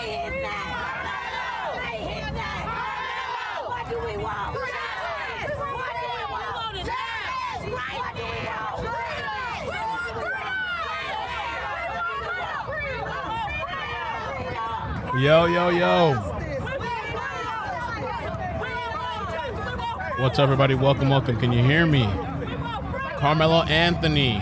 What do we want? Yo. What's up, everybody? Welcome. Can you hear me? Karmelo Anthony.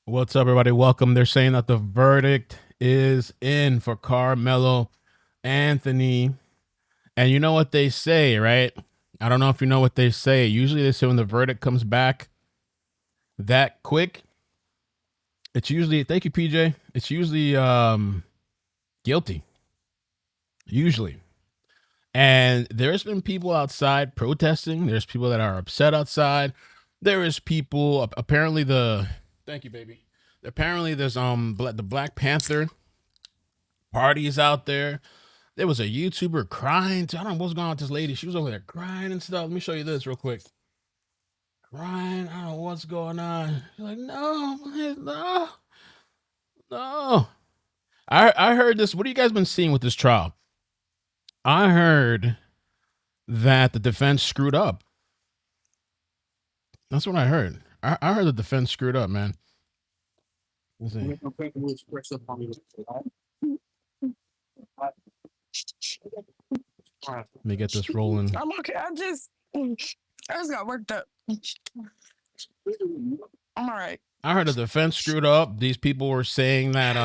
What's up, everybody? Welcome. They're saying that the verdict is in for Karmelo Anthony. And you know what they say, right? I don't know if you know what they say. Usually they say when the verdict comes back that quick, it's usually, thank you, PJ. It's usually guilty. Usually. And there's been people outside protesting. There's people that are upset outside. There is people, apparently thank you, baby. Apparently there's the Black Panther parties out there. There was a YouTuber crying. I don't know what's going on with this lady. She was over there crying and stuff. Let me show you this real quick. Crying. I don't know what's going on. She's like, no. I heard this. What have you guys been seeing with this trial? I heard that the defense screwed up. That's what I heard. I heard the defense screwed up, man. Let's see. Let me get this rolling. I'm okay. I just got worked up. I'm all right. I heard the defense screwed up. These people were saying that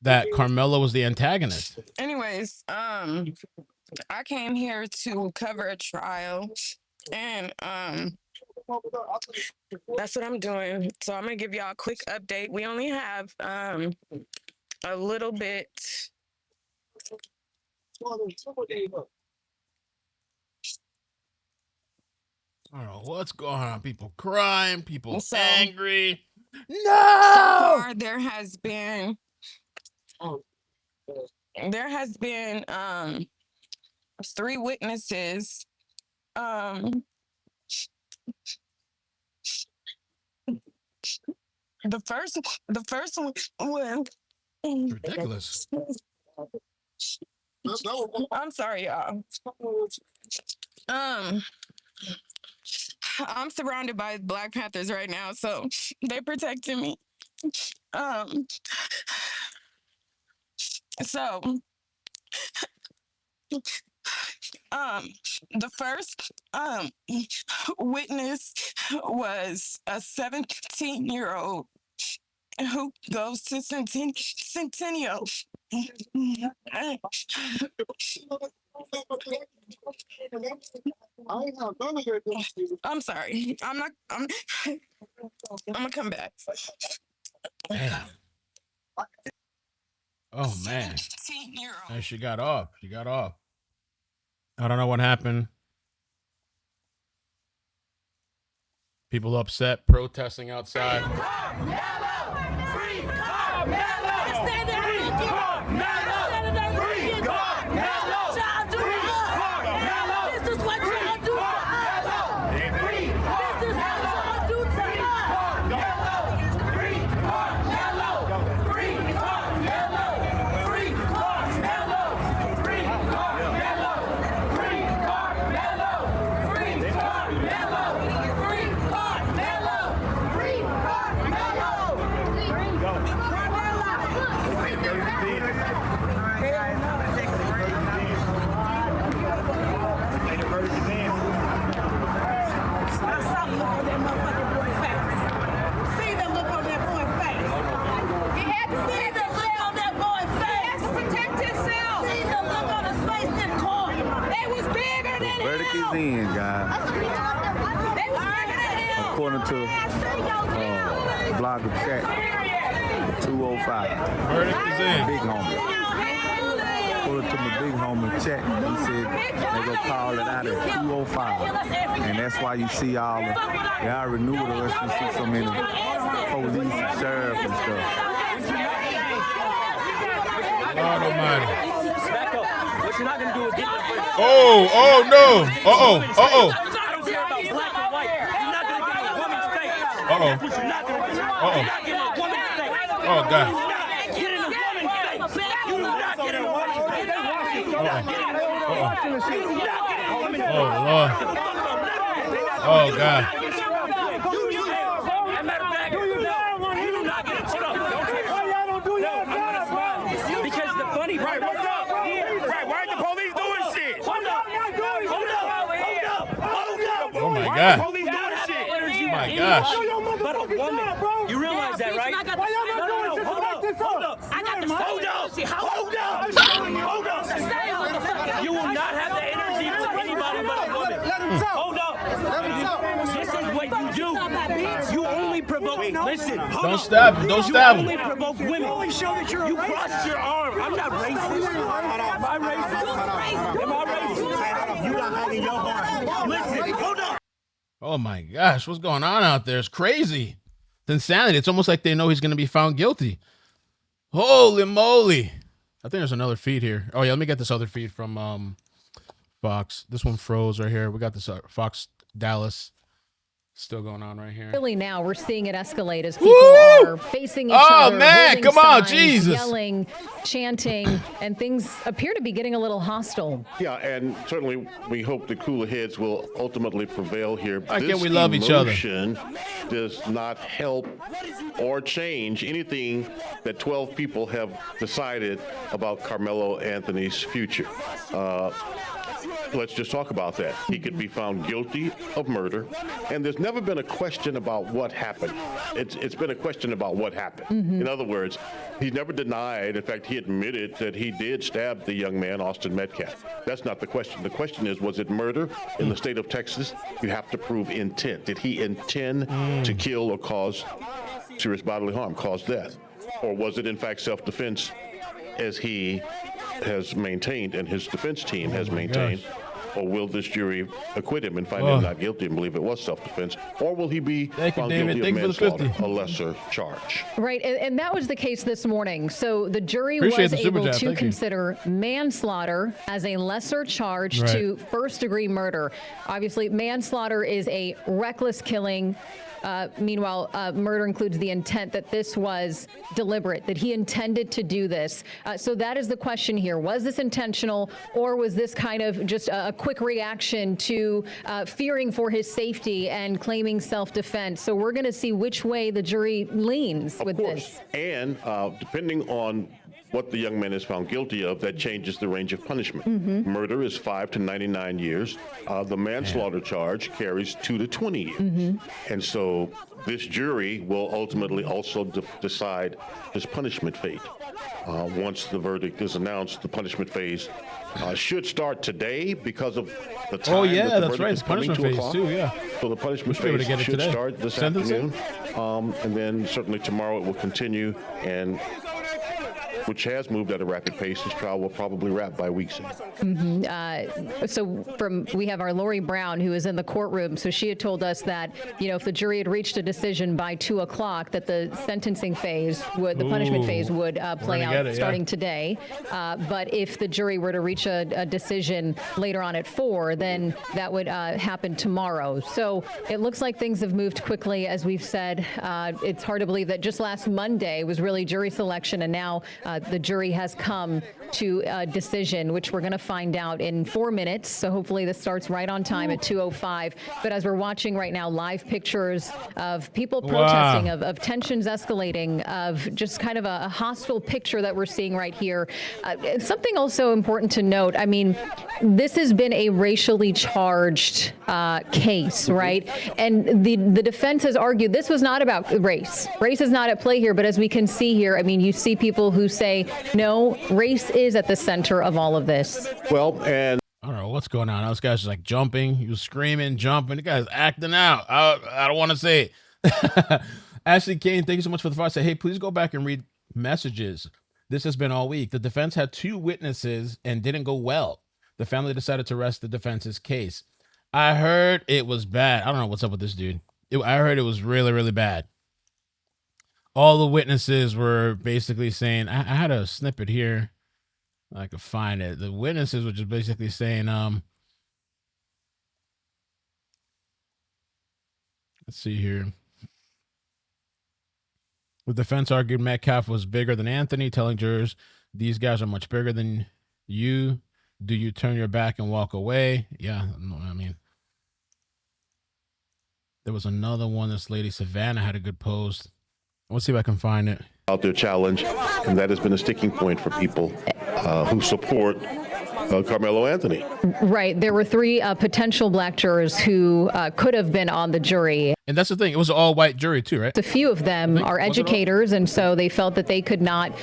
that Carmelo was the antagonist. Anyways, I came here to cover a trial, and that's what I'm doing. So I'm gonna give y'all a quick update. We only have a little bit. I don't know what's going on. People crying, people So- angry. So No! far, there has been 3 witnesses. The first one was Ridiculous. I'm sorry, y'all. I'm surrounded by Black Panthers right now, so they protected me. The first witness was a 17-year-old who goes to Centennial. I'm sorry. I'm gonna come back. Damn. Oh, man. 17-year-old. And she got off. I don't know what happened. People upset, protesting outside. In, guys. According to blog of chat, 205. Verdict is in. Big homie. According to my big homie chat, he said they gonna call it out at 205. And that's why you see all the, they already knew the rest, you see so many police and sheriff and stuff. Lord almighty. Back up. What you're not going to do is get the Oh no. Uh-oh. I don't care about black or white. You're not going to get a woman's face. Uh-oh. That's what you're not going to do. You're not getting a woman's face. Oh, God. You're not getting a woman's face. You're not getting a woman's face. You're not getting a woman's face. You're not getting a woman's face. Oh, Lord. Oh, God. Because the funny part, what's up? Right, why are the police doing shit? Hold up. Oh, my God. Police doing shit. Oh, my gosh. But a woman. You realize that, right? Hold up. I got the Hold up. You will not have the energy for anybody but a woman. Hold up. This is what you do. You only provoke. Listen. Don't stab him. Don't stab him. You only provoke women. You crossed your arm. I'm not racist. Am I racist? Am I racist? You're not hiding your heart. Listen. Hold up. Oh, my gosh. What's going on out there? It's crazy. It's insanity. It's almost like they know he's going to be found guilty. Holy moly. I think there's another feed here. Oh, yeah. Let me get this other feed from Fox. This one froze right here. We got this Fox Dallas still going on right here. Really now we're seeing it escalate as people are facing each other. Oh, man. holding Come on. signs, Jesus. Yelling, chanting, and things appear to be getting a little hostile. Yeah, and certainly we hope the cooler heads will ultimately prevail here. Why can't we love each other? This emotion does not help or change anything that 12 people have decided about Karmelo Anthony's future. Let's just talk about that. He could be found guilty of murder, and there's never been a question about what happened. It's been a question about what happened. In other words, he's never denied. In fact, he admitted that he did stab the young man, Austin Metcalf. That's not the question. The question is, was it murder? In the state of Texas, you have to prove intent. Did he intend to kill or cause serious bodily harm, cause death? Or was it, in fact, self-defense, as he has maintained and his defense team has maintained? Or will this jury acquit him and find him not guilty and believe it was self-defense? Or will he be found guilty of manslaughter, a lesser charge? Right, and that was the case this morning. So the jury Appreciate was the super able chat. to Thank you. consider manslaughter as a lesser charge Right. to first-degree murder. Obviously, manslaughter is a reckless killing. Meanwhile, murder includes the intent that this was deliberate, that he intended to do this. So that is the question here. Was this intentional, or was this kind of just a quick reaction to fearing for his safety and claiming self-defense? So we're going to see which way the jury leans with this. And depending on what the young man is found guilty of, that changes the range of punishment. Murder is 5 to 99 years. The manslaughter charge carries 2 to 20 years. And so this jury will ultimately also decide his punishment fate. Once the verdict is announced, the punishment phase should start today because of the time. Oh, yeah, that the that's verdict right. is The coming, punishment 2 phase, o'clock. too, yeah. So the punishment We should be able to phase get it should today. start this Sentencing? afternoon. And then certainly tomorrow it will continue, and which has moved at a rapid pace. This trial will probably wrap by week's end. So we have our Lori Brown, who is in the courtroom. So she had told us that, if the jury had reached a decision by 2 o'clock, that the sentencing phase the punishment phase would play out starting today. But if the jury were to reach a decision later on at 4, then that would happen tomorrow. So it looks like things have moved quickly, as we've said. It's hard to believe that just last Monday was really jury selection, and now the jury has come to a decision, which we're going to find out in 4 minutes. So hopefully this starts right on time at 2:05. But as we're watching right now, live pictures of people protesting, of tensions escalating, of just kind of a hostile picture that we're seeing right here. Something also important to note, I mean, this has been a racially charged case, right? And the defense has argued this was not about race. Race is not at play here, but as we can see here, I mean, you see people who say, no, race is at the center of all of this. Well, and I don't know what's going on. Those guys are like jumping. He was screaming, jumping. The guy's acting out. I don't want to say it. Ashley Kane, thank you so much for the fire. Say, hey, please go back and read messages. This has been all week. The defense had 2 witnesses and didn't go well. The family decided to rest the defense's case. I heard it was bad. I don't know what's up with this dude. I heard it was really, really bad. All the witnesses were basically saying, I had a snippet here. I could find it. The witnesses were just basically saying, let's see here. The defense argued Metcalf was bigger than Anthony, telling jurors, these guys are much bigger than you. Do you turn your back and walk away? Yeah, I mean, there was another one. This lady, Savannah, had a good post. Let's see if I can find it. Out their challenge, and that has been a sticking point for people who support Carmelo Anthony. Right. There were 3 potential black jurors who could have been on the jury. And that's the thing. It was an all-white jury too, right? A few of them are educators, and so they felt that they could not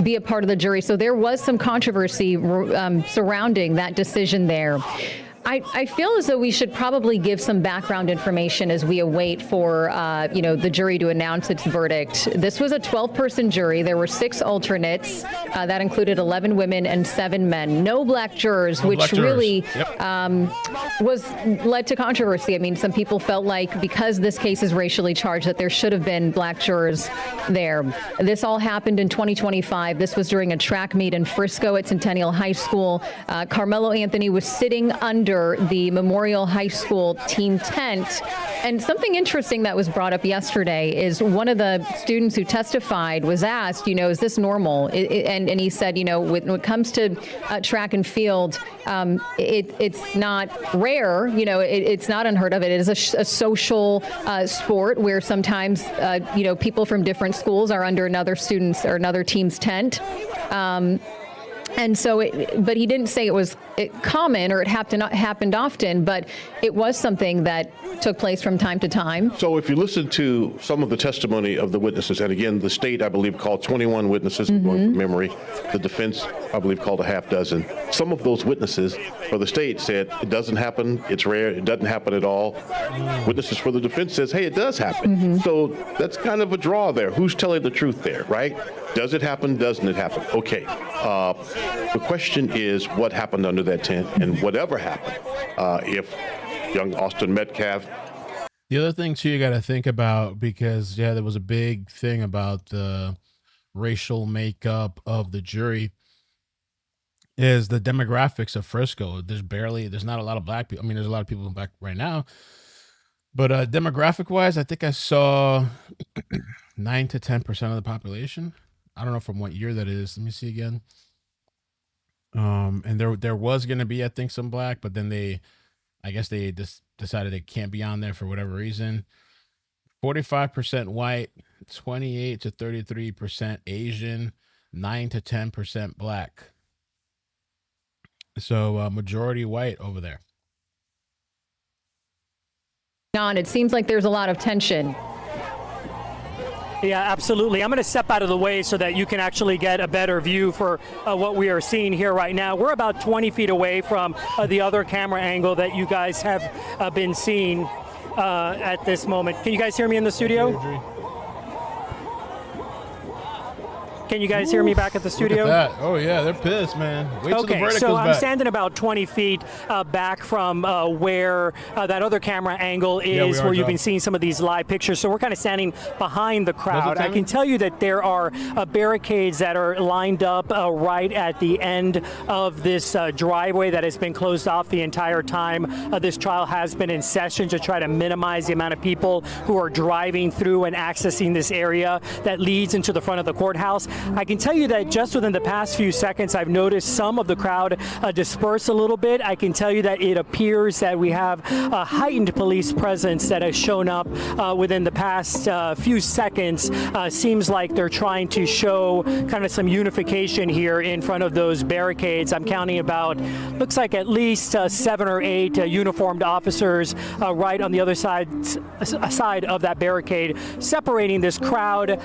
be a part of the jury. So there was some controversy surrounding that decision there. I feel as though we should probably give some background information as we await for, the jury to announce its verdict. This was a 12-person jury. There were 6 alternates. That included 11 women and 7 men. No black jurors, which really was led to controversy. I mean, some people felt like because this case is racially charged that there should have been black jurors there. This all happened in 2025. This was during a track meet in Frisco at Centennial High School. Carmelo Anthony was sitting under the Memorial High School team tent. And something interesting that was brought up yesterday is one of the students who testified was asked, is this normal? And he said, when it comes to track and field, it's not rare, it's not unheard of. It is a social sport where sometimes, people from different schools are under another student's or another team's tent. And so, but he didn't say it was common or it happened often, but it was something that took place from time to time. So if you listen to some of the testimony of the witnesses, and again, the state, I believe, called 21 witnesses, going from memory. The defense, I believe, called a half dozen. Some of those witnesses for the state said it doesn't happen, it's rare, it doesn't happen at all. Witnesses for the defense says, hey, it does happen. So that's kind of a draw there. Who's telling the truth there, right? Does it happen? Doesn't it happen? Okay. The question is what happened under that tent, and whatever happened, if young Austin Metcalf. The other thing too you got to think about, because there was a big thing about the racial makeup of the jury, is the demographics of Frisco. There's not a lot of black people. I mean, there's a lot of people black right now, but demographic wise, I think I saw 9 to 10% of the population. I don't know from what year that is. Let me see again. And there was going to be, I think, some black, but then I guess they just decided they can't be on there for whatever reason. 45% white, 28 to 33% Asian, 9 to 10% black. So majority white over there. Don, it seems like there's a lot of tension. Yeah, absolutely. I'm going to step out of the way so that you can actually get a better view for what we are seeing here right now. We're about 20 feet away from the other camera angle that you guys have been seeing at this moment. Can you guys hear me in the studio? Can you guys hear me back at the studio? Look at that. Oh, yeah, they're pissed, man. Wait till the verdict so goes I'm back. standing about 20 feet back from where that other camera angle is, where you've been seeing some of these live pictures. So we're kind of standing behind the crowd. I can tell you that there are barricades that are lined up right at the end of this driveway that has been closed off the entire time this trial has been in session, to try to minimize the amount of people who are driving through and accessing this area that leads into the front of the courthouse. I can tell you that just within the past few seconds, I've noticed some of the crowd disperse a little bit. I can tell you that it appears that we have a heightened police presence that has shown up within the past few seconds. Seems like they're trying to show kind of some unification here in front of those barricades. I'm counting about, looks like at least 7 or 8 uniformed officers right on the other side of that barricade, separating this crowd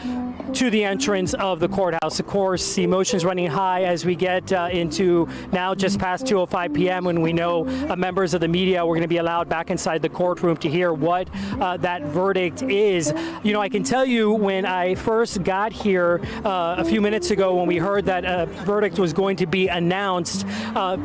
to the entrance of the courthouse. Of course, the emotions running high as we get into now just past 2:05 p.m. when we know members of the media were going to be allowed back inside the courtroom to hear what that verdict is. You know, I can tell you when I first got here a few minutes ago, when we heard that a verdict was going to be announced,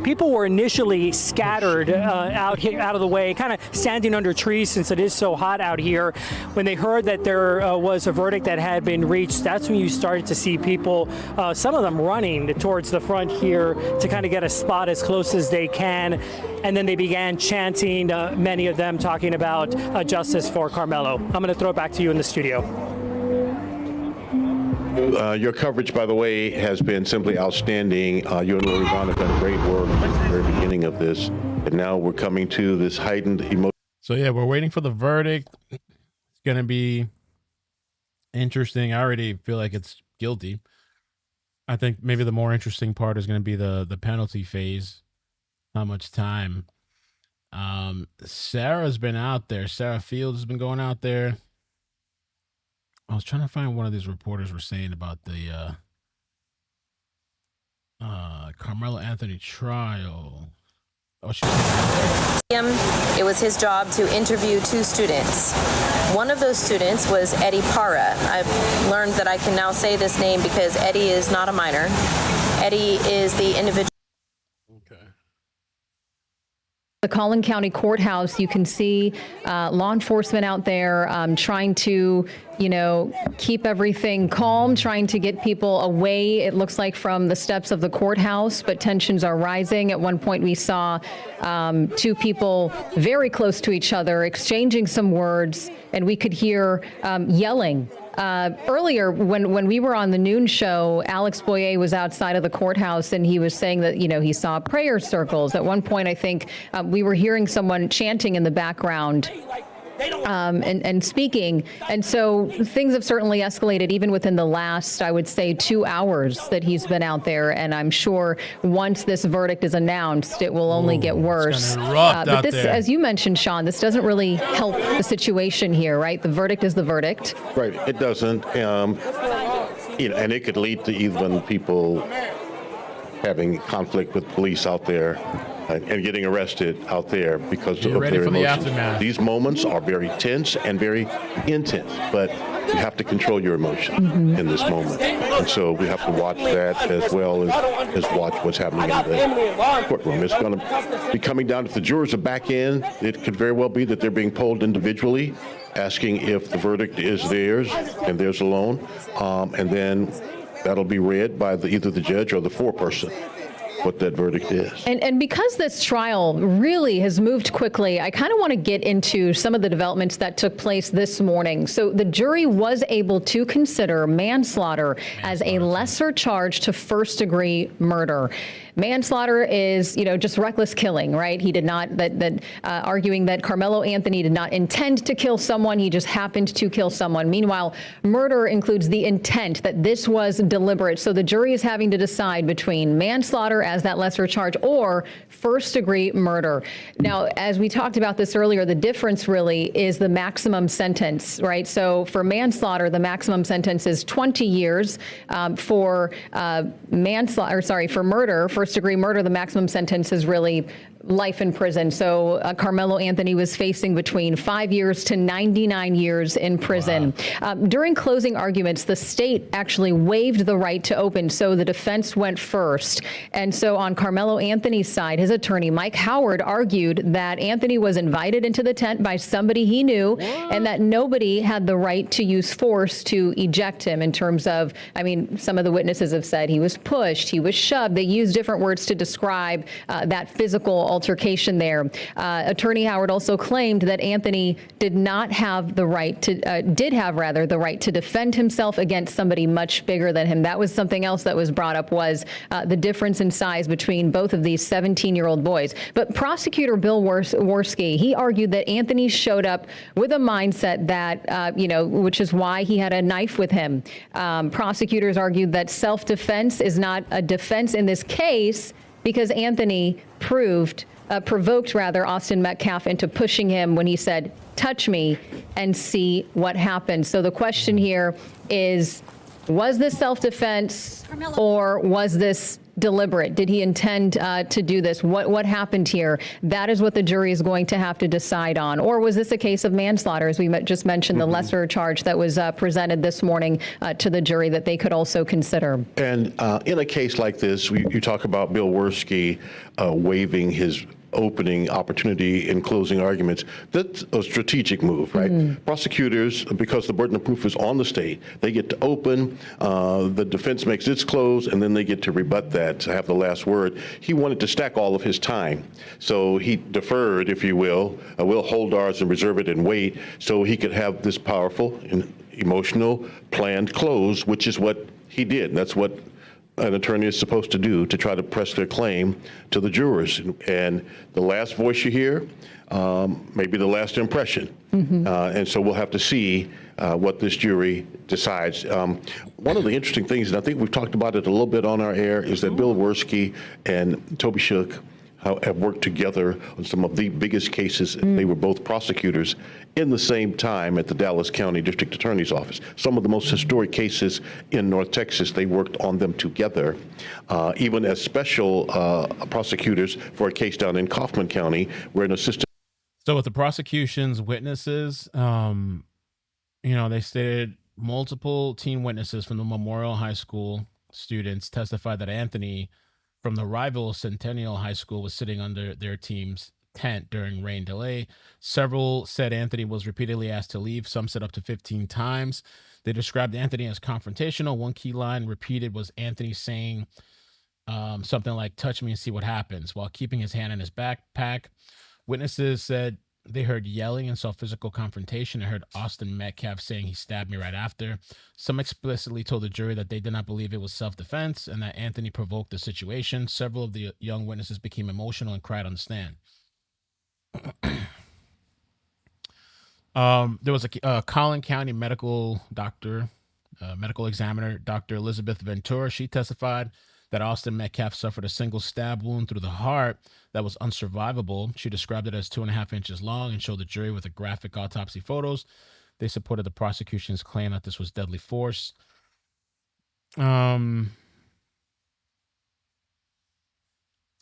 people were initially scattered out of the way, kind of standing under trees since it is so hot out here. When they heard that there was a verdict that had been reached, that's when you started to see people people, some of them running towards the front here to kind of get a spot as close as they can. And then they began chanting, many of them talking about justice for Carmelo. I'm going to throw it back to you in the studio. Your coverage, by the way, has been simply outstanding. You and Lori Vaughn have done great work at the very beginning of this. And now we're coming to this heightened emotion. So, yeah, we're waiting for the verdict. It's going to be interesting. I already feel like it's guilty. I think maybe the more interesting part is going to be the penalty phase. How much time? Sarah's been out there. Sarah Fields has been going out there. I was trying to find what one of these reporters were saying about the Karmelo Anthony trial. Oh, it was his job to interview 2 students. One of those students was Eddie Parra. I've learned that I can now say this name because Eddie is not a minor. Eddie is the individual. Okay. The Collin County Courthouse, you can see law enforcement out there trying to, keep everything calm, trying to get people away, it looks like, from the steps of the courthouse, but tensions are rising. At one point, we saw 2 people very close to each other exchanging some words, and we could hear yelling. Earlier, when we were on the noon show, Alex Boyer was outside of the courthouse, and he was saying that, he saw prayer circles. At one point, I think we were hearing someone chanting in the background and speaking. And so things have certainly escalated even within the last, I would say, 2 hours that he's been out there. And I'm sure once this verdict is announced, it will only get worse. But this, as you mentioned, Sean, this doesn't really help the situation here, right? The verdict is the verdict. Right. It doesn't. And it could lead to even people having conflict with police out there and getting arrested out there because of their emotions. These moments are very tense and very intense, but you have to control your emotion in this moment. And so we have to watch that as well as watch what's happening in the courtroom. It's going to be coming down. If the jurors are back in, it could very well be that they're being polled individually, asking if the verdict is theirs and theirs alone, and then that'll be read by either the judge or the foreperson, what that verdict is. And because this trial really has moved quickly, I kind of want to get into some of the developments that took place this morning. So the jury was able to consider manslaughter as a lesser charge to first-degree murder. Manslaughter is, just reckless killing, right? He did not, arguing that Carmelo Anthony did not intend to kill someone. He just happened to kill someone. Meanwhile, murder includes the intent that this was deliberate. So the jury is having to decide between manslaughter as that lesser charge or first-degree murder. Now, as we talked about this earlier, the difference really is the maximum sentence, right? So for manslaughter, the maximum sentence is 20 years. For murder, first-degree murder, the maximum sentence is really life in prison. So Carmelo Anthony was facing between 5 years to 99 years in prison. Wow. During closing arguments, the state actually waived the right to open, so the defense went first. And so on Carmelo Anthony's side, his attorney, Mike Howard, argued that Anthony was invited into the tent by somebody he knew and that nobody had the right to use force to eject him in terms of, some of the witnesses have said he was pushed, he was shoved. They used different words to describe that physical altercation there. Attorney Howard also claimed that Anthony did have the right to defend himself against somebody much bigger than him. That was something else that was brought up, was the difference in size between both of these 17-year-old boys. But prosecutor Bill Worski, he argued that Anthony showed up with a mindset that, which is why he had a knife with him. Prosecutors argued that self-defense is not a defense in this case because Anthony provoked Austin Metcalf into pushing him when he said, "Touch me and see what happens." So the question here is, was this self-defense or was this deliberate? Did he intend to do this? What happened here? That is what the jury is going to have to decide on. Or was this a case of manslaughter, as we just mentioned, the lesser charge that was presented this morning to the jury that they could also consider? And in a case like this, you talk about Bill Worski waiving his opening opportunity in closing arguments. That's a strategic move, right? Prosecutors, because the burden of proof is on the state, they get to open, the defense makes its close, and then they get to rebut that, to have the last word. He wanted to stack all of his time, so he deferred, if you will hold ours and reserve it and wait, so he could have this powerful and emotional planned close, which is what he did. That's what an attorney is supposed to do, to try to press their claim to the jurors. And the last voice you hear may be the last impression. And so we'll have to see what this jury decides. One of the interesting things, and I think we've talked about it a little bit on our air, is that Bill Werski and Toby Shook have worked together on some of the biggest cases. They were both prosecutors in the same time at the Dallas County District Attorney's Office. Some of the most historic cases in North Texas, they worked on them together, even as special prosecutors for a case down in Kaufman County where an assistant. So with the prosecution's witnesses, they stated multiple teen witnesses from the Memorial High School students testified that Anthony from the rival Centennial High School was sitting under their team's tent during rain delay. Several said Anthony was repeatedly asked to leave. Some said up to 15 times. They described Anthony as confrontational. One key line repeated was Anthony saying something like, "Touch me and see what happens," while keeping his hand in his backpack. Witnesses said they heard yelling and saw physical confrontation. They heard Austin Metcalf saying he stabbed me right after. Some explicitly told the jury that they did not believe it was self-defense and that Anthony provoked the situation. Several of the young witnesses became emotional and cried on the stand. There was a Collin County medical examiner, Dr. Elizabeth Ventura. She testified that Austin Metcalf suffered a single stab wound through the heart that was unsurvivable. She described it as 2.5 inches long and showed the jury with the graphic autopsy photos. They supported the prosecution's claim that this was deadly force. There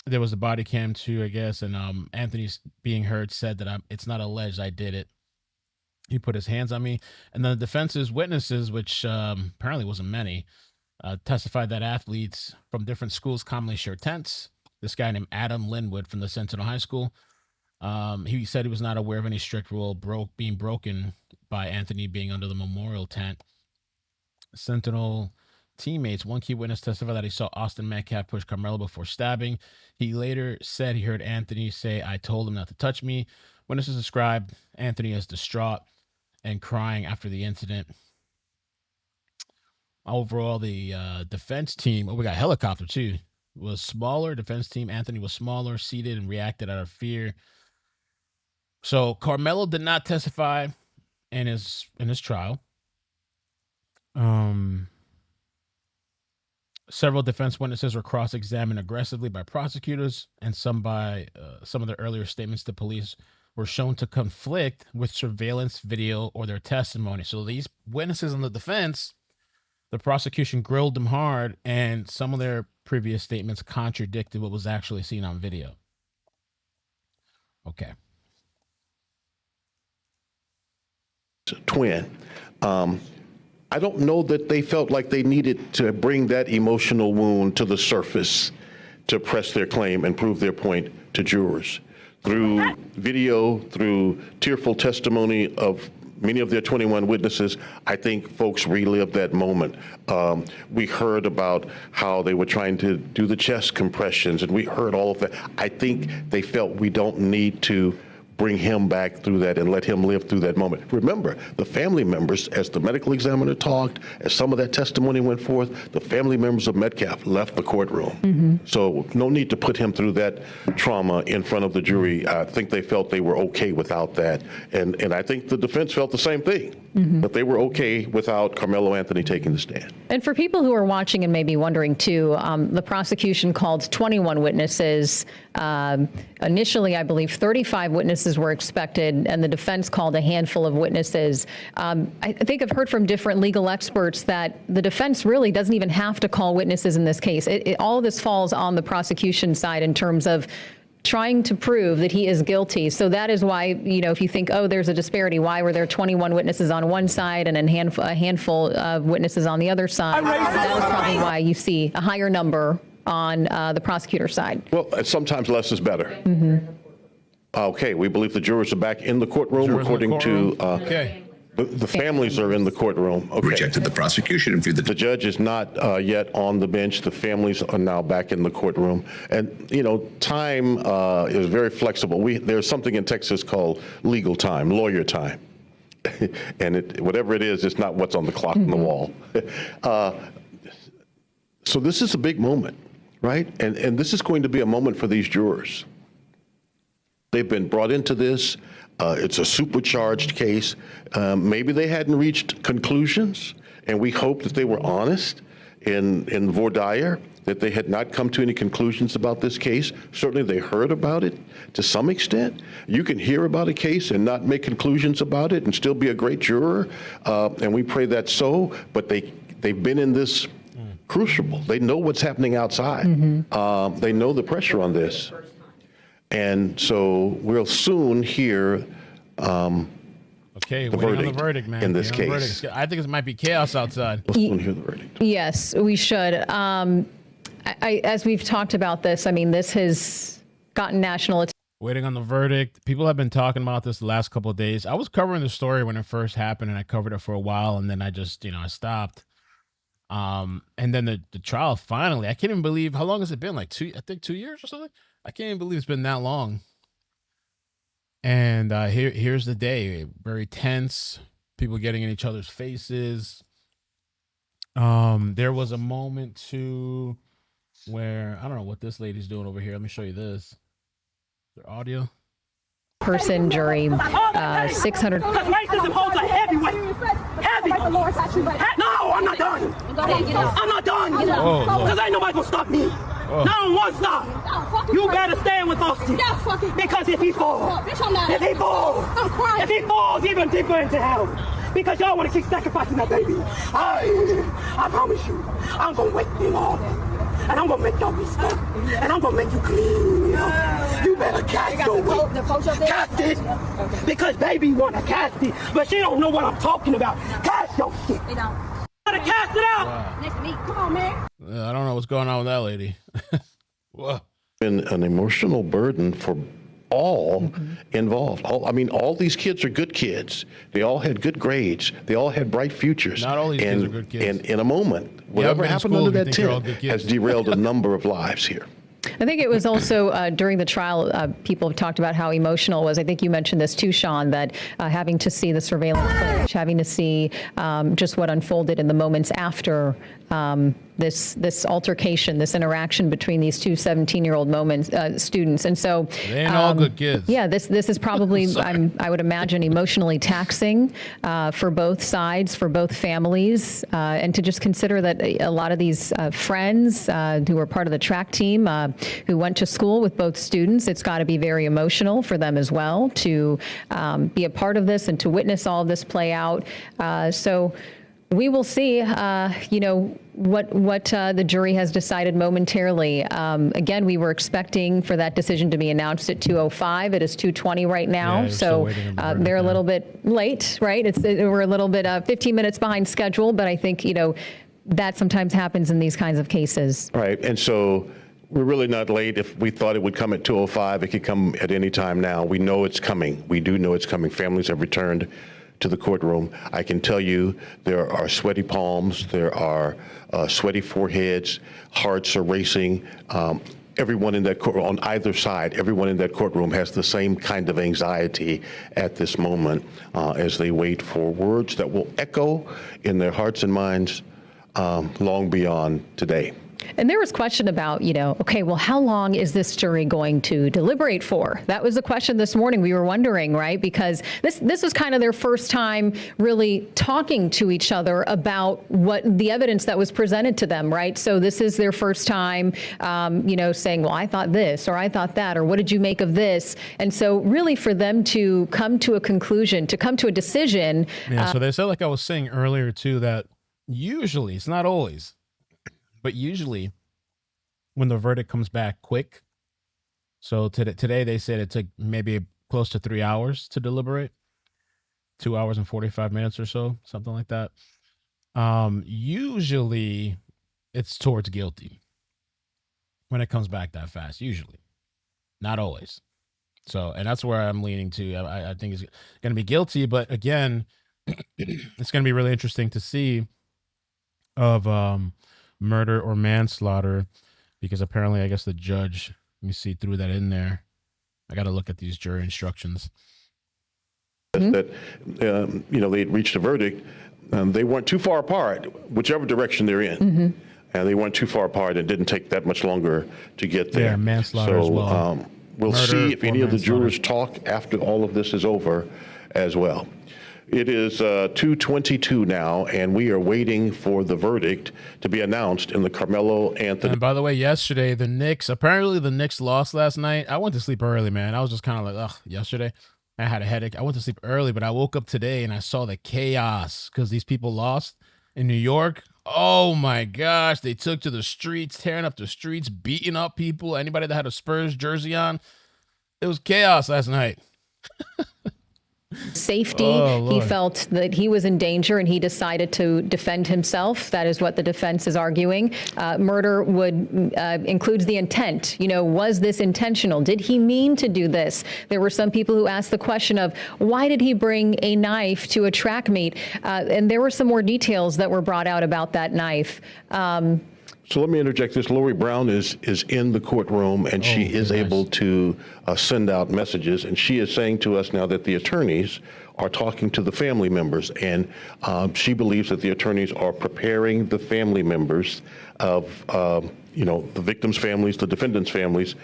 was a body cam too, I guess, and Anthony's being heard said that it's not alleged, I did it. He put his hands on me. And then the defense's witnesses, which apparently wasn't many, testified that athletes from different schools commonly share tents. This guy named Adam Linwood from the Sentinel High School, he said he was not aware of any strict rule being broken by Anthony being under the memorial tent. Sentinel teammates, one key witness testified that he saw Austin Metcalf push Carmelo before stabbing. He later said he heard Anthony say, "I told him not to touch me." Witnesses described Anthony as distraught and crying after the incident. Overall, the defense team, we got helicopter too, was smaller. Defense team, Anthony was smaller, seated, and reacted out of fear. So Carmelo did not testify in his trial. Several defense witnesses were cross-examined aggressively by prosecutors, and some of their earlier statements to police were shown to conflict with surveillance video or their testimony. So these witnesses on the defense, the prosecution grilled them hard, and some of their previous statements contradicted what was actually seen on video. Okay. Twin. I don't know that they felt like they needed to bring that emotional wound to the surface to press their claim and prove their point to jurors. Through video, through tearful testimony of many of their 21 witnesses, I think folks relived that moment. We heard about how they were trying to do the chest compressions, and we heard all of that. I think they felt we don't need to bring him back through that and let him live through that moment. Remember, the family members, as the medical examiner talked, as some of that testimony went forth, the family members of Metcalf left the courtroom. So no need to put him through that trauma in front of the jury. I think they felt they were okay without that. And I think the defense felt the same thing, that they were okay without Carmelo Anthony taking the stand. And for people who are watching and maybe wondering too, the prosecution called 21 witnesses. Initially, I believe 35 witnesses were expected, and the defense called a handful of witnesses. I think I've heard from different legal experts that the defense really doesn't even have to call witnesses in this case. All of this falls on the prosecution side in terms of trying to prove that he is guilty. So that is why, if you think, oh, there's a disparity, why were there 21 witnesses on one side and a handful of witnesses on the other side? That is probably why you see a higher number on the prosecutor's side. Well, sometimes less is better. Okay, we believe the jurors are back in the courtroom, according to the families are in the courtroom. Okay. Rejected the prosecution and viewed The judge is not yet on the bench. The families are now back in the courtroom. And, you know, time is very flexible. There's something in Texas called legal time, lawyer time. And whatever it is, it's not what's on the clock on the wall. So this is a big moment, right? And this is going to be a moment for these jurors. They've been brought into this. It's a supercharged case. Maybe they hadn't reached conclusions, and we hope that they were honest in voir dire, that they had not come to any conclusions about this case. Certainly they heard about it to some extent. You can hear about a case and not make conclusions about it and still be a great juror, and we pray that's so, but they've been in this crucible. They know what's happening outside. They know the pressure on this. And so we'll soon hear the waiting verdict, on the verdict, man. in this case. I think it might be chaos outside. We'll soon hear the verdict. Yes, we should. As we've talked about this, I mean, this has gotten national attention. Waiting on the verdict. People have been talking about this the last couple of days. I was covering the story when it first happened, and I covered it for a while, and then I just, I stopped. And then the trial finally, I can't even believe, how long has it been? Like 2 years or something? I can't even believe it's been that long. And here's the day. Very tense. People getting in each other's faces. There was a moment too where, I don't know what this lady's doing over here. Let me show you this. Their audio. Person jury, 600. Because racism holds a heavyweight. Heavy. No, I'm not done. I'm not done. Because ain't nobody gonna stop me. Not on one stop. You better stand with Austin. Because if he falls, if he falls even deeper into hell, because y'all want to keep sacrificing that baby, I promise you, I'm gonna wake them all. And I'm gonna make y'all respect. And I'm gonna make you clean. You better cast your weight. Cast it. Because baby wanna cast it, but she don't know what I'm talking about. Cast your shit. You better cast it out. Wow. Next to me. Come on, man. I don't know what's going on with that lady. Whoa. Been an emotional burden for all involved. All these kids are good kids. They all had good grades. They all had bright futures. Not all these kids are good kids. And in a moment, whatever happened under that tent has derailed a number of lives here. I think it was also during the trial, people have talked about how emotional it was. I think you mentioned this too, Sean, that having to see the surveillance footage, having to see just what unfolded in the moments after this altercation, this interaction between these two 17-year-old students. And so they ain't all good kids. Yeah, this is probably, I would imagine, emotionally taxing for both sides, for both families, and to just consider that a lot of these friends who were part of the track team, who went to school with both students, it's got to be very emotional for them as well to be a part of this and to witness all of this play out. So we will see, what the jury has decided momentarily. Again, we were expecting for that decision to be announced at 2:05. It is 2:20 right now, so they're a little bit late, right? We're a little bit 15 minutes behind schedule, but I think that sometimes happens in these kinds of cases. Right, and so we're really not late. If we thought it would come at 2:05, it could come at any time now. We know it's coming. We do know it's coming. Families have returned to the courtroom. I can tell you there are sweaty palms, there are sweaty foreheads, hearts are racing. Everyone in that courtroom, on either side, everyone in that courtroom has the same kind of anxiety at this moment as they wait for words that will echo in their hearts and minds long beyond today. And there was question about, okay, well, how long is this jury going to deliberate for? That was the question this morning. We were wondering, right? Because this was kind of their first time really talking to each other about what the evidence that was presented to them, right? So this is their first time, saying, well, I thought this, or I thought that, or what did you make of this? And so really for them to come to a conclusion, to come to a decision. Yeah, so they said, like I was saying earlier too, that usually, it's not always, but usually when the verdict comes back quick, so today they said it took maybe close to 3 hours to deliberate, 2 hours and 45 minutes or so, something like that. Usually it's towards guilty. when it comes back that fast, usually. Not always. So, and that's where I'm leaning to. I think he's going to be guilty, but again, it's going to be really interesting to see of murder or manslaughter, because apparently, I guess the judge, let me see, threw that in there. I got to look at these jury instructions. That, they reached a verdict. They weren't too far apart, whichever direction they're in. And they weren't too far apart. It didn't take that much longer to get there. Yeah, manslaughter as well. We'll Murder see if any of the manslaughter. jurors talk after all of this is over as well. It is 2:22 now, and we are waiting for the verdict to be announced in the Karmelo Anthony. And by the way, yesterday, apparently the Knicks lost last night. I went to sleep early, man. I was just kind of like, yesterday. I had a headache. I went to sleep early, but I woke up today and I saw the chaos because these people lost in New York. Oh my gosh. They took to the streets, tearing up the streets, beating up people. Anybody that had a Spurs jersey on. It was chaos last night. Safety. Oh, He Lord. felt that he was in danger and he decided to defend himself. That is what the defense is arguing. Murder includes the intent. Was this intentional? Did he mean to do this? There were some people who asked the question of why did he bring a knife to a track meet? And there were some more details that were brought out about that knife. So let me interject this. Lori Brown is in the courtroom, and she is able to send out messages. And she is saying to us now that the attorneys are talking to the family members. And she believes that the attorneys are preparing the family members of, the victims' families, the defendants' families,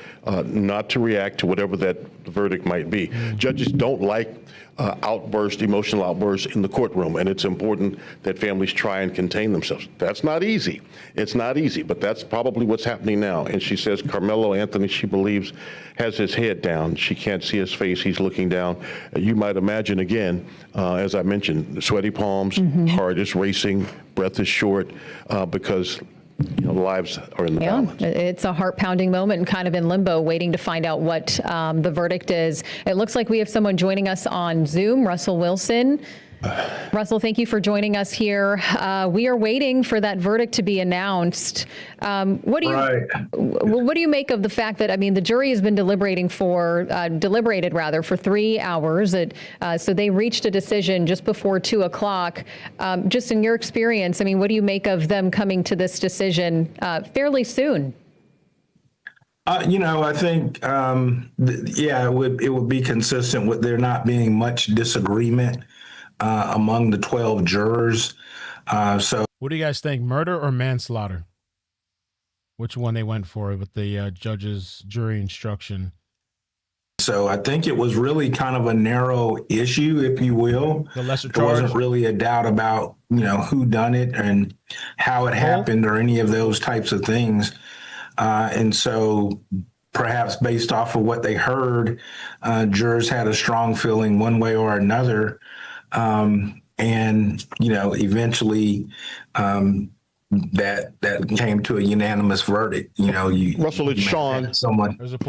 not to react to whatever that verdict might be. Judges don't like emotional outbursts in the courtroom, and it's important that families try and contain themselves. That's not easy. It's not easy, but that's probably what's happening now. And she says Karmelo Anthony, she believes, has his head down. She can't see his face. He's looking down. You might imagine, again, as I mentioned, sweaty palms, heart is racing, breath is short, because lives are in the balance. It's a heart-pounding moment and kind of in limbo, waiting to find out what the verdict is. It looks like we have someone joining us on Zoom, Russell Wilson. Russell, thank you for joining us here. We are waiting for that verdict to be announced. What do you make of the fact that, the jury has been deliberated for 3 hours. So they reached a decision just before 2 o'clock. Just in your experience, what do you make of them coming to this decision fairly soon? I think, it would be consistent with there not being much disagreement among the 12 jurors. What do you guys think, murder or manslaughter? Which one they went for with the judge's jury instruction? So I think it was really kind of a narrow issue, if you will. The lesser There charge? wasn't really a doubt about, who done it and how it happened or any of those types of things. And so perhaps based off of what they heard, jurors had a strong feeling one way or another. Eventually, that came to a unanimous verdict. Russell, it's Sean.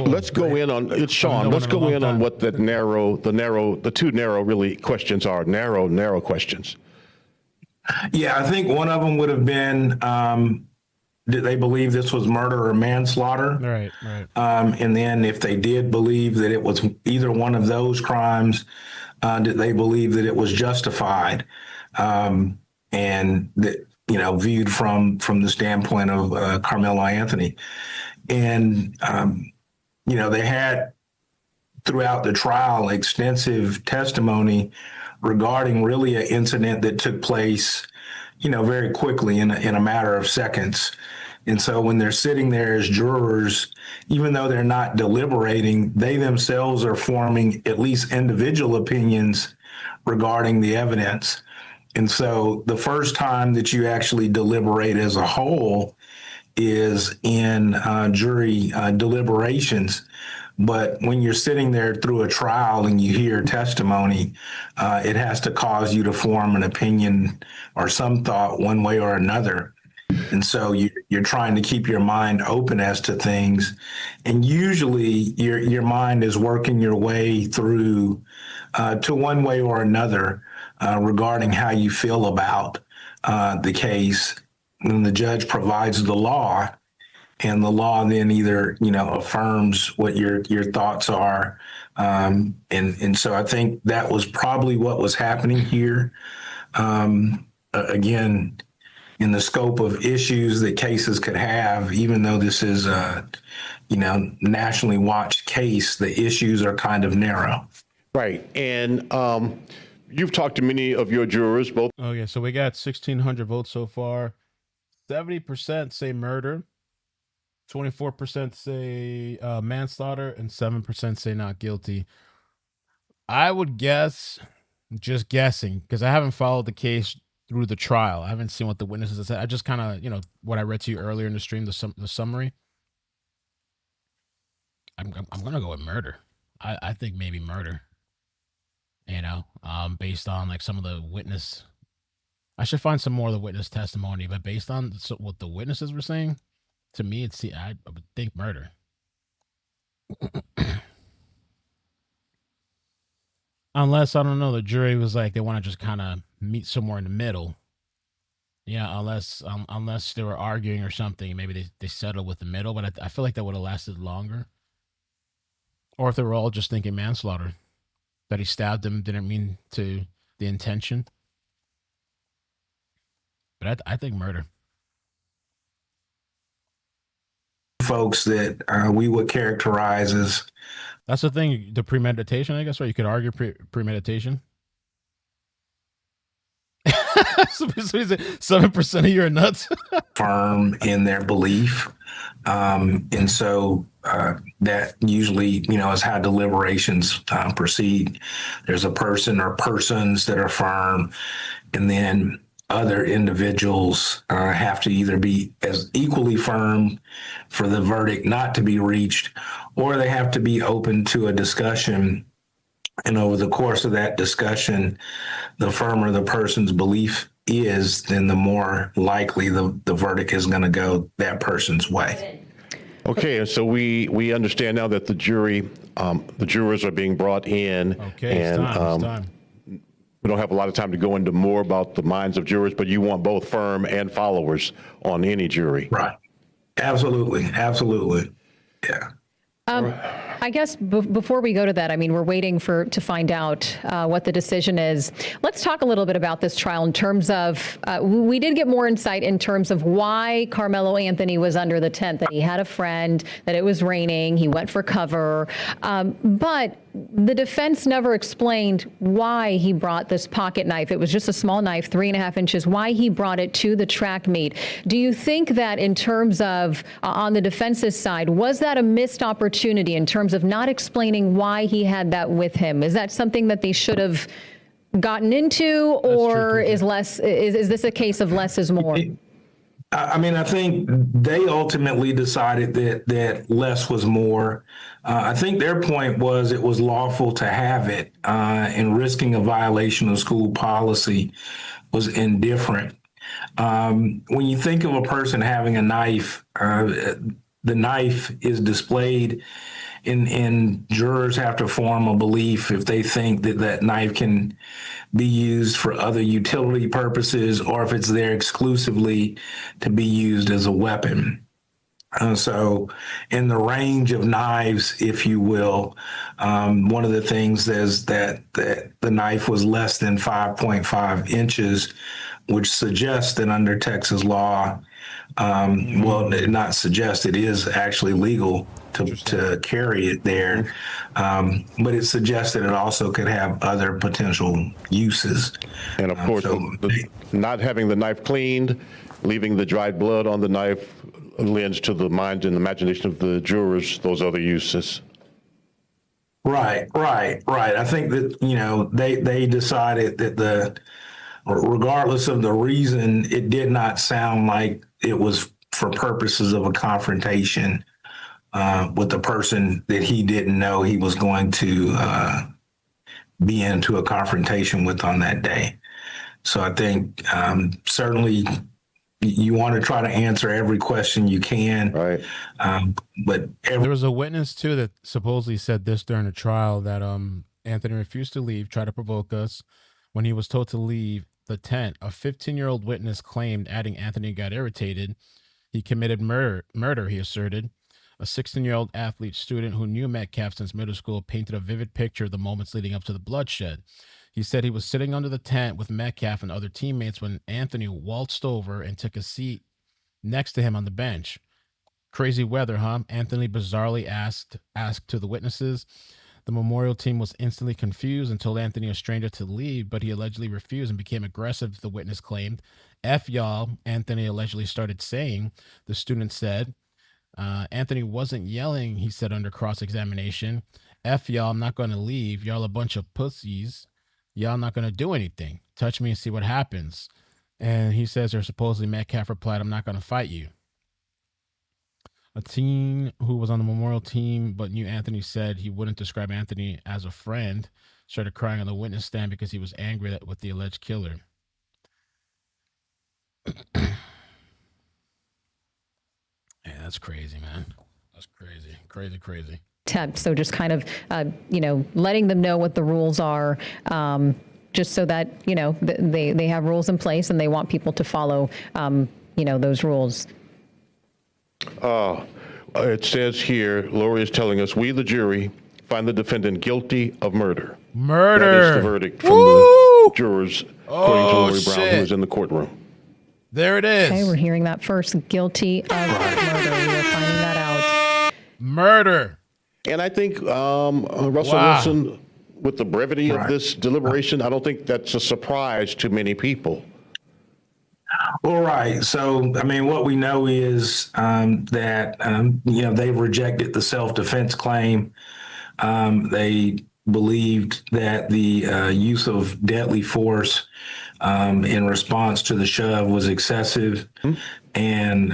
Let's go in on it's Sean. Let's go in on what the two narrow really questions are. Narrow questions. Yeah, I think one of them would have been, did they believe this was murder or manslaughter? Right. And then if they did believe that it was either one of those crimes, did they believe that it was justified? And that, viewed from the standpoint of Carmelo Anthony. And, they had throughout the trial extensive testimony regarding really an incident that took place, very quickly in a matter of seconds. And so when they're sitting there as jurors, even though they're not deliberating, they themselves are forming at least individual opinions regarding the evidence. And so the first time that you actually deliberate as a whole is in jury deliberations. But when you're sitting there through a trial and you hear testimony, it has to cause you to form an opinion or some thought one way or another. And so you're trying to keep your mind open as to things. And usually your mind is working your way through to one way or another regarding how you feel about the case. And the judge provides the law. and the law then either, affirms what your thoughts are. And so I think that was probably what was happening here. Again, in the scope of issues that cases could have, even though this is a, nationally watched case, the issues are kind of narrow. Right. And you've talked to many of your jurors, both. Oh, yeah. So we got 1,600 votes so far. 70% say murder. 24% say manslaughter, and 7% say not guilty. I would guess, just guessing, because I haven't followed the case through the trial. I haven't seen what the witnesses have said. I just kind of, what I read to you earlier in the stream, the summary. I'm gonna go with murder. I think maybe murder. Based on like some of the witness. I should find some more of the witness testimony, but based on what the witnesses were saying, to me, I would think murder. Unless, I don't know, the jury was like, they want to just kind of meet somewhere in the middle. Yeah, unless they were arguing or something, maybe they settled with the middle, but I feel like that would have lasted longer. Or if they were all just thinking manslaughter, that he stabbed him, didn't mean to the intention. But I think murder. Folks that we would characterize as. That's the thing, the premeditation, I guess, right? You could argue premeditation. 7% of you are nuts. Firm in their belief. And so that usually, is how deliberations proceed. There's a person or persons that are firm, and then other individuals have to either be as equally firm for the verdict not to be reached, or they have to be open to a discussion. And over the course of that discussion, the firmer the person's belief is, then the more likely the verdict is going to go that person's way. Okay, and so we understand now that the jurors are being brought in. Okay, and it's time. we don't have a lot of time to go into more about the minds of jurors, but you want both firm and followers on any jury. Right. Absolutely. Yeah. I guess before we go to that, I mean, we're waiting to find out what the decision is. Let's talk a little bit about this trial in terms of, we did get more insight in terms of why Karmelo Anthony was under the tent, that he had a friend, that it was raining, he went for cover. But the defense never explained why he brought this pocket knife. It was just a small knife, 3.5 inches, why he brought it to the track meet. Do you think that in terms of, on the defense's side, was that a missed opportunity in terms of not explaining why he had that with him? Is that something that they should have gotten into, or is this a case of less is more? I mean, I think they ultimately decided that less was more. I think their point was it was lawful to have it, and risking a violation of school policy was indifferent. When you think of a person having a knife, the knife is displayed, and jurors have to form a belief if they think that knife can be used for other utility purposes, or if it's there exclusively to be used as a weapon. So in the range of knives, if you will, one of the things is that the knife was less than 5.5 inches, which suggests that under Texas law, well, not suggest, it is actually legal to carry it there, but it suggests that it also could have other potential uses. And of course, not having the knife cleaned, leaving the dried blood on the knife lends to the mind and imagination of the jurors those other uses. Right. I think that, they decided that regardless of the reason, it did not sound like it was for purposes of a confrontation with the person that he didn't know he was going to be into a confrontation with on that day. So I think certainly you want to try to answer every question you can. Right. But there was a witness too that supposedly said this during the trial, that Anthony refused to leave, tried to provoke us. When he was told to leave the tent, a 15-year-old witness claimed, adding Anthony got irritated. He committed murder, he asserted. A 16-year-old athlete student who knew Metcalf since middle school painted a vivid picture of the moments leading up to the bloodshed. He said he was sitting under the tent with Metcalf and other teammates when Anthony waltzed over and took a seat next to him on the bench. Crazy weather, huh? Anthony bizarrely asked to the witnesses. The memorial team was instantly confused and told Anthony, a stranger, to leave, but he allegedly refused and became aggressive, the witness claimed. F y'all, Anthony allegedly started saying, the student said. Anthony wasn't yelling, he said under cross-examination. F y'all, I'm not going to leave. Y'all a bunch of pussies. Y'all not going to do anything. Touch me and see what happens. And he says, or supposedly Metcalf replied, I'm not going to fight you. A teen who was on the memorial team but knew Anthony said he wouldn't describe Anthony as a friend, started crying on the witness stand because he was angry with the alleged killer. Yeah, that's crazy, man. That's crazy. Crazy. So just kind of, letting them know what the rules are, just so that, they have rules in place and they want people to follow, those rules. It says here, Lori is telling us, we, the jury, find the defendant guilty of murder. That is the verdict from the jurors, according to Lori Brown, who is in the courtroom. There it is. Okay, we're hearing that first. Guilty of murder. We are finding that out. Murder. And I think Russell Wilson, with the brevity of this deliberation, I don't think that's a surprise to many people. All right. So, what we know is that, they've rejected the self-defense claim. They believed that the use of deadly force in response to the shove was excessive. And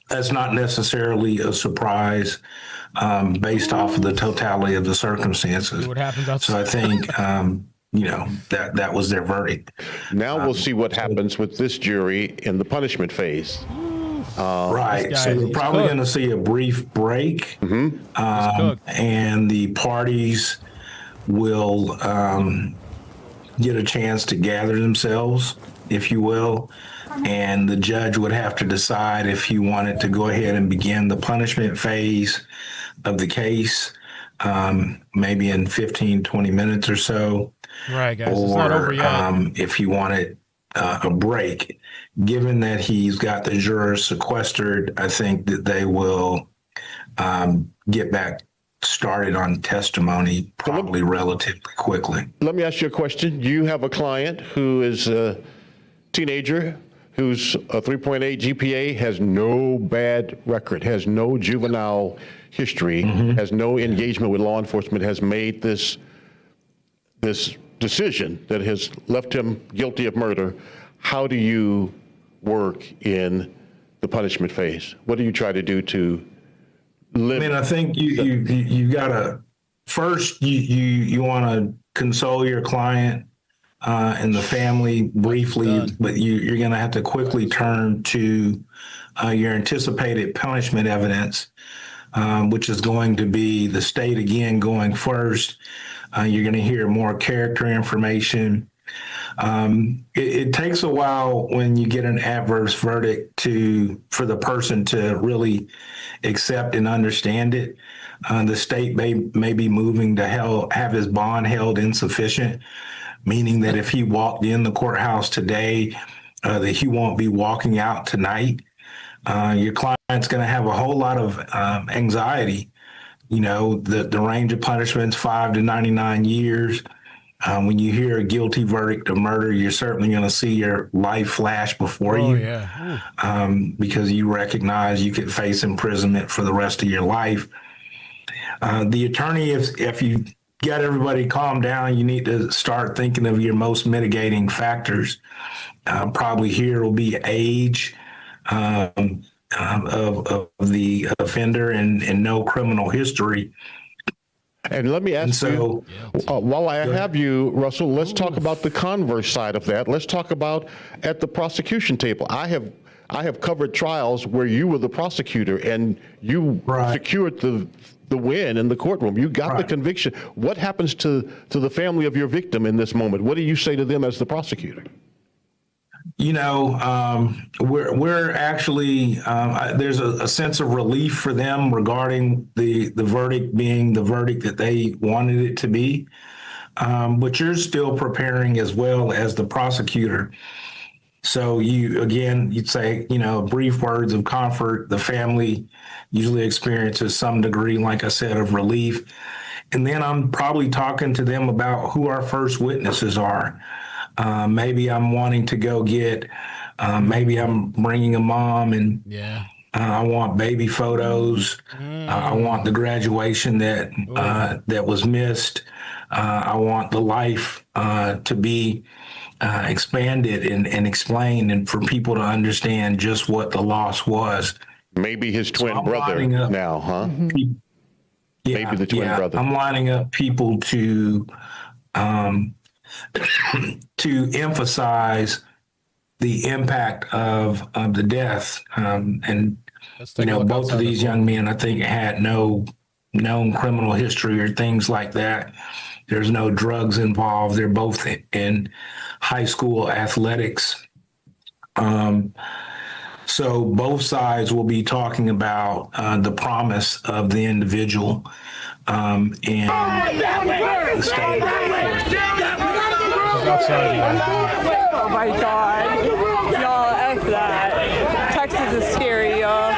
that's not necessarily a surprise based off of the totality of the circumstances. What happens so I think, that was their verdict. Now we'll see what happens with this jury in the punishment phase. Right. So we're probably going to see a brief break, and the parties will get a chance to gather themselves, if you will, and the judge would have to decide if he wanted to go ahead and begin the punishment phase of the case, maybe in 15, 20 minutes or so. Right, guys. Or it's not over yet. If he wanted a break. Given that he's got the jurors sequestered, I think that they will get back started on testimony probably relatively quickly. Let me ask you a question. You have a client who is a teenager who's a 3.8 GPA, has no bad record, has no juvenile history, has no engagement with law enforcement, has made this decision that has left him guilty of murder. How do you work in the punishment phase? What do you try to do to live? I think you gotta first you want to console your client and the family briefly, but you're going to have to quickly turn to your anticipated punishment evidence, which is going to be the state again going first. You're going to hear more character information. It takes a while when you get an adverse verdict for the person to really accept and understand it. The state may be moving to have his bond held insufficient, meaning that if he walked in the courthouse today, that he won't be walking out tonight. Your client's going to have a whole lot of anxiety. The range of punishments, 5 to 99 years. When you hear a guilty verdict of murder, you're certainly going to see your life flash before you, because you recognize you could face imprisonment for the rest of your life. The attorney, if you get everybody calmed down, you need to start thinking of your most mitigating factors. Probably here will be age of the offender and no criminal history. And let me ask you, while I have you, Russell, let's talk about the converse side of that. Let's talk about at the prosecution table. I have covered trials where you were the prosecutor and you secured the win in the courtroom. You got the conviction. What happens to the family of your victim in this moment? What do you say to them as the prosecutor? We're actually there's a sense of relief for them regarding the verdict being the verdict that they wanted it to be. But you're still preparing as well as the prosecutor. So you'd say, brief words of comfort. The family usually experiences some degree, like I said, of relief. And then I'm probably talking to them about who our first witnesses are. Maybe I'm wanting to go get, maybe I'm bringing a mom and I want baby photos. I want the graduation that was missed. I want the life to be expanded and explained, and for people to understand just what the loss was. Maybe his twin brother now, huh? Maybe the twin brother. I'm lining up people to emphasize the impact of the death. And both of these young men, I think, had no known criminal history or things like that. There's no drugs involved. They're both in high school athletics. So both sides will be talking about the promise of the individual and the state. Oh my God. Y'all, F that. Texas is scary, y'all.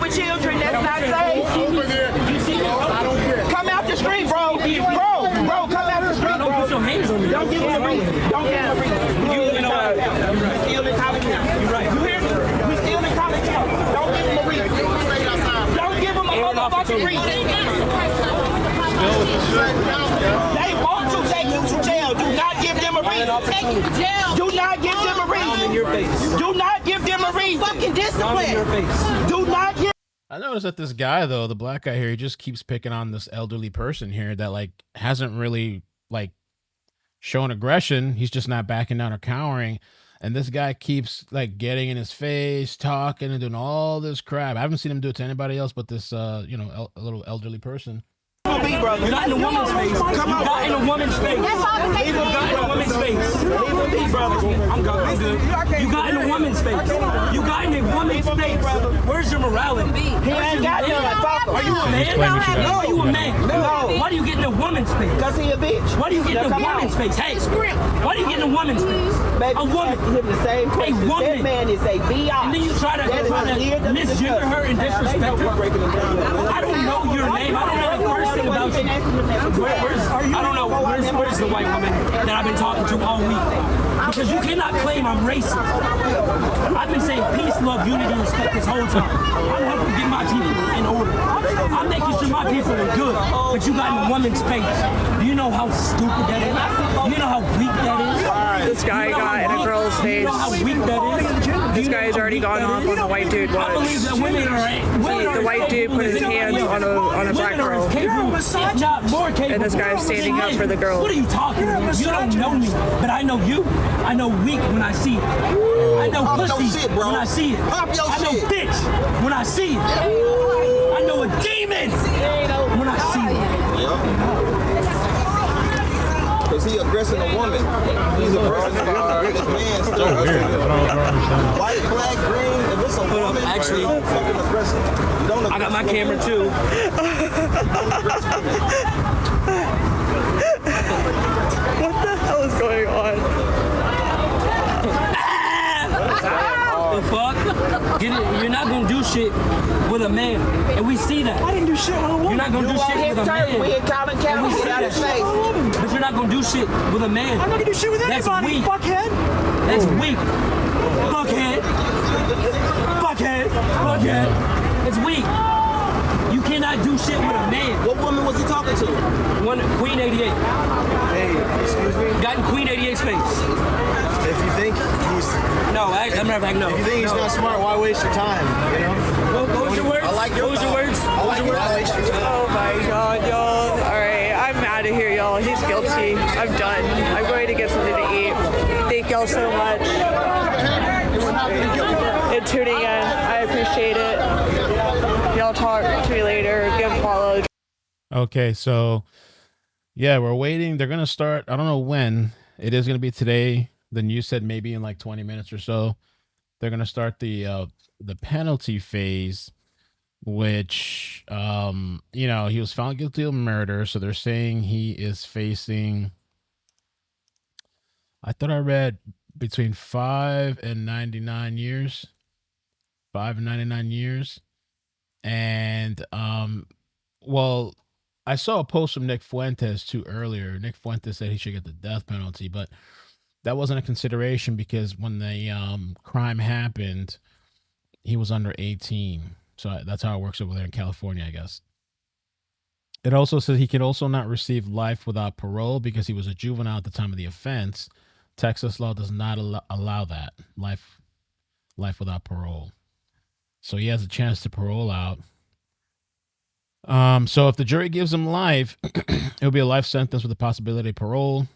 Children, that's not safe. Come out the street, bro. Bro, come out the street, bro. Don't put your hands on me. Don't give him a reason. Don't give him a reason. You know what? We're still in college now. You right. You hear me? We're still in college now. Don't give him a reason. Don't give him a motherfucking reason. They want to take you to jail. Do not give them a reason. Take you to jail. Do not give them a reason. Do not give them a reason. Fucking discipline. Do not give. I noticed that this guy, though, the black guy here, he just keeps picking on this elderly person here that, like, hasn't really, like, shown aggression. He's just not backing down or cowering. And this guy keeps, like, getting in his face, talking and doing all this crap. I haven't seen him do it to anybody else but this, a little elderly person. You got in a woman's face. Come on. You got in a woman's face. You got in a woman's face. I'm good. You got in a woman's face. You got in a woman's face. Where's your morality? He ain't got none. Are you a man? No, are you a man? No. Why do you get in a woman's face? Because he a bitch. Why do you get in a woman's face? Hey, why do you get in a woman's face? A woman. A woman. That man is a B.I. And then you try to misgender her and disrespect her. I don't know your name. I don't know the person about you. I don't know. Where's the white woman that I've been talking to all week? Because you cannot claim I'm racist. I've been saying peace, love, unity, and respect this whole time. I'm helping get my people in order. I'm making sure my people are good. But you got in a woman's face. Do you know how stupid that is? Do you know how weak that is? This guy got in a girl's face. Do you know how weak that is? This guy has already gone off on the white dude once. The white dude put his hands on a black girl. And this guy is standing up for the girl. What are you talking about? You don't know me, but I know you. I know weak when I see it. I know pussy when I see it. I know bitch when I see it. I know a demon when I see it. Because he aggressing a woman. He's aggressing a man. White, black, green, if it's a woman, actually, fucking aggressive. You don't I got my camera too. What the hell is going on? The fuck? Get it? You're not gonna do shit with a man, and we see that. I didn't do shit with a woman. You're not gonna do shit with a man. We in Collin County. But you're not gonna do shit with a man. I'm not gonna do shit with anybody. Fuckhead. That's weak. Fuckhead. Fuckhead. Fuckhead. It's weak. You cannot do shit with a man. What woman was he talking to? Queen 88. Hey, excuse me? Got in Queen 88's face. If you think he No, I'm not back. No. If you think he's not smart, why waste your time? You know. What was your words? I like your. What was your words? I like your. Oh my God, y'all. All right, I'm out of here, y'all. He's guilty. I'm done. I'm going to get something to eat. Thank y'all so much. And tuning in. I appreciate it. Y'all talk to me later. Give a follow. Okay, so yeah, we're waiting. They're gonna start. I don't know when. It is gonna be today. The news said maybe in like 20 minutes or so. They're gonna start the penalty phase, which you know, he was found guilty of murder, so they're saying he is facing. I thought I read between 5 and 99 years. 5 and 99 years. And well, I saw a post from Nick Fuentes too earlier. Nick Fuentes said he should get the death penalty, but that wasn't a consideration because when the crime happened, he was under 18. So that's how it works over there in California, I guess. It also says he can also not receive life without parole because he was a juvenile at the time of the offense. Texas law does not allow that, life without parole. So he has a chance to parole out. So if the jury gives him life, it'll be a life sentence with the possibility of parole.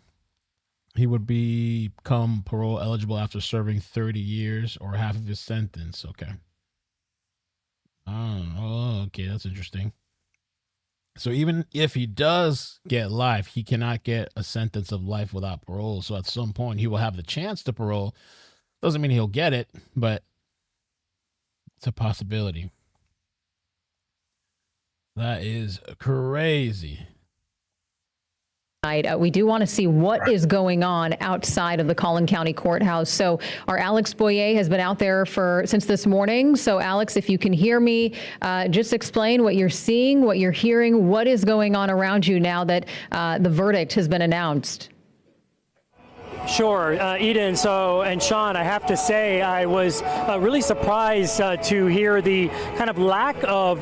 He would become parole eligible after serving 30 years or half of his sentence. Okay. Oh, okay, that's interesting. So even if he does get life, he cannot get a sentence of life without parole. So at some point, he will have the chance to parole. Doesn't mean he'll get it, but it's a possibility. That is crazy. We do want to see what is going on outside of the Collin County Courthouse. So our Alex Boyer has been out there since this morning. So Alex, if you can hear me, just explain what you're seeing, what you're hearing, what is going on around you now that the verdict has been announced. Sure, Eden. And Sean, I have to say, I was really surprised to hear the kind of lack of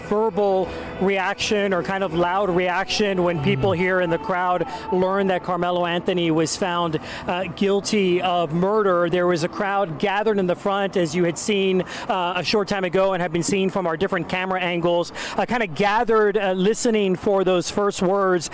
verbal reaction or kind of loud reaction when people here in the crowd learned that Karmelo Anthony was found guilty of murder. There was a crowd gathered in the front, as you had seen a short time ago and have been seen from our different camera angles, kind of gathered listening for those first words.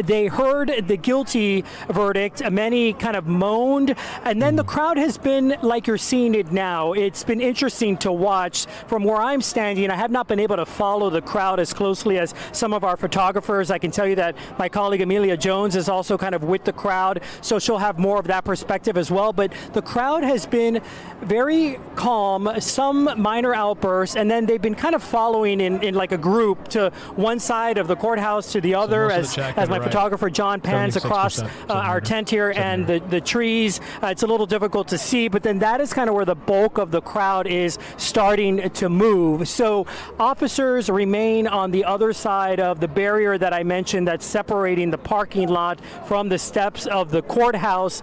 They heard the guilty verdict. Many kind of moaned, and then the crowd has been like you're seeing it now. It's been interesting to watch from where I'm standing. I have not been able to follow the crowd as closely as some of our photographers. I can tell you that my colleague Amelia Jones is also kind of with the crowd, so she'll have more of that perspective as well. But the crowd has been very calm, some minor outbursts, and then they've been kind of following in like a group to one side of the courthouse to the other, as my photographer John pans across our tent here and the trees. It's a little difficult to see, but then that is kind of where the bulk of the crowd is starting to move. So officers remain on the other side of the barrier that I mentioned that's separating the parking lot from the steps of the courthouse.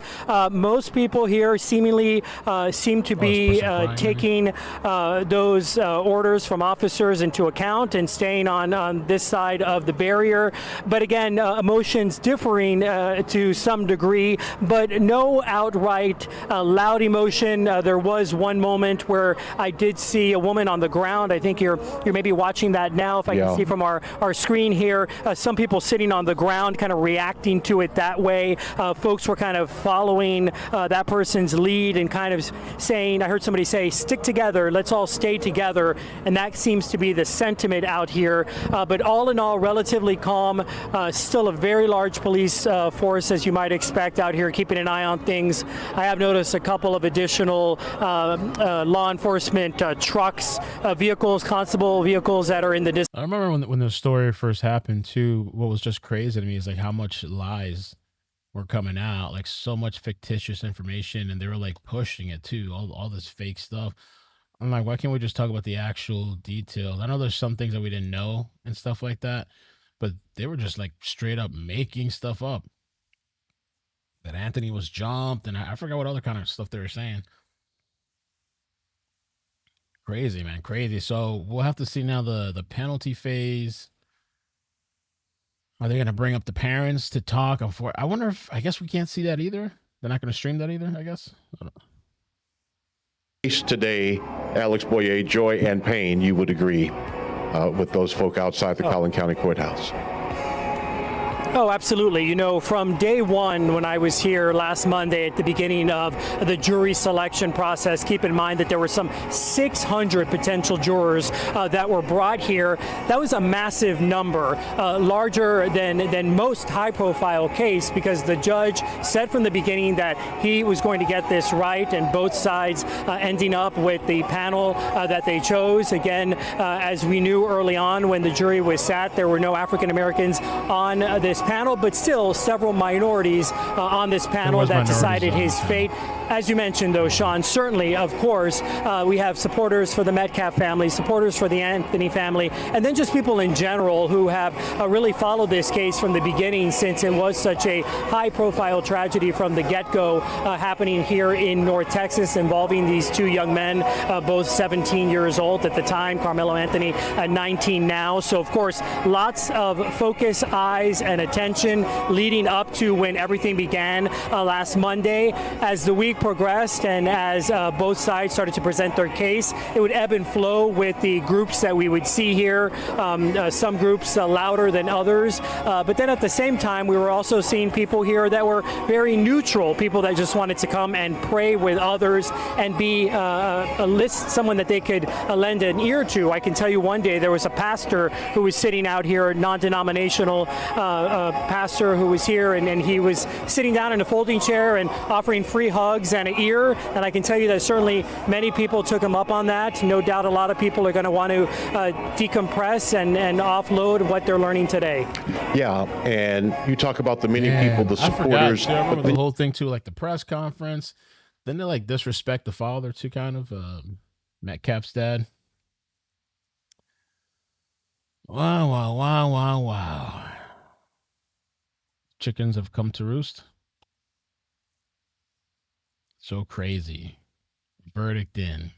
Most people here seemingly seem to be taking those orders from officers into account and staying on this side of the barrier. But again, emotions differing to some degree, but no outright loud emotion. There was one moment where I did see a woman on the ground. I think you're maybe watching that now, if I can see from our screen here. Some people sitting on the ground kind of reacting to it that way. Folks were kind of following that person's lead and kind of saying, I heard somebody say, stick together, let's all stay together. And that seems to be the sentiment out here. But all in all, relatively calm. Still a very large police force, as you might expect, out here keeping an eye on things. I have noticed a couple of additional law enforcement trucks, vehicles, constable vehicles that are in the distance. I remember when the story first happened too, what was just crazy to me is like how much lies were coming out, like so much fictitious information, and they were like pushing it too, all this fake stuff. I'm like, why can't we just talk about the actual details? I know there's some things that we didn't know and stuff like that, but they were just like straight up making stuff up. That Anthony was jumped, and I forgot what other kind of stuff they were saying. Crazy, man, crazy. So we'll have to see now the penalty phase. Are they going to bring up the parents to talk? I wonder if, I guess we can't see that either. They're not going to stream that either, I guess. I don't know. Today, Alex Boyer, joy and pain, you would agree with those folk outside the Collin County Courthouse. Oh, absolutely. You know, from day one, when I was here last Monday at the beginning of the jury selection process, keep in mind that there were some 600 potential jurors that were brought here. That was a massive number, larger than most high-profile case, because the judge said from the beginning that he was going to get this right, and both sides ending up with the panel that they chose. Again, as we knew early on when the jury was sat, there were no African Americans on this panel, but still several minorities on this panel that decided his fate. As you mentioned, though, Sean, certainly, of course, we have supporters for the Metcalf family, supporters for the Anthony family, and then just people in general who have really followed this case from the beginning, since it was such a high-profile tragedy from the get-go happening here in North Texas, involving these two young men, both 17 years old at the time, Karmelo Anthony 19 now. So, of course, lots of focus, eyes, and attention leading up to when everything began last Monday. As the week progressed and as both sides started to present their case, it would ebb and flow with the groups that we would see here. Some groups louder than others, but then at the same time we were also seeing people here that were very neutral, people that just wanted to come and pray with others and be someone that they could lend an ear to. I can tell you one day there was a pastor who was sitting out here, a non-denominational pastor who was here, and he was sitting down in a folding chair and offering free hugs and an ear, and I can tell you that certainly many people took him up on that. No doubt a lot of people are going to want to decompress and offload what they're learning today. Yeah, and you talk about the many people, the supporters. I remember the whole thing too, like the press conference. Then they like disrespect the father too, kind of, Metcalf's dad. Wow. Chickens have come to roost. So crazy. Verdict in.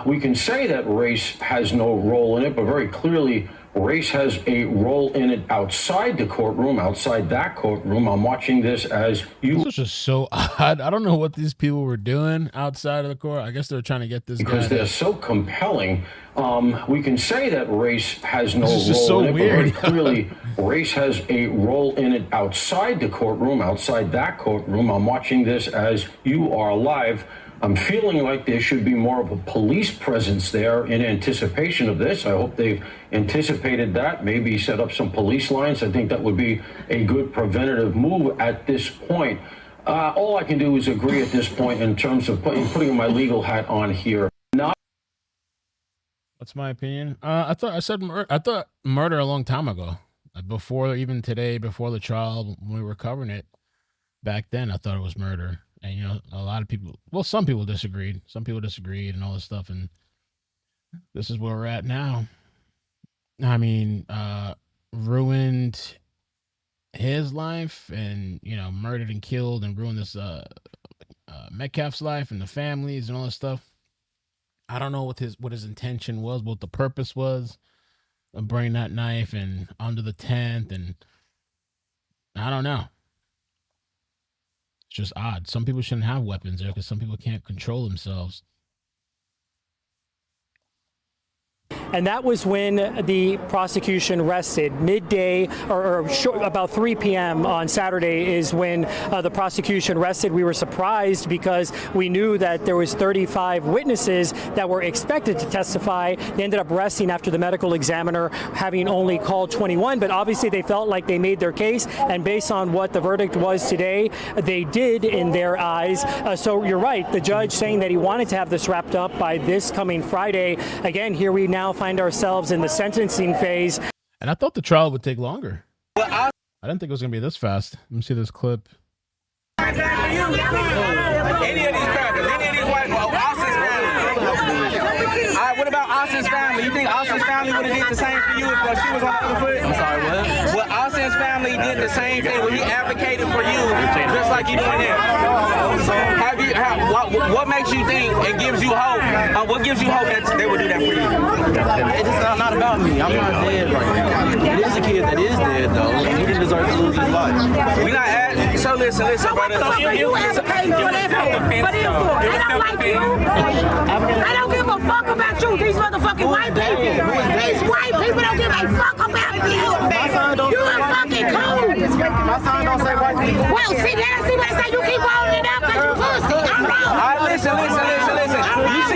We can say that race has no role in it, but very clearly race has a role in it outside the courtroom, outside that courtroom. I'm watching this as you. This was just so odd. I don't know what these people were doing outside of the court. I guess they're trying to get this because guy. They're so compelling. We can say that race has no this is role so in it, weird. but very clearly race has a role in it outside the courtroom, outside that courtroom. I'm watching this as you are live. I'm feeling like there should be more of a police presence there in anticipation of this. I hope they've anticipated that, maybe set up some police lines. I think that would be a good preventative move at this point. All I can do is agree at this point in terms of putting my legal hat on here. What's my opinion? I thought murder a long time ago, before even today, before the trial, when we were covering it back then. I thought it was murder. And, you know, a lot of people, well, some people disagreed. Some people disagreed and all this stuff. And this is where we're at now. I mean, ruined his life and, you know, murdered and killed and ruined this Metcalf's life and the families and all this stuff. I don't know what his intention was, what the purpose was of bringing that knife and under the tent. And I don't know. It's just odd. Some people shouldn't have weapons there because some people can't control themselves. And that was when the prosecution rested. Midday or about 3 p.m. on Saturday is when the prosecution rested. We were surprised because we knew that there was 35 witnesses that were expected to testify. They ended up resting after the medical examiner having only called 21, but obviously they felt like they made their case, and based on what the verdict was today, they did in their eyes. So you're right, the judge saying that he wanted to have this wrapped up by this coming Friday. Again, here we now find ourselves in the sentencing phase. And I thought the trial would take longer. I didn't think it was going to be this fast. Let me see this clip. Any of these crackers, any of these white boys, Austin's family. All right, what about Austin's family? You think Austin's family would have did the same for you if she was on the other foot? I'm sorry, what? Well, Austin's family did the same thing when he advocated for you, just like you doing here. Have you What makes you think and gives you hope? What gives you hope that they would do that for you? It's not about me. I'm not dead right now. It is a kid that is dead, though. He didn't deserve to lose his life. We not at. So listen, brother. So you advocate for them for? They don't like you. I don't give a fuck about you. These motherfucking white people. These white people don't give a fuck about you. You a fucking coon. My son don't say white people. Well, see what I say. You keep holding it up because you pussy. I'm wrong. All right, listen.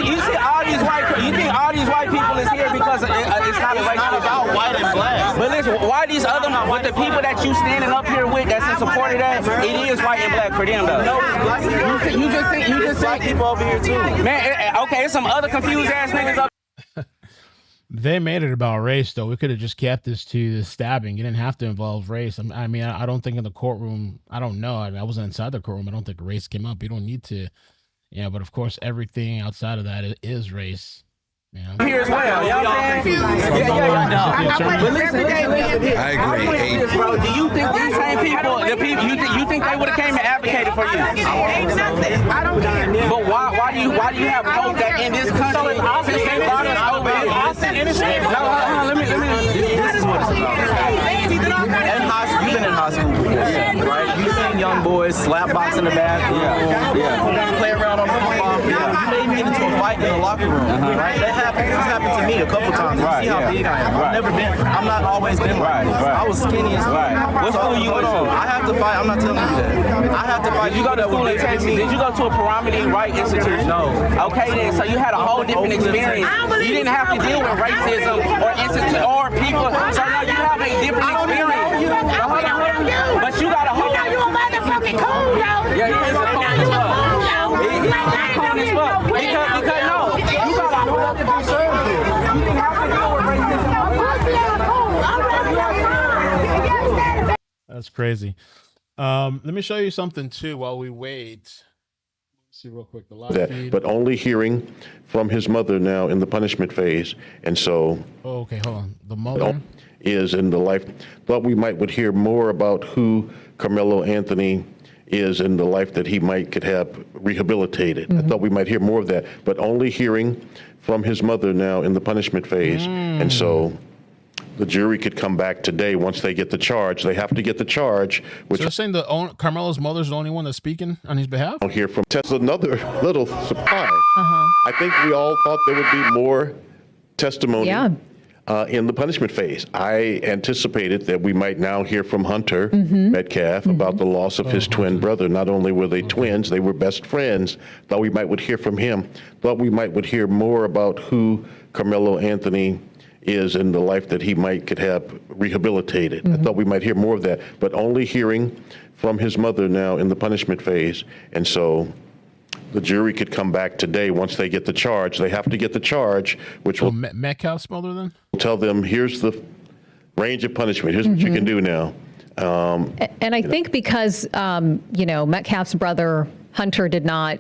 You see all these white. You think all these white people is here because it's not about white and black. But listen, why these other with the people that you standing up here with that's in support of that? It is white and black for them though. No, it's black people. You just black people over here too. Man, okay, there's some other confused ass niggas up. They made it about race, though. We could have just kept this to the stabbing. You didn't have to involve race. I mean, I don't think in the courtroom, I don't know. I wasn't inside the courtroom. I don't think race came up. You don't need to, but of course, everything outside of that is race. Here as well, you know what I'm saying? I agree. Bro, do you think these same people, you think they would have came and advocated for you? I don't care. But why do you have hope that in this country, since they brought us over here? This is what it's about. In high school, you've been in high school before, right? You've seen young boys slap box in the bathroom, play around on the football field. You may get into a fight in the locker room, right? This happened to me a couple times. You see how big I am. I'm not always been like this. I was skinny as well. What school you went to? I have to fight. I'm not telling you that. I have to fight. You go to school in Texas. Did you go to a Pyramid Right Institution? No. Okay then, so you had a whole different experience. You didn't have to deal with racism or people. So now you have a different experience. But you got a whole. You a motherfucking coon, though. Yeah, he is a coon as well. He's coon as well. Because no, you got a whole other concern. You didn't have to deal with racism. That's crazy. Let me show you something too while we wait. Let's see real quick the live feed. But only hearing from his mother now in the punishment phase, and so. Oh, okay, hold on. The mother is in the life. Thought we would hear more about who Karmelo Anthony is in the life that he could have rehabilitated. I thought we might hear more of that, but only hearing from his mother now in the punishment phase, and so. The jury could come back today once they get the charge. They have to get the charge. Which so you're saying Carmelo's mother's the only one that's speaking on his behalf? I'll hear from Tess. Another little surprise. I think we all thought there would be more testimony in the punishment phase. I anticipated that we might now hear from Hunter Metcalf about the loss of his twin brother. Not only were they twins, they were best friends. Thought we would hear from him. Thought we would hear more about who Karmelo Anthony is in the life that he could have rehabilitated. I thought we might hear more of that, but only hearing from his mother now in the punishment phase. And so the jury could come back today once they get the charge. They have to get the charge, which will Metcalf's mother then tell them, here's the range of punishment. Here's what you can do now. And I think because, Metcalf's brother, Hunter, did not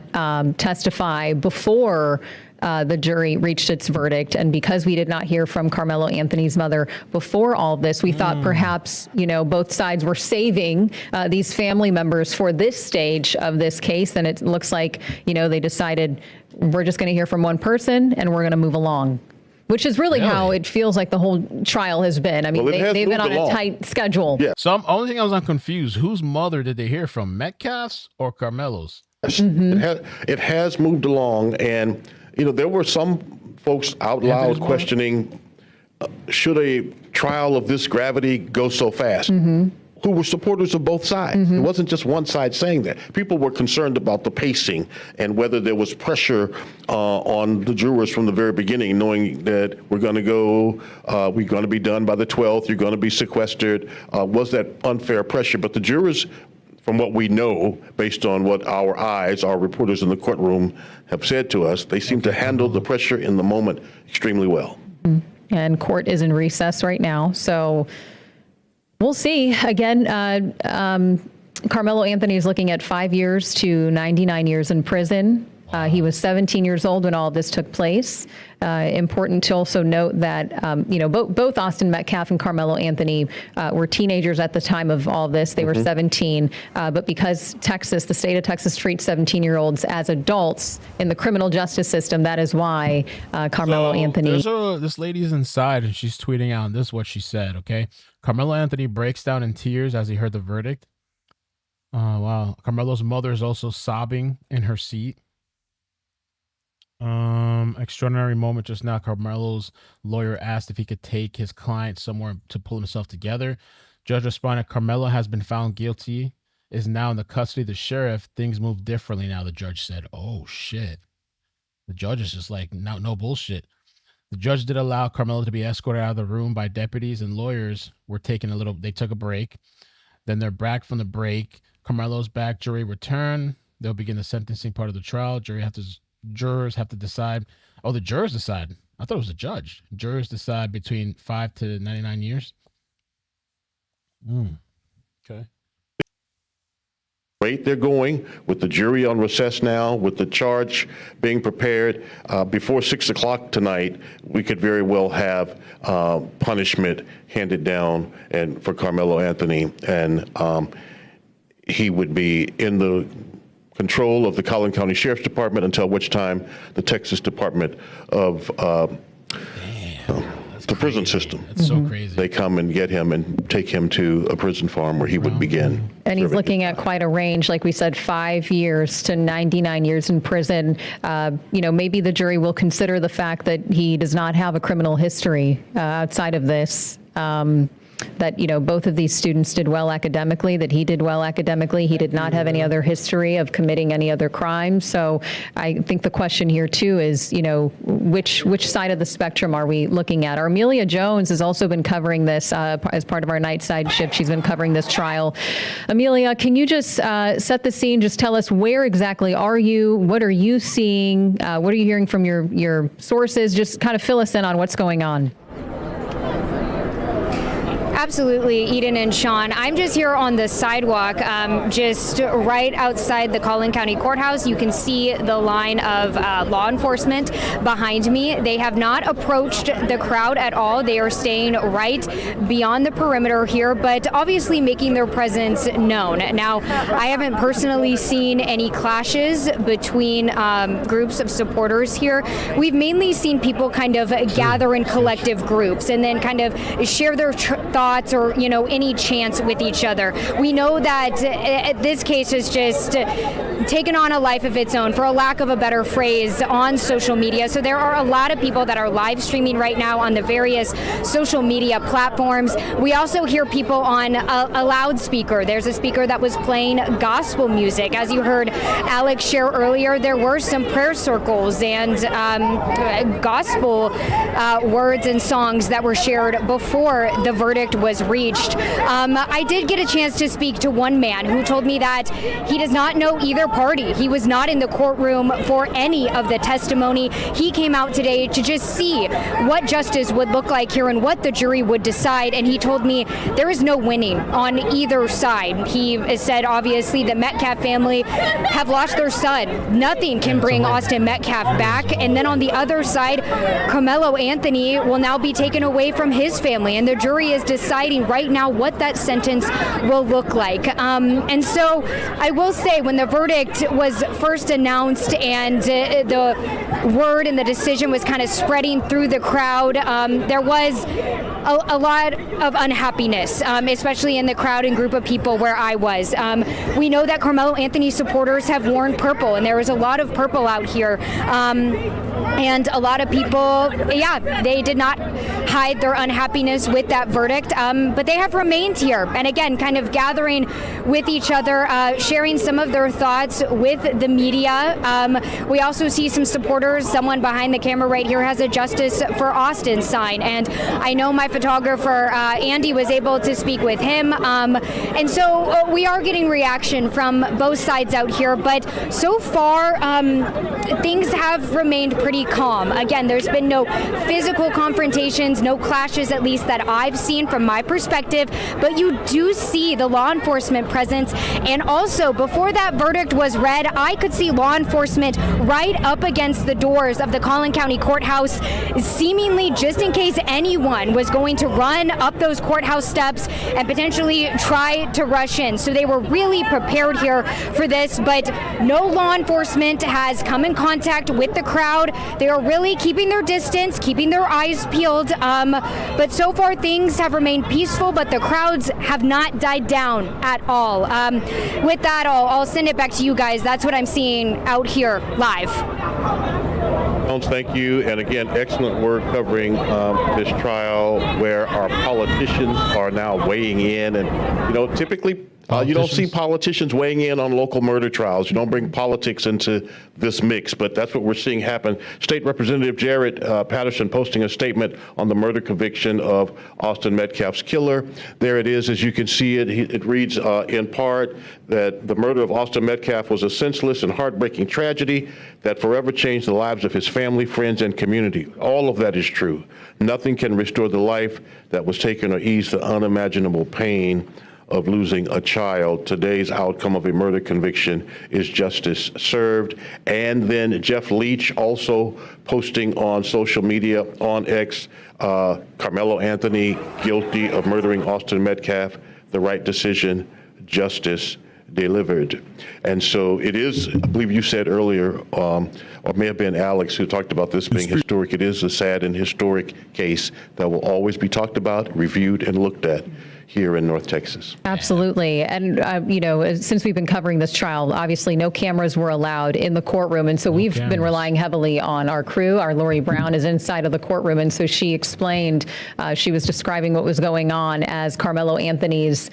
testify before the jury reached its verdict. And because we did not hear from Karmelo Anthony's mother before all of this, we thought perhaps, both sides were saving these family members for this stage of this case. And it looks like, they decided we're just going to hear from one person and we're going to move along. Which is really how it feels like the whole trial has been. I mean, they've been on a tight schedule. Yeah. So only thing I was confused, whose mother did they hear from, Metcalf's or Carmelo's? It has moved along, and there were some folks out loud questioning, should a trial of this gravity go so fast? Who were supporters of both sides. It wasn't just one side saying that. People were concerned about the pacing and whether there was pressure on the jurors from the very beginning, knowing that we're going to be done by the 12th, you're going to be sequestered. Was that unfair pressure? But the jurors, from what we know, based on what our reporters in the courtroom have said to us, they seem to handle the pressure in the moment extremely well. And court is in recess right now, so we'll see. Again, Karmelo Anthony is looking at 5 years to 99 years in prison He was 17 years old when all of this took place. Important to also note that, both Austin Metcalf and Karmelo Anthony were teenagers at the time of all this. They were 17. But because Texas, the state of Texas, treats 17-year-olds as adults in the criminal justice system, that is why Karmelo Anthony. This lady's inside and she's tweeting out, and this is what she said, okay? Carmelo Anthony breaks down in tears as he heard the verdict. Wow. Carmelo's mother is also sobbing in her seat. Extraordinary moment just now. Carmelo's lawyer asked if he could take his client somewhere to pull himself together. Judge responded, Carmelo has been found guilty, is now in the custody of the sheriff. Things move differently now, the judge said. Oh, shit. The judge is just like, no bullshit. The judge did allow Carmelo to be escorted out of the room by deputies, and lawyers were they took a break. Then they're back from the break. Carmelo's back. Jury return. They'll begin the sentencing part of the trial. Jurors have to decide. Oh, the jurors decide. I thought it was the judge. Jurors decide between 5 to 99 years. Okay. Right, they're going with the jury on recess now, with the charge being prepared. Before 6 o'clock tonight, we could very well have punishment handed down and for Carmelo Anthony, and he would be in the control of the Collin County Sheriff's Department until which time the Texas Department of the prison system. That's so crazy. They come and get him and take him to a prison farm where he would begin. And he's looking at quite a range, like we said, 5 years to 99 years in prison. Maybe the jury will consider the fact that he does not have a criminal history outside of this. That, both of these students did well academically, that he did well academically. He did not have any other history of committing any other crimes. So I think the question here, too, is, which side of the spectrum are we looking at? Amelia Jones has also been covering this as part of our night side shift. She's been covering this trial. Amelia, can you just set the scene? Just tell us, where exactly are you? What are you seeing? What are you hearing from your sources? Just kind of fill us in on what's going on. Absolutely, Eden and Sean. I'm just here on the sidewalk, just right outside the Collin County Courthouse. You can see the line of law enforcement behind me. They have not approached the crowd at all. They are staying right beyond the perimeter here, but obviously making their presence known. Now, I haven't personally seen any clashes between groups of supporters here. We've mainly seen people kind of gather in collective groups and then kind of share their thoughts or, any chants with each other. We know that this case has just taken on a life of its own, for a lack of a better phrase, on social media. So there are a lot of people that are live streaming right now on the various social media platforms. We also hear people on a loudspeaker. There's a speaker that was playing gospel music. As you heard Alex share earlier, there were some prayer circles and gospel words and songs that were shared before the verdict was reached. I did get a chance to speak to one man who told me that he does not know either party. He was not in the courtroom for any of the testimony. He came out today to just see what justice would look like here and what the jury would decide, and he told me there is no winning on either side. He said, obviously, the Metcalf family have lost their son. Nothing can bring Austin Metcalf back. And then on the other side, Carmelo Anthony will now be taken away from his family, and the jury is deciding right now what that sentence will look like. And so I will say, when the verdict was first announced and the word and the decision was kind of spreading through the crowd, there was a lot of unhappiness, especially in the crowd and group of people where I was. We know that Carmelo Anthony supporters have worn purple, and there was a lot of purple out here. And a lot of people, they did not hide their unhappiness with that verdict, but they have remained here. And again, kind of gathering with each other, sharing some of their thoughts with the media. We also see some supporters. Someone behind the camera right here has a Justice for Austin sign. And I know my photographer, Andy, was able to speak with him. And so we are getting reaction from both sides out here. But so far, things have remained pretty calm. Again, there's been no physical confrontations, no clashes, at least that I've seen from my perspective, but you do see the law enforcement presence. And also, before that verdict was read, I could see law enforcement right up against the doors of the Collin County Courthouse, seemingly just in case anyone was going to run up those courthouse steps and potentially try to rush in. So they were really prepared here for this, but no law enforcement has come in contact with the crowd. They are really keeping their distance, keeping their eyes peeled, but so far things have remained peaceful, but the crowds have not died down at all. With that, I'll send it back to you guys. That's what I'm seeing out here live. Thank you, and again, excellent work covering this trial where our politicians are now weighing in, and typically you don't see politicians weighing in on local murder trials. You don't bring politics into this mix, but that's what we're seeing happen. State Representative Jared Patterson posting a statement on the murder conviction of Austin Metcalf's killer. There it is, as you can see it. It reads in part that the murder of Austin Metcalf was a senseless and heartbreaking tragedy that forever changed the lives of his family, friends, and community. All of that is true. Nothing can restore the life that was taken or ease the unimaginable pain of losing a child. Today's outcome of a murder conviction is justice served. And then Jeff Leach also posting on social media, on X, Karmelo Anthony guilty of murdering Austin Metcalf, the right decision, justice delivered. And so it is, I believe you said earlier, or may have been Alex who talked about this being historic. It is a sad and historic case that will always be talked about, reviewed, and looked at here in North Texas. Absolutely. And, since we've been covering this trial, obviously no cameras were allowed in the courtroom. And so we've been relying heavily on our crew. Our Lori Brown is inside of the courtroom. And so she explained, she was describing what was going on as Karmelo Anthony's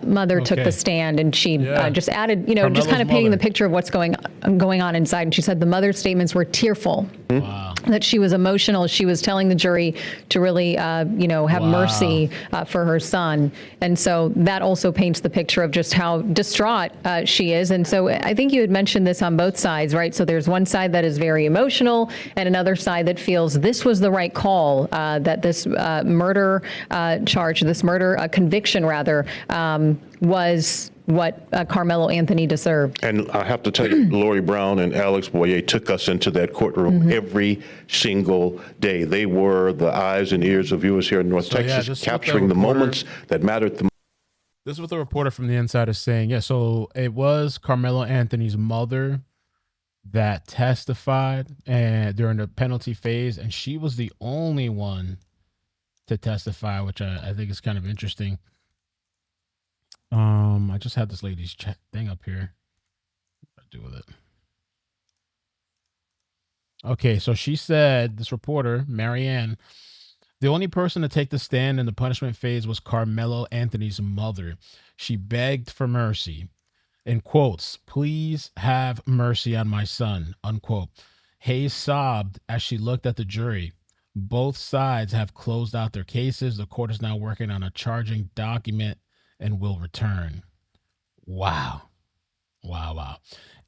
mother took the stand. And she just added, Carmelo's just kind of painting mother. the picture of what's going on inside. And she said the mother's statements were tearful. Wow. That she was emotional. She was telling the jury to really, have mercy for her son. And so that also paints the picture of just how distraught she is. And so I think you had mentioned this on both sides, right? So there's one side that is very emotional and another side that feels this was the right call, that this murder charge, this murder conviction rather, was what Karmelo Anthony deserved. And I have to tell you, Lori Brown and Alex Boyer took us into that courtroom every single day. They were the eyes and ears of viewers here in North Texas, capturing the moments that mattered the most. This is what the reporter from the inside is saying. Yeah, so it was Carmelo Anthony's mother that testified during the penalty phase, and she was the only one to testify, which I think is kind of interesting. I just had this lady's thing up here. What do I do with it? Okay, so she said, this reporter, Marianne, the only person to take the stand in the punishment phase was Carmelo Anthony's mother. She begged for mercy. In quotes, "Please have mercy on my son," unquote. Hayes sobbed as she looked at the jury. Both sides have closed out their cases. The court is now working on a charging document and will return. Wow. Wow.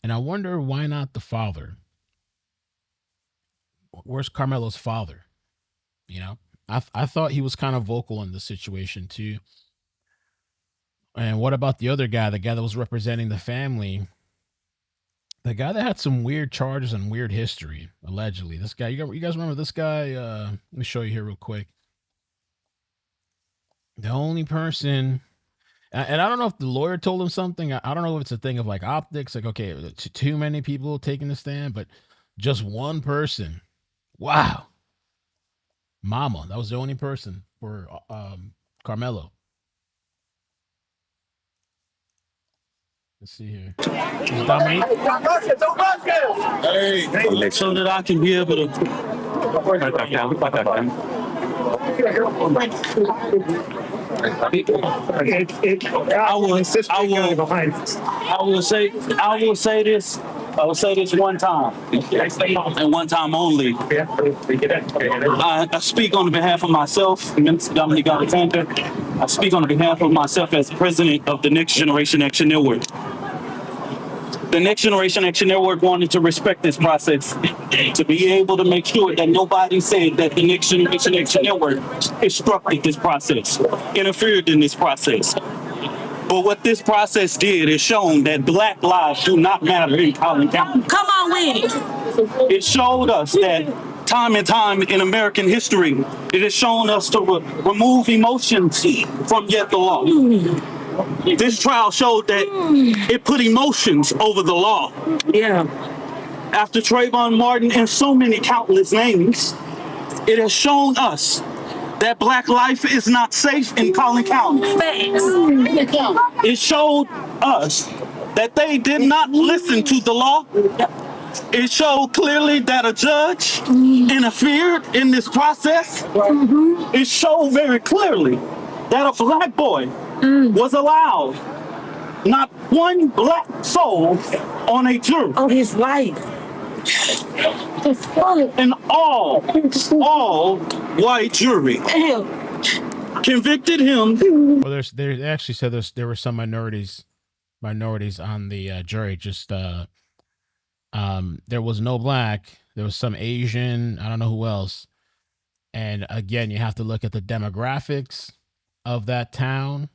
And I wonder why not the father? Where's Carmelo's father? I thought he was kind of vocal in the situation too. And what about the other guy, the guy that was representing the family? The guy that had some weird charges and weird history, allegedly. This guy, you guys remember this guy? Let me show you here real quick. The only person, and I don't know if the lawyer told him something. I don't know if it's a thing of like optics, like, okay, too many people taking the stand, but just one person. Wow. Mama, that was the only person for Carmelo. Let's see here. It's Dominique. Hey, so that I can be able to. I will say this one time, and one time only. I speak on behalf of myself, Dominique Alexander. I speak on behalf of myself as president of the Next Generation Action Network. The Next Generation Action Network wanted to respect this process, to be able to make sure that nobody said that the Next Generation Action Network obstructed this process, interfered in this process. But what this process did is shown that Black lives do not matter in Collin County. Come on with it. It showed us that time and time in American history, it has shown us to remove emotions from yet the law. This trial showed that it put emotions over the law. Yeah. After Trayvon Martin and so many countless names, it has shown us that Black life is not safe in Collin County. It showed us that they did not listen to the law. It showed clearly that a judge interfered in this process. It showed very clearly that a Black boy was allowed not one Black soul on a jury. On his life. An all white jury convicted him. Well, they actually said there were some minorities on the jury. Just there was no Black. There was some Asian. I don't know who else. And again, you have to look at the demographics of that town.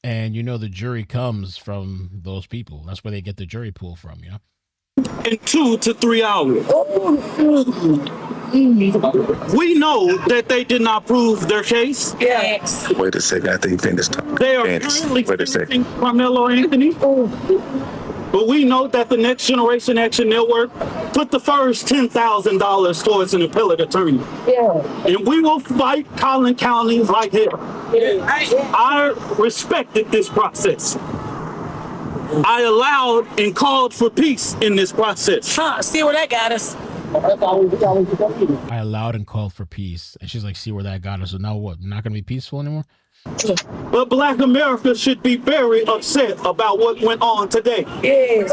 And the jury comes from those people. That's where they get the jury pool from, In 2 to 3 hours. We know that they did not prove their case. Yes. Wait a second, I think you finished talking. They are currently sentencing Karmelo Anthony. But we know that the Next Generation Action Network put the first $10,000 towards an appellate attorney. Yeah. And we will fight Collin County like hell. Yeah. I respected this process. I allowed and called for peace in this process. See where that got us. I allowed and called for peace. And she's like, see where that got us. So now what? Not going to be peaceful anymore? But Black America should be very upset about what went on today. Yes.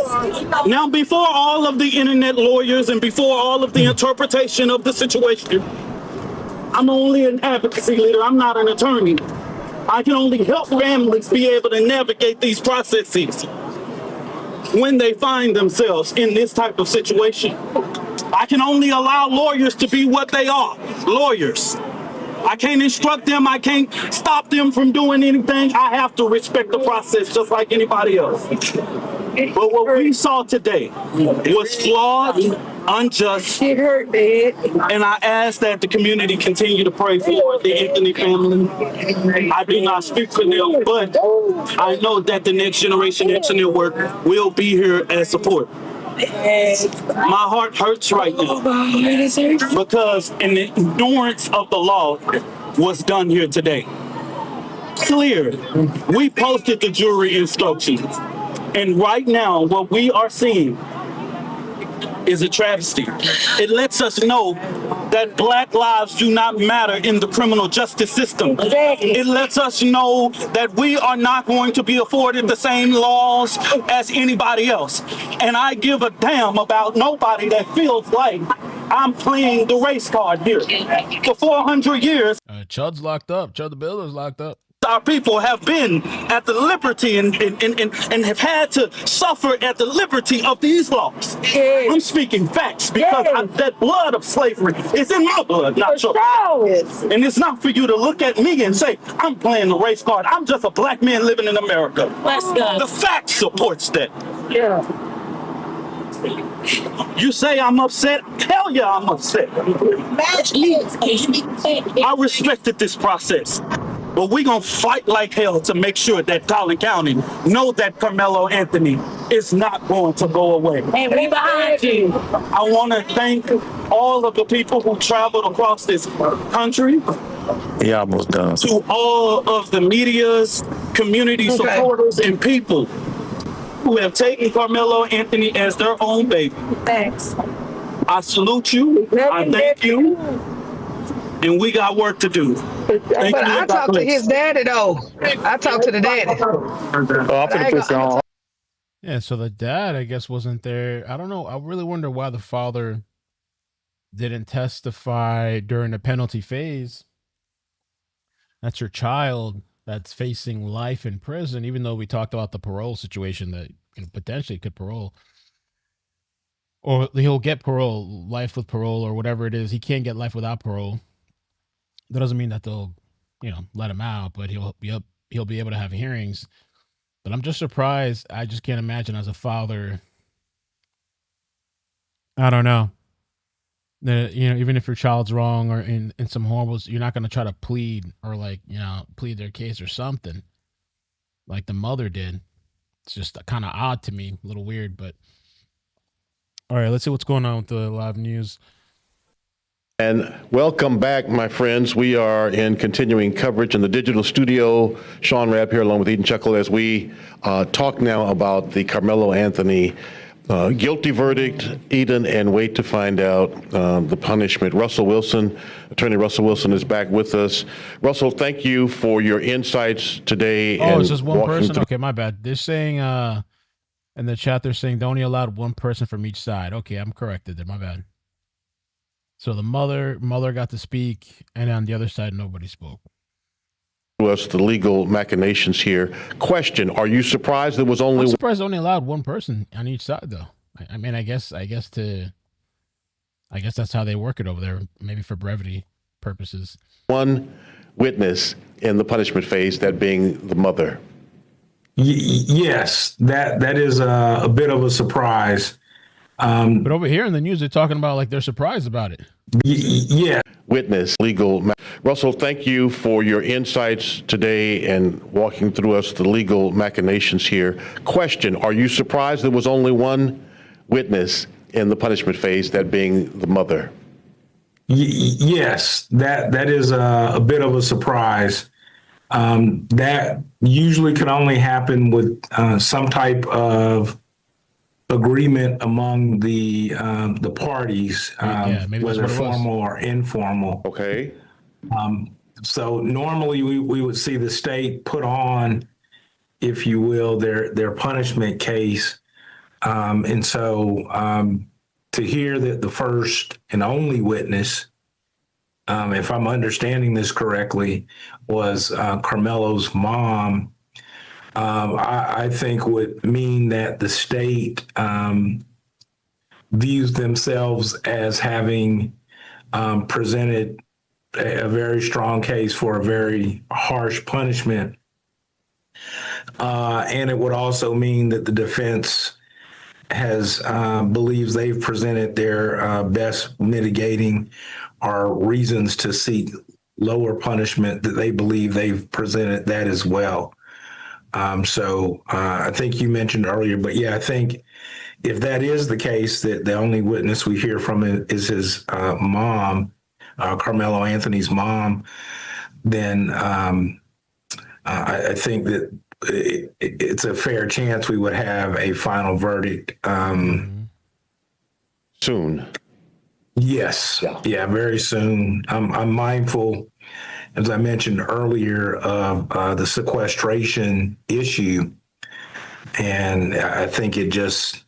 Now, before all of the internet lawyers and before all of the interpretation of the situation, I'm only an advocacy leader. I'm not an attorney. I can only help families be able to navigate these processes when they find themselves in this type of situation. I can only allow lawyers to be what they are, lawyers. I can't instruct them. I can't stop them from doing anything. I have to respect the process just like anybody else. But what we saw today was flawed, unjust. It hurt, man. And I ask that the community continue to pray for the Anthony family. I do not speak for them, but I know that the Next Generation Action Network will be here as support. My heart hurts right now because an ignorance of the law was done here today. Clear. We posted the jury instructions. And right now, what we are seeing is a travesty. It lets us know that Black lives do not matter in the criminal justice system. It lets us know that we are not going to be afforded the same laws as anybody else. And I give a damn about nobody that feels like I'm playing the race card here. For 400 years, Chud's locked up. Chud the Builder's locked up. Our people have been at the liberty and have had to suffer at the liberty of these laws. Yes. I'm speaking facts because that blood of slavery is in my blood, not yours. And it's not for you to look at me and say, I'm playing the race card. I'm just a Black man living in America. The fact supports that. Yeah. You say I'm upset? Hell yeah, I'm upset. I respected this process. But we're going to fight like hell to make sure that Collin County know that Karmelo Anthony is not going to go away. And we behind you. I want to thank all of the people who traveled across this country. He almost done. To all of the media's, community supporters, and people who have taken Karmelo Anthony as their own baby. Thanks. I salute you. I thank you. And we got work to do. But I talked to his daddy though. I talked to the daddy. Yeah, so the dad, I guess, wasn't there. I don't know. I really wonder why the father didn't testify during the penalty phase. That's your child that's facing life in prison, even though we talked about the parole situation that potentially could parole. Or he'll get parole, life with parole, or whatever it is. He can't get life without parole. That doesn't mean that they'll, let him out, but he'll be able to have hearings. But I'm just surprised. I just can't imagine as a father. I don't know. Even if your child's wrong or in some horribles, you're not going to try to plead or plead their case or something like the mother did. It's just kind of odd to me, a little weird, but. All right, let's see what's going on with the live news. And welcome back, my friends. We are in continuing coverage in the digital studio. Sean Rabb here along with Eden Chuckle as we talk now about the Karmelo Anthony guilty verdict, Eden, and wait to find out the punishment. Attorney Russell Wilson is back with us. Russell, thank you for your insights today. Oh, it's just one person? Okay, my bad. They're saying... in the chat, they're saying they only allowed one person from each side. Okay, I'm corrected there. My bad. So the mother got to speak, and on the other side, nobody spoke. Us the legal machinations here. Question: are you surprised there was only? I'm surprised they only allowed one person on each side, though. I mean, I guess that's how they work it over there. Maybe for brevity purposes. One witness in the punishment phase, that being the mother. Yes, that is a bit of a surprise. But over here in the news, they're talking about like they're surprised about it. Yeah. Witness, legal. Russell, thank you for your insights today and walking through us the legal machinations here. Question: are you surprised there was only one witness in the punishment phase, that being the mother? Yes, that is a bit of a surprise. That usually can only happen with some type of agreement among the parties, whether formal or informal. Okay. So normally we would see the state put on, if you will, their punishment case, and so to hear that the first and only witness, if I'm understanding this correctly, was Carmelo's mom, I think would mean that the state views themselves as having presented a very strong case for a very harsh punishment. And it would also mean that the defense believes they've presented their best mitigating or reasons to seek lower punishment, that they believe they've presented that as well. So I think you mentioned earlier, but yeah, I think if that is the case, that the only witness we hear from is his mom, Carmelo Anthony's mom, then I think that it's a fair chance we would have a final verdict soon. Yes. Yeah, very soon. I'm mindful, as I mentioned earlier, of the sequestration issue. And I think you guys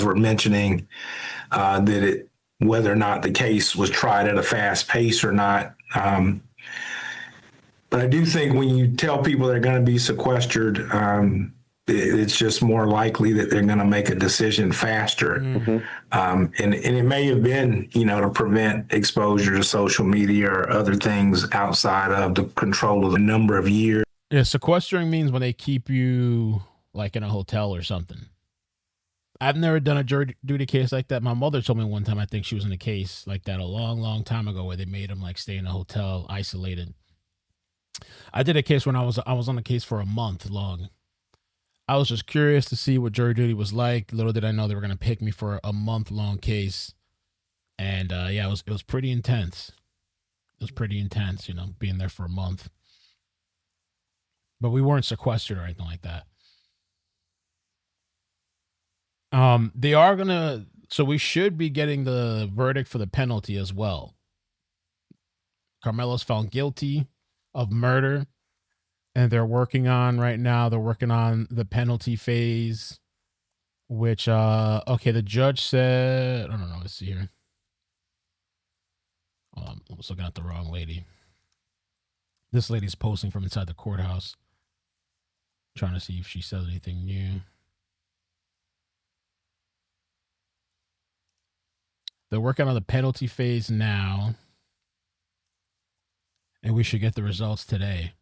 were mentioning that whether or not the case was tried at a fast pace or not. But I do think when you tell people they're going to be sequestered, it's just more likely that they're going to make a decision faster. And it may have been, to prevent exposure to social media or other things outside of the control of the number of years. Yeah, sequestering means when they keep you like in a hotel or something. I've never done a jury duty case like that. My mother told me one time, I think she was in a case like that a long, long time ago, where they made them like stay in a hotel isolated. I did a case when I was on the case for a month long. I was just curious to see what jury duty was like. Little did I know they were going to pick me for a month-long case. And yeah, it was pretty intense. It was pretty intense, being there for a month. But we weren't sequestered or anything like that. They are going to, so we should be getting the verdict for the penalty as well. Carmelo's found guilty of murder. And they're working on the penalty phase, which, okay, the judge said, I don't know, let's see here. I was looking at the wrong lady. This lady's posting from inside the courthouse, trying to see if she says anything new. They're working on the penalty phase now, and we should get the results today.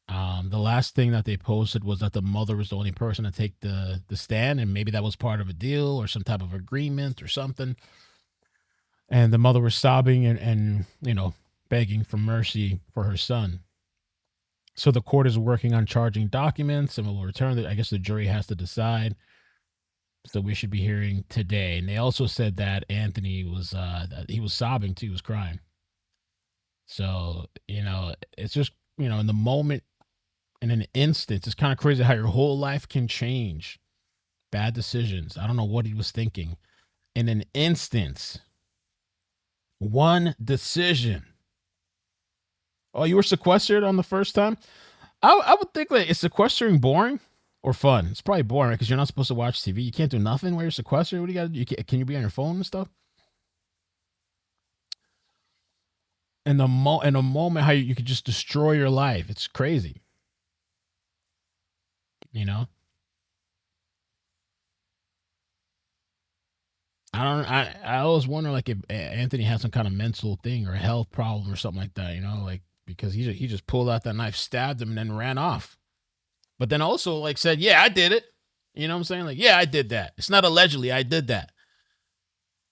The last thing that they posted was that the mother was the only person to take the stand, and maybe that was part of a deal or some type of agreement or something. And the mother was sobbing and you know, begging for mercy for her son. So the court is working on charging documents and will return. I guess the jury has to decide. So we should be hearing today. And they also said that Anthony was he was sobbing too, he was crying. So, you know, it's just, you know, in the moment, in an instant, it's kind of crazy how your whole life can change. Bad decisions. I don't know what he was thinking. In an instance, one decision. Oh, you were sequestered on the first time? I would think like, is sequestering boring or fun? It's probably boring because you're not supposed to watch TV. You can't do nothing while you're sequestered. What do you got to do? Can you be on your phone and stuff? In a moment, how you could just destroy your life. It's crazy. You know? I always wonder like if Anthony had some kind of mental thing or a health problem or something like that, you know, like because he just pulled out that knife, stabbed him, and then ran off. But then also like said, yeah, I did it. You know what I'm saying? Like, yeah, I did that. It's not allegedly, I did that.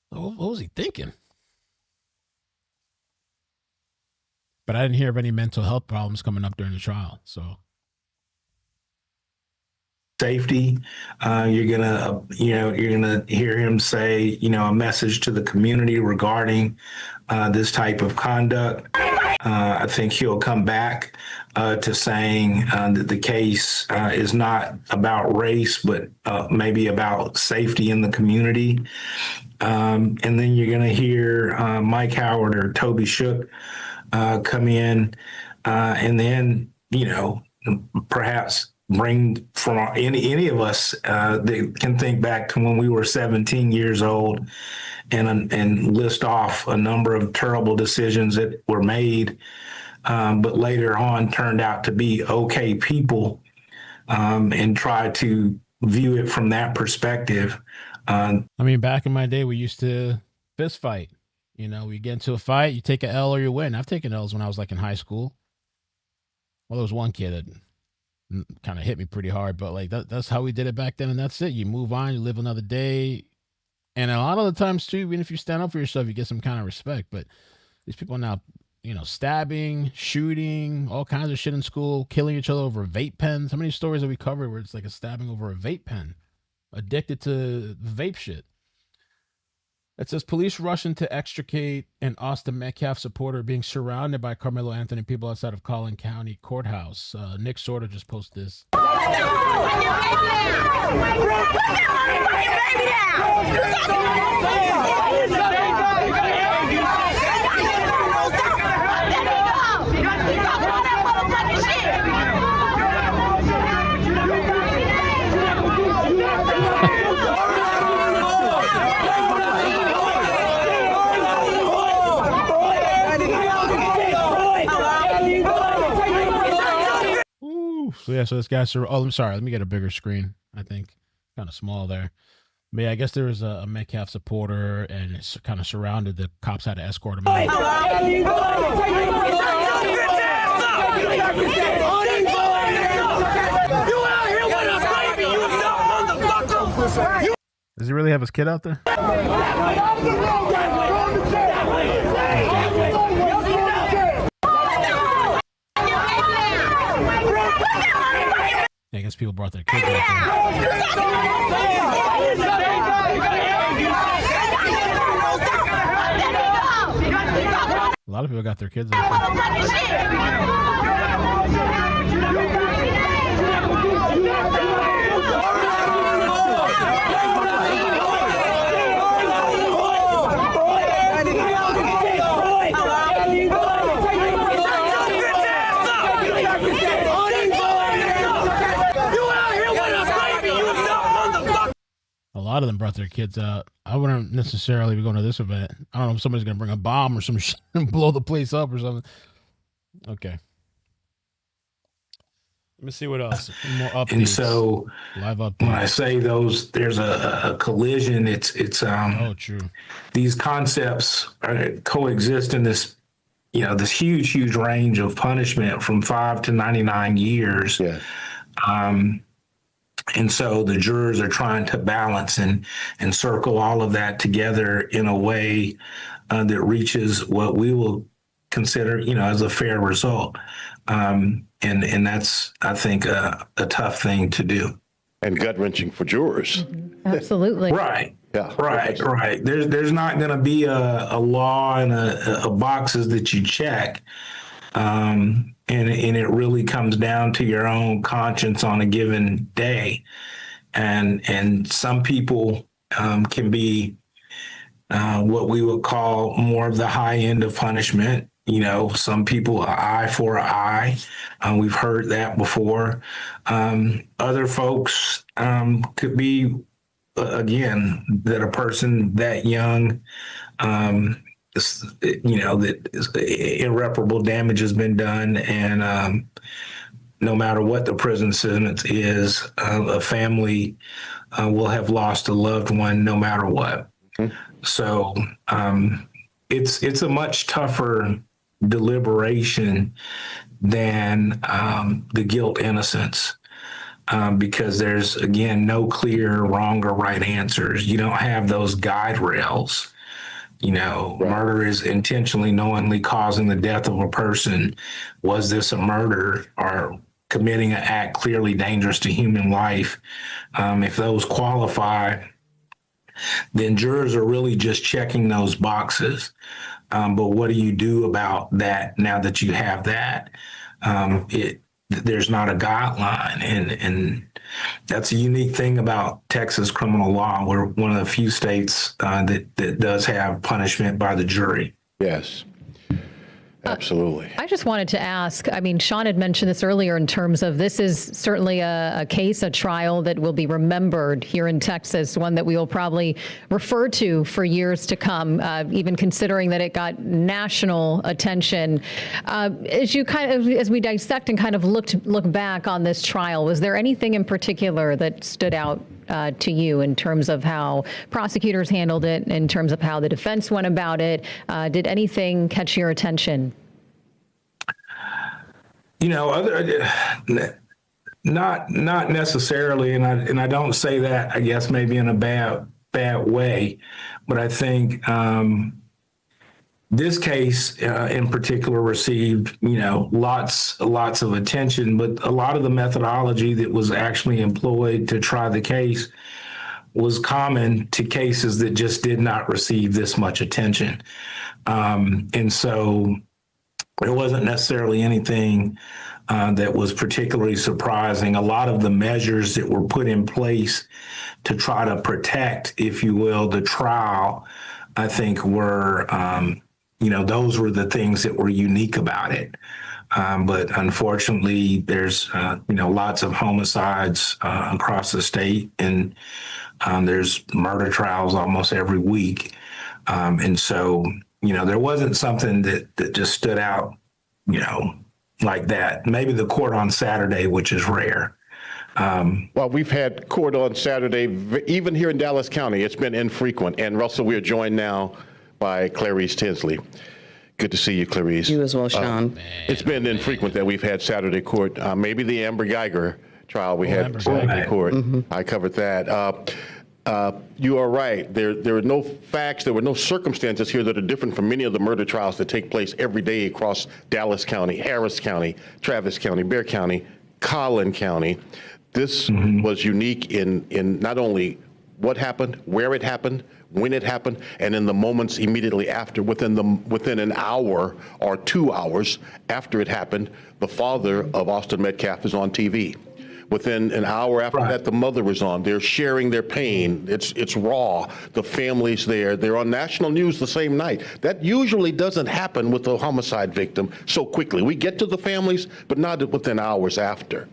What was he thinking? But I didn't hear of any mental health problems coming up during the trial. So safety, you're gonna hear him say, a message to the community regarding this type of conduct. I think he'll come back to saying that the case is not about race, but maybe about safety in the community. And then you're gonna hear Mike Howard or Toby Shook come in, and then perhaps bring from any of us that can think back to when we were 17 years old and list off a number of terrible decisions that were made, but later on turned out to be okay people, and try to view it from that perspective. I mean, back in my day, we used to fist fight. We get into a fight, you take an L or you win. I've taken L's when I was like in high school. Well, there was one kid that kind of hit me pretty hard, but like that's how we did it back then, and that's it. You move on, you live another day, and a lot of the times too, even if you stand up for yourself, you get some kind of respect. But these people now, stabbing, shooting, all kinds of shit in school, killing each other over vape pens. How many stories have we covered where it's like a stabbing over a vape pen? Addicted to vape shit. It says police rush in to extricate an Austin Metcalf supporter being surrounded by Karmelo Anthony people outside of Collin County Courthouse. Nick Sorter just posted this. So yeah, so this guy's, I'm sorry, let me get a bigger screen. I think kind of small there. But yeah, I guess there was a Metcalf supporter and it's kind of surrounded. The cops had to escort him out. Does he really have his kid out there? I guess people brought their kids out there. A lot of people got their kids out A lot of them brought their kids out. I wouldn't necessarily be going to this event. I don't know if somebody's going to bring a bomb or some shit and blow the place up or something. Okay. Let me see what else. More updates. And so live updates. when I say there's a collision, it's true. These concepts coexist in this, this huge range of punishment from 5 to 99 years. Yeah. And so the jurors are trying to balance and circle all of that together in a way that reaches what we will consider, as a fair result. And that's, I think, a tough thing to do. And gut-wrenching for jurors. Absolutely. Right. Yeah. Right. There's not going to be a law and a boxes that you check. And it really comes down to your own conscience on a given day. And some people can be what we would call more of the high end of punishment. Some people, an eye for an eye. We've heard that before. Other folks could be, again, that a person that young, that irreparable damage has been done, and no matter what the prison sentence is, a family will have lost a loved one no matter what. Mm-hmm. So it's a much tougher deliberation than the guilt innocence, because there's, again, no clear wrong or right answers. You don't have those guide rails. Murder is intentionally, knowingly causing the death of a person. Was this a murder, or committing an act clearly dangerous to human life? If those qualify, then jurors are really just checking those boxes. But what do you do about that now that you have that? There's not a guideline, and that's a unique thing about Texas criminal law. We're one of the few states that does have punishment by the jury. Yes. Absolutely. I just wanted to ask, Sean had mentioned this earlier in terms of this is certainly a case, a trial that will be remembered here in Texas, one that we will probably refer to for years to come, even considering that it got national attention. As we dissect and kind of look back on this trial, was there anything in particular that stood out to you in terms of how prosecutors handled it, in terms of how the defense went about it? Did anything catch your attention? Not necessarily, and I don't say that, I guess, maybe in a bad way, but I think this case in particular received, lots of attention, but a lot of the methodology that was actually employed to try the case was common to cases that just did not receive this much attention. And so there wasn't necessarily anything that was particularly surprising. A lot of the measures that were put in place to try to protect, if you will, the trial, I think were, those were the things that were unique about it. But unfortunately, there's, lots of homicides across the state, and there's murder trials almost every week. And so, there wasn't something that just stood out, like that. Maybe the court on Saturday, which is rare. Well, we've had court on Saturday, even here in Dallas County. It's been infrequent. And Russell, we are joined now by Clarice Tinsley. Good to see you, Clarice. You as well, Sean. It's been infrequent that we've had Saturday court. Maybe the Amber Geiger trial we had Saturday court. Mm-hmm. I covered that. You are right. There are no facts, there were no circumstances here that are different from many of the murder trials that take place every day across Dallas County, Harris County, Travis County, Bexar County, Collin County. This was unique in not only what happened, where it happened, when it happened, and in the moments immediately after, within an hour or 2 hours after it happened, the father of Austin Metcalf is on TV. Within an hour after that, the mother was on. They're sharing their pain. It's raw. The family's there. They're on national news the same night. That usually doesn't happen with a homicide victim so quickly. We get to the families, but not within hours after.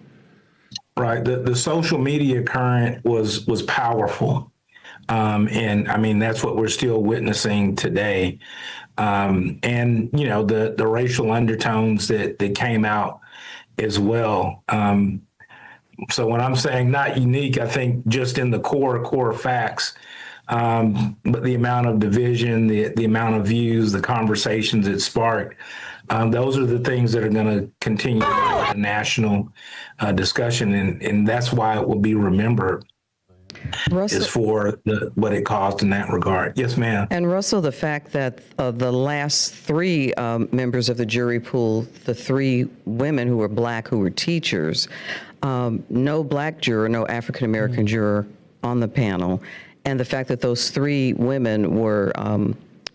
Right. The social media current was powerful. And I mean, that's what we're still witnessing today. And, the racial undertones that came out as well. So when I'm saying not unique, I think just in the core facts, but the amount of division, the amount of views, the conversations it sparked, those are the things that are going to continue a national discussion, and that's why it will be remembered. Russell, is for what it caused in that regard. Yes, ma'am. And Russell, the fact that the last three members of the jury pool, the three women who were black, who were teachers, no black juror, no African-American juror on the panel, and the fact that those three women were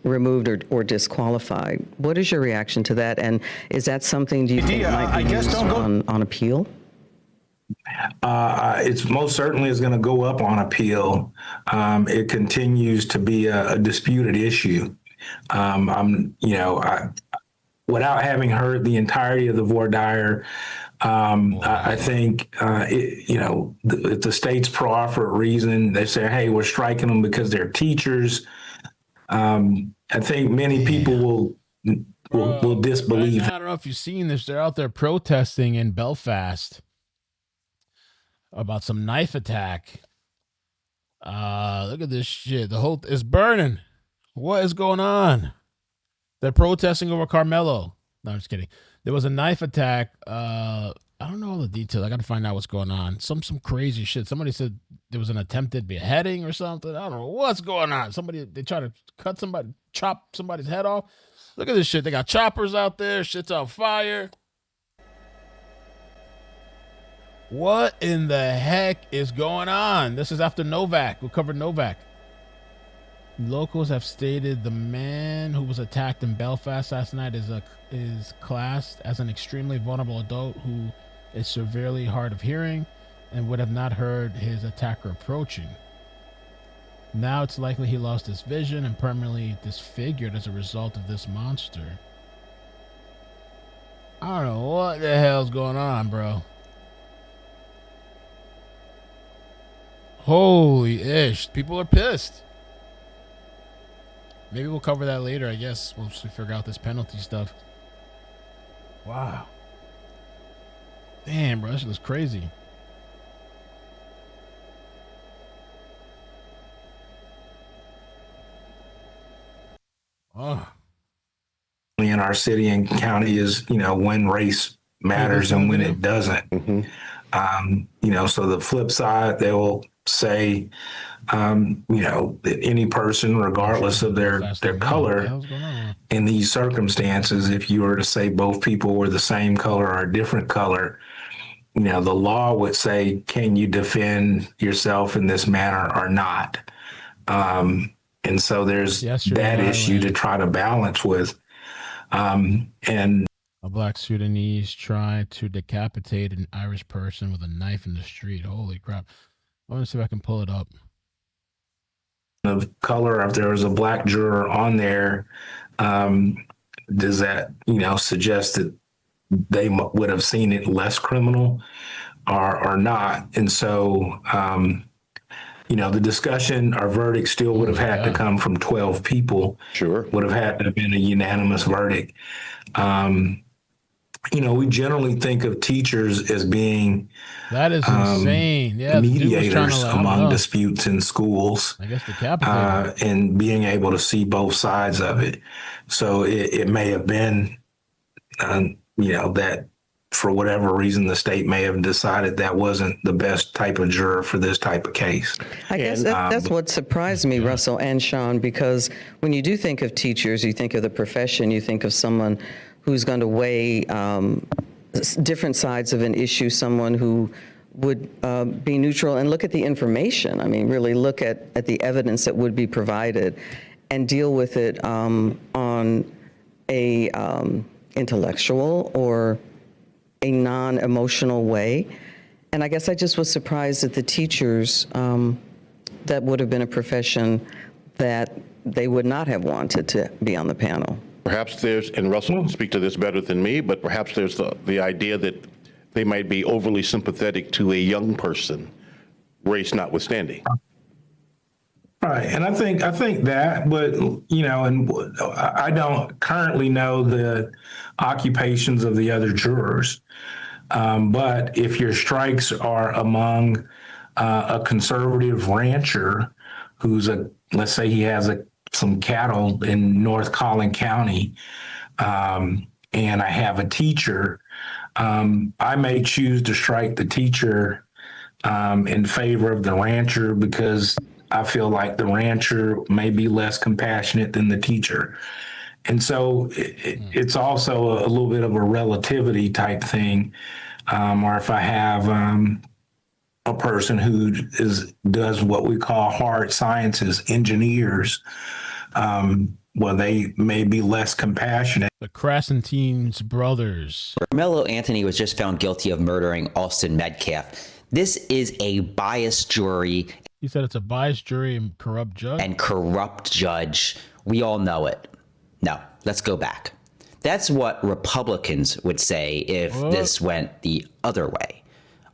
removed or disqualified. What is your reaction to that? And is that something, do you think, might be used on appeal? It's most certainly is going to go up on appeal. It continues to be a disputed issue. Without having heard the entirety of the voir dire, I think, if the state's proffer reason, they say, hey, we're striking them because they're teachers. I think many people will disbelieve. I don't know if you've seen this. They're out there protesting in Belfast about some knife attack. Look at this shit. The whole is burning. What is going on? They're protesting over Carmelo. No, I'm just kidding. There was a knife attack. I don't know all the details. I got to find out what's going on. Some crazy shit. Somebody said there was an attempted beheading or something. I don't know what's going on. They try to chop somebody's head off. Look at this shit. They got choppers out there. Shit's on fire. What in the heck is going on? This is after Novak. We covered Novak. Locals have stated the man who was attacked in Belfast last night is classed as an extremely vulnerable adult who is severely hard of hearing and would have not heard his attacker approaching. Now it's likely he lost his vision and permanently disfigured as a result of this monster. I don't know what the hell's going on, bro. Holy ish. People are pissed. Maybe we'll cover that later, I guess. We'll figure out this penalty stuff. Wow. Damn, bro. This was crazy. Oh. In our city and county is, when race matters and when it doesn't. Mm-hmm. So the flip side, they will say, that any person, regardless of their color, in these circumstances, if you were to say both people were the same color or a different color, the law would say, can you defend yourself in this manner or not? And so there's that issue to try to balance with. And a black Sudanese tried to decapitate an Irish person with a knife in the street. Holy crap. I want to see if I can pull it up. Of color, if there was a black juror on there, does that, suggest that they would have seen it less criminal or not? And so, the discussion, our verdict still would have had to come from 12 people. Sure. Would have had to have been a unanimous verdict. We generally think of teachers as being that is insane. Yeah, mediators among disputes in schools. I guess decapitated. And being able to see both sides of it. So it may have been, that for whatever reason, the state may have decided that wasn't the best type of juror for this type of case. I guess that's what surprised me, Russell and Sean, because when you do think of teachers, you think of the profession, you think of someone who's going to weigh different sides of an issue, someone who would be neutral and look at the information. I mean, really look at the evidence that would be provided and deal with it on a intellectual or a non-emotional way. And I guess I just was surprised that the teachers, that would have been a profession that they would not have wanted to be on the panel. Perhaps there's, and Russell can speak to this better than me, but perhaps there's the idea that they might be overly sympathetic to a young person, race notwithstanding. Right, and I think that, but and I don't currently know the occupations of the other jurors, But if your strikes are among a conservative rancher who's let's say he has some cattle in North Collin County, and I have a teacher, I may choose to strike the teacher in favor of the rancher because I feel like the rancher may be less compassionate than the teacher. And so it's also a little bit of a relativity type thing. Or if I have a person who does what we call hard sciences, engineers, well, they may be less compassionate. The Krasenstein's brothers. Karmelo Anthony was just found guilty of murdering Austin Metcalf. This is a biased jury. He said it's a biased jury and corrupt judge. And corrupt judge. We all know it. No, let's go back. That's what Republicans would say if this went the other way.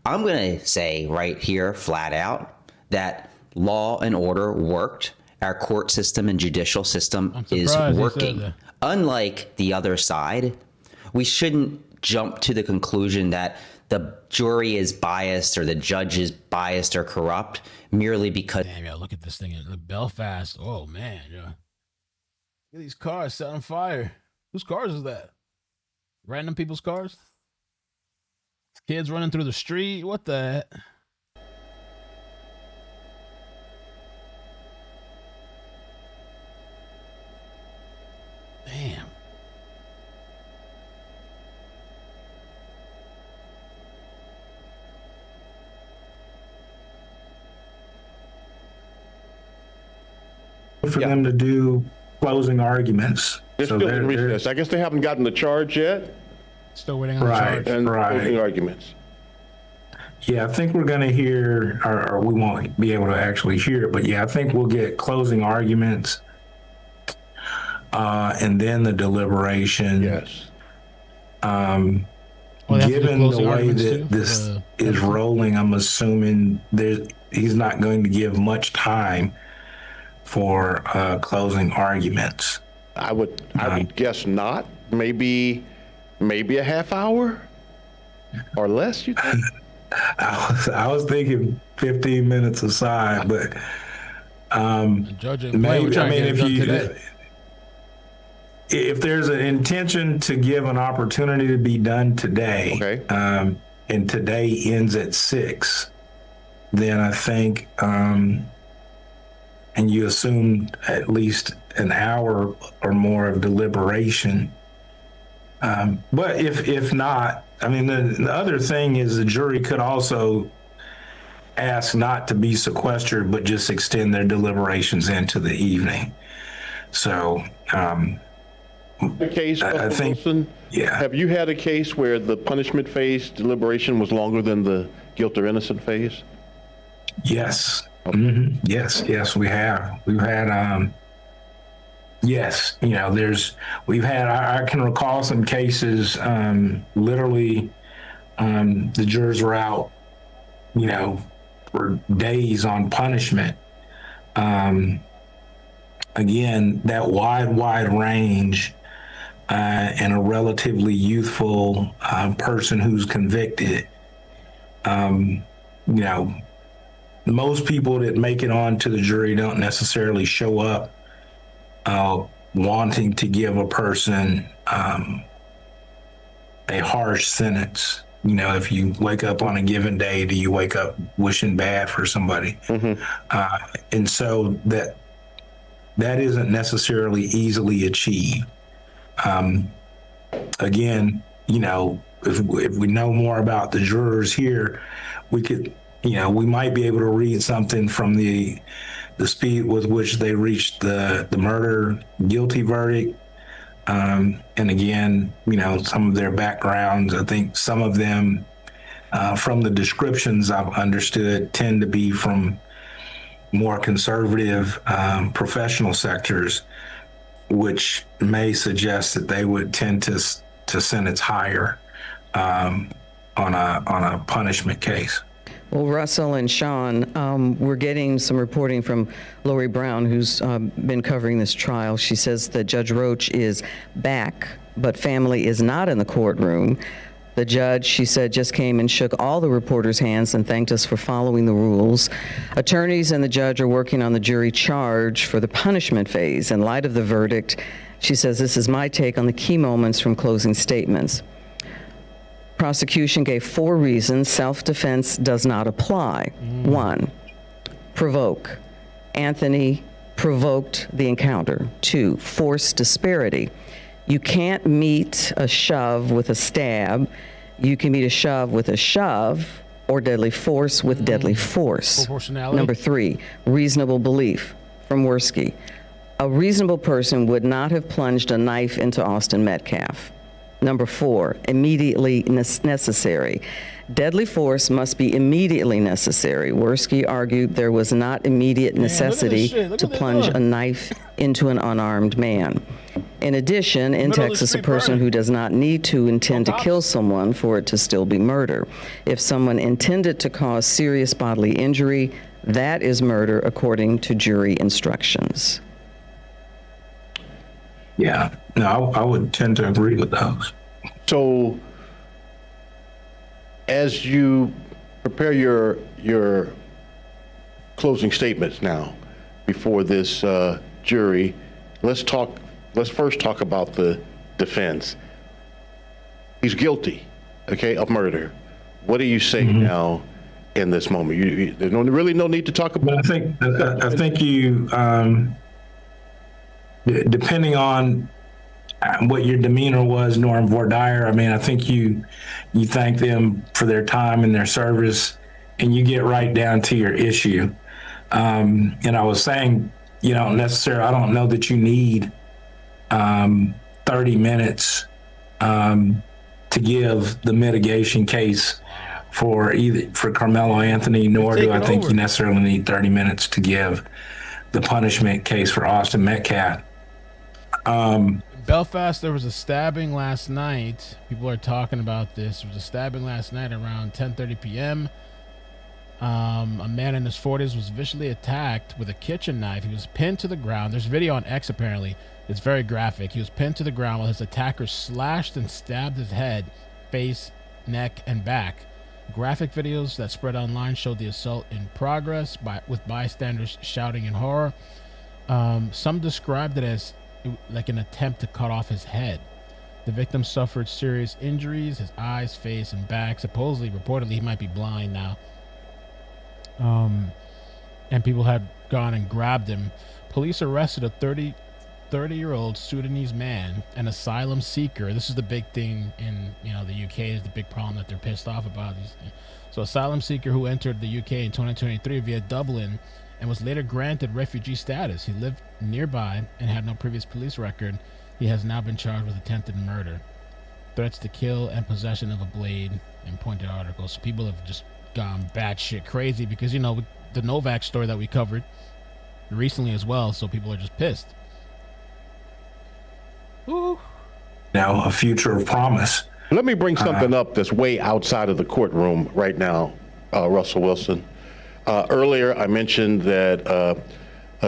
I'm going to say right here, flat out, that law and order worked. Our court system and judicial system is working. Unlike the other side, we shouldn't jump to the conclusion that the jury is biased or the judge is biased or corrupt merely because. Damn, yeah, look at this thing in Belfast. Oh, man. Yeah. Look at these cars set on fire. Whose cars is that? Random people's cars? Kids running through the street? What the heck? Damn. For them to do closing arguments. They're still in recess. I guess they haven't gotten the charge yet. Still waiting on the charge. And closing arguments. Yeah, I think we're going to hear, or we won't be able to actually hear it, but yeah, I think we'll get closing arguments and then the deliberation. Yes. Given the way that this is rolling, I'm assuming he's not going to give much time for closing arguments. I would guess not. Maybe a half hour or less, you think? I was thinking 15 minutes aside, but maybe, I mean, if there's an intention to give an opportunity to be done today, and today ends at 6, then I think, and you assume at least an hour or more of deliberation. But if not, I mean, the other thing is the jury could also ask not to be sequestered, but just extend their deliberations into the evening. So, the case, I think, Wilson, have you had a case where the punishment phase deliberation was longer than the guilt or innocent phase? Yes. Mm-hmm. Yes, we have. We've had, yes, you know, I can recall some cases, literally, the jurors were out, you know, for days on punishment. Again, that wide range, and a relatively youthful person who's convicted, you know, most people that make it onto the jury don't necessarily show up wanting to give a person a harsh sentence. You know, if you wake up on a given day, do you wake up wishing bad for somebody? And so that isn't necessarily easily achieved. Again, you know, if we know more about the jurors here, we could, you know, we might be able to read something from the speed with which they reached the murder guilty verdict. And again, you know, some of their backgrounds, I think some of them, from the descriptions I've understood, tend to be from more conservative professional sectors, which may suggest that they would tend to sentence higher on a punishment case. Well, Russell and Sean, we're getting some reporting from Lori Brown, who's been covering this trial. She says that Judge Roach is back, but family is not in the courtroom. The judge, she said, just came and shook all the reporters' hands and thanked us for following the rules. Attorneys and the judge are working on the jury charge for the punishment phase. In light of the verdict, she says, this is my take on the key moments from closing statements. Prosecution gave 4 reasons self-defense does not apply. 1, provoke. Anthony provoked the encounter. 2, force disparity. You can't meet a shove with a stab. You can meet a shove with a shove or deadly force with deadly force. Proportionality. Number 3, reasonable belief from Worski. A reasonable person would not have plunged a knife into Austin Metcalf. Number 4, immediately necessary. Deadly force must be immediately necessary. Worski argued there was not immediate necessity to plunge a knife into an unarmed man. In addition, in Texas, a person who does not need to intend to kill someone for it to still be murder. If someone intended to cause serious bodily injury, that is murder according to jury instructions. Yeah, no, I would tend to agree with those. So, as you prepare your closing statements now before this jury, let's first talk about the defense. He's guilty, okay, of murder. What do you say now in this moment? There's really no need to talk about. I think you, depending on what your demeanor was, Norm Vordayer, I mean, I think you thank them for their time and their service, and you get right down to your issue. And I was saying, I don't know that you need 30 minutes to give the mitigation case for Karmelo Anthony, nor do I think you necessarily need 30 minutes to give the punishment case for Austin Metcalf. Belfast, there was a stabbing last night. People are talking about this. There was a stabbing last night around 10:30 p.m. A man in his 40s was viciously attacked with a kitchen knife. He was pinned to the ground. There's video on X apparently. It's very graphic. He was pinned to the ground while his attacker slashed and stabbed his head, face, neck, and back. Graphic videos that spread online showed the assault in progress with bystanders shouting in horror. Some described it as like an attempt to cut off his head. The victim suffered serious injuries, his eyes, face, and back. Reportedly, he might be blind now. And people had gone and grabbed him. Police arrested a 30-year-old Sudanese man, an asylum seeker. This is the big thing in the UK, is the big problem that they're pissed off about. So asylum seeker who entered the UK in 2023 via Dublin and was later granted refugee status. He lived nearby and had no previous police record. He has now been charged with attempted murder, threats to kill, and possession of a blade in pointed articles. So people have just gone batshit crazy because, the Novak story that we covered recently as well, so people are just pissed. Ooh. Now, a future of promise. Let me bring something up that's way outside of the courtroom right now, Russell Wilson. Earlier, I mentioned that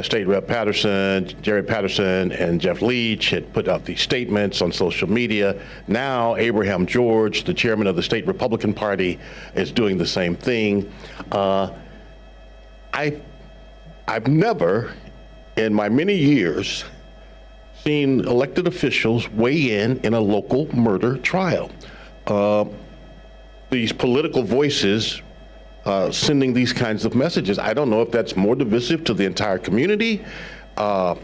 State Rep Patterson, Jerry Patterson, and Jeff Leach had put out these statements on social media. Now, Abraham George, the chairman of the state Republican Party, is doing the same thing. I've never, in my many years, seen elected officials weigh in a local murder trial. These political voices sending these kinds of messages. I don't know if that's more divisive to the entire community or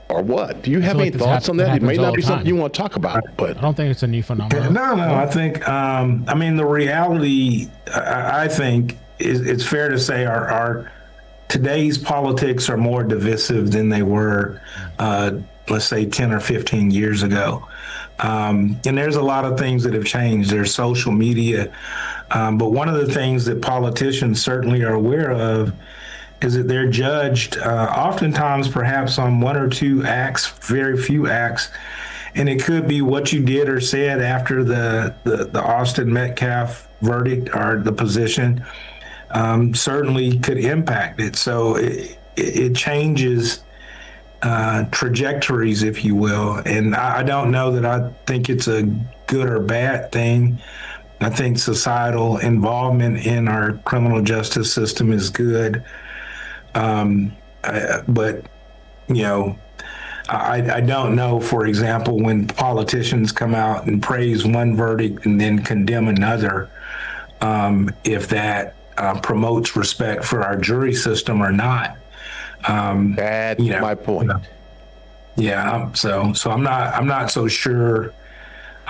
what. Do you have any thoughts on that? It may not be something you want to talk about, but I don't think it's a new phenomenon. No, I think, the reality, I think, it's fair to say our today's politics are more divisive than they were, let's say, 10 or 15 years ago. And there's a lot of things that have changed. There's social media. But one of the things that politicians certainly are aware of is that they're judged oftentimes perhaps on 1 or 2 acts, very few acts. And it could be what you did or said after the Austin Metcalf verdict or the position certainly could impact it. So it changes trajectories, if you will. And I don't know that I think it's a good or bad thing. I think societal involvement in our criminal justice system is good. But, you know, I don't know, for example, when politicians come out and praise one verdict and then condemn another, if that promotes respect for our jury system or not. That's my point. Yeah. So I'm not so sure,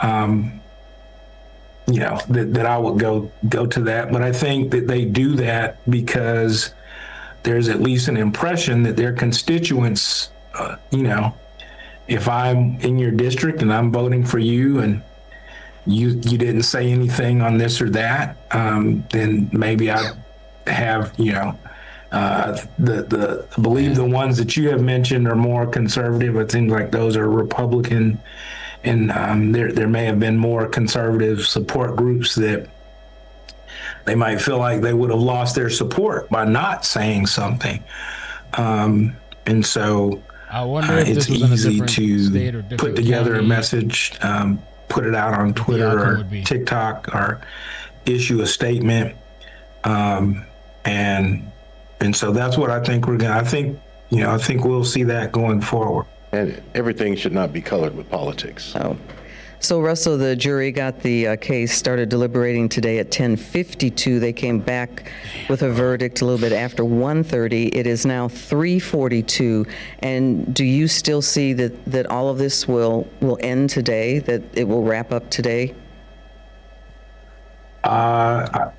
you know, that I would go to that, but I think that they do that because there's at least an impression that their constituents, you know, if I'm in your district and I'm voting for you and you didn't say anything on this or that, then maybe I have, you know, I believe the ones that you have mentioned are more conservative. It seems like those are Republican, and there may have been more conservative support groups that they might feel like they would have lost their support by not saying something. And so I wonder if it's this was easy in a different state or to different put together county. a message, put it out on Twitter or would be. TikTok, or issue a statement. And so that's what I think I think we'll see that going forward. And everything should not be colored with politics. So Russell, the jury got the case, started deliberating today at 10:52. They came back with a verdict a little bit after 1:30. It is now 3:42. And do you still see that all of this will end today, that it will wrap up today?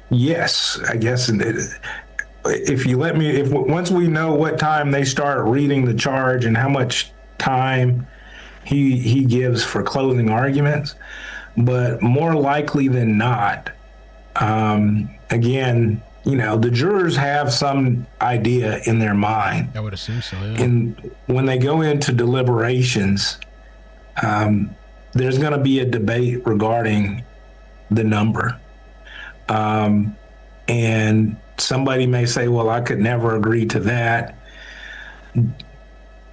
Yes, I guess. If you let me, once we know what time they start reading the charge and how much time he gives for closing arguments, but more likely than not, again, you know, the jurors have some idea in their mind. I would assume so, yeah. And when they go into deliberations, there's going to be a debate regarding the number. And somebody may say, well, I could never agree to that.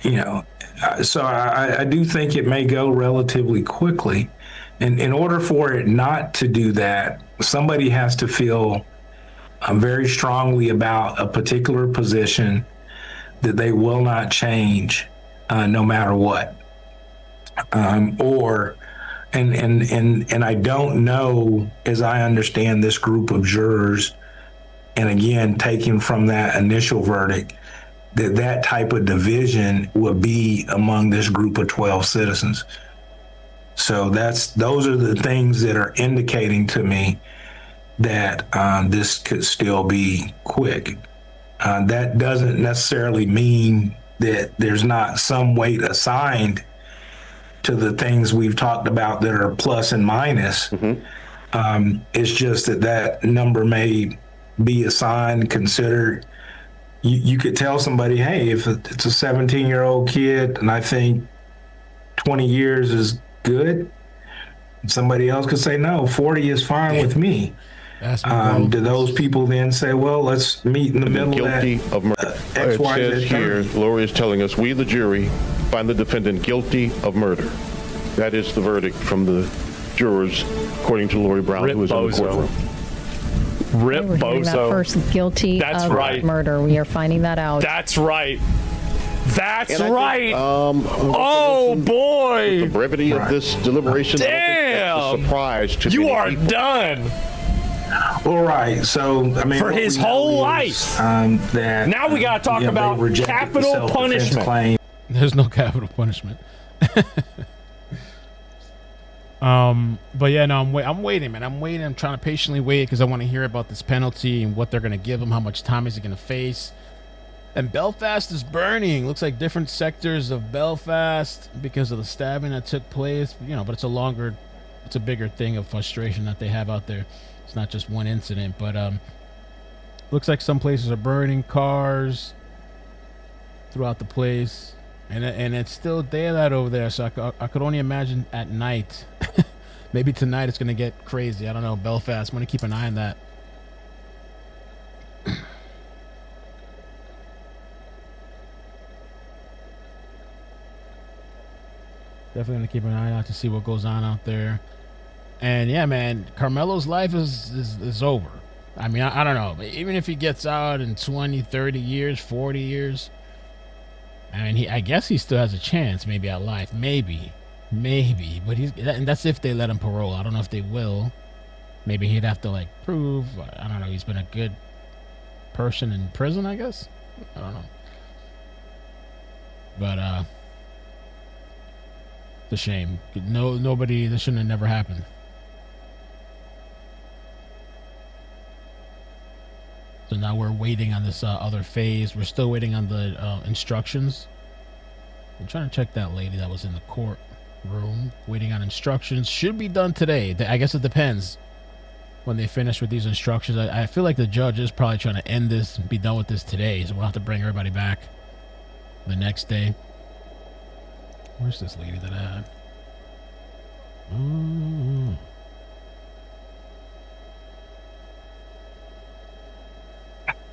You know, so I do think it may go relatively quickly. And in order for it not to do that, somebody has to feel very strongly about a particular position that they will not change no matter what. And I don't know, as I understand this group of jurors, and again, taking from that initial verdict, that type of division would be among this group of 12 citizens. So those are the things that are indicating to me that this could still be quick. That doesn't necessarily mean that there's not some weight assigned to the things we've talked about that are plus and minus. It's just that number may be assigned, considered. You could tell somebody, hey, if it's a 17-year-old kid and I think 20 years is good, somebody else could say, no, 40 is fine with me. Do those people then say, well, let's meet in the middle Guilty of murder. X, It Y, says Z here, Lori is telling us, we, the jury, find the defendant guilty of murder. That is the verdict from the jurors, according to Lori Brown, who is in the courtroom. Rip We're hearing that Bozo. first guilty That's of right. murder. We are finding that out. That's right. That's And I right. think, Oh boy. The brevity of this deliberation. I don't think that's a Damn. surprise to You many are people. done. All right. So, I mean, For what his we know whole is, life. That Now we gotta talk they about rejected the capital self-defense punishment. claim. There's no capital punishment. But yeah, no, I'm waiting, man. I'm waiting. I'm trying to patiently wait because I want to hear about this penalty and what they're going to give him, how much time is he going to face. And Belfast is burning. Looks like different sectors of Belfast because of the stabbing that took place. You know, but it's a bigger thing of frustration that they have out there. It's not just one incident, but looks like some places are burning, cars throughout the place. And it's still daylight over there, so I could only imagine at night. Maybe tonight it's going to get crazy. I don't know, Belfast. I'm going to keep an eye on that. Definitely going to keep an eye out to see what goes on out there. And yeah, man, Carmelo's life is over. I mean, I don't know. Even if he gets out in 20, 30 years, 40 years, I mean, I guess he still has a chance maybe at life. Maybe. But and that's if they let him parole. I don't know if they will. Maybe he'd have to, like, prove, I don't know, he's been a good person in prison, I guess. I don't know. But, it's a shame. Nobody, this shouldn't have never happened. So now we're waiting on this other phase. We're still waiting on the instructions. I'm trying to check that lady that was in the courtroom. Waiting on instructions. Should be done today. I guess it depends when they finish with these instructions. I feel like the judge is probably trying to end this and be done with this today. So we'll have to bring everybody back the next day. Where's this lady that I had?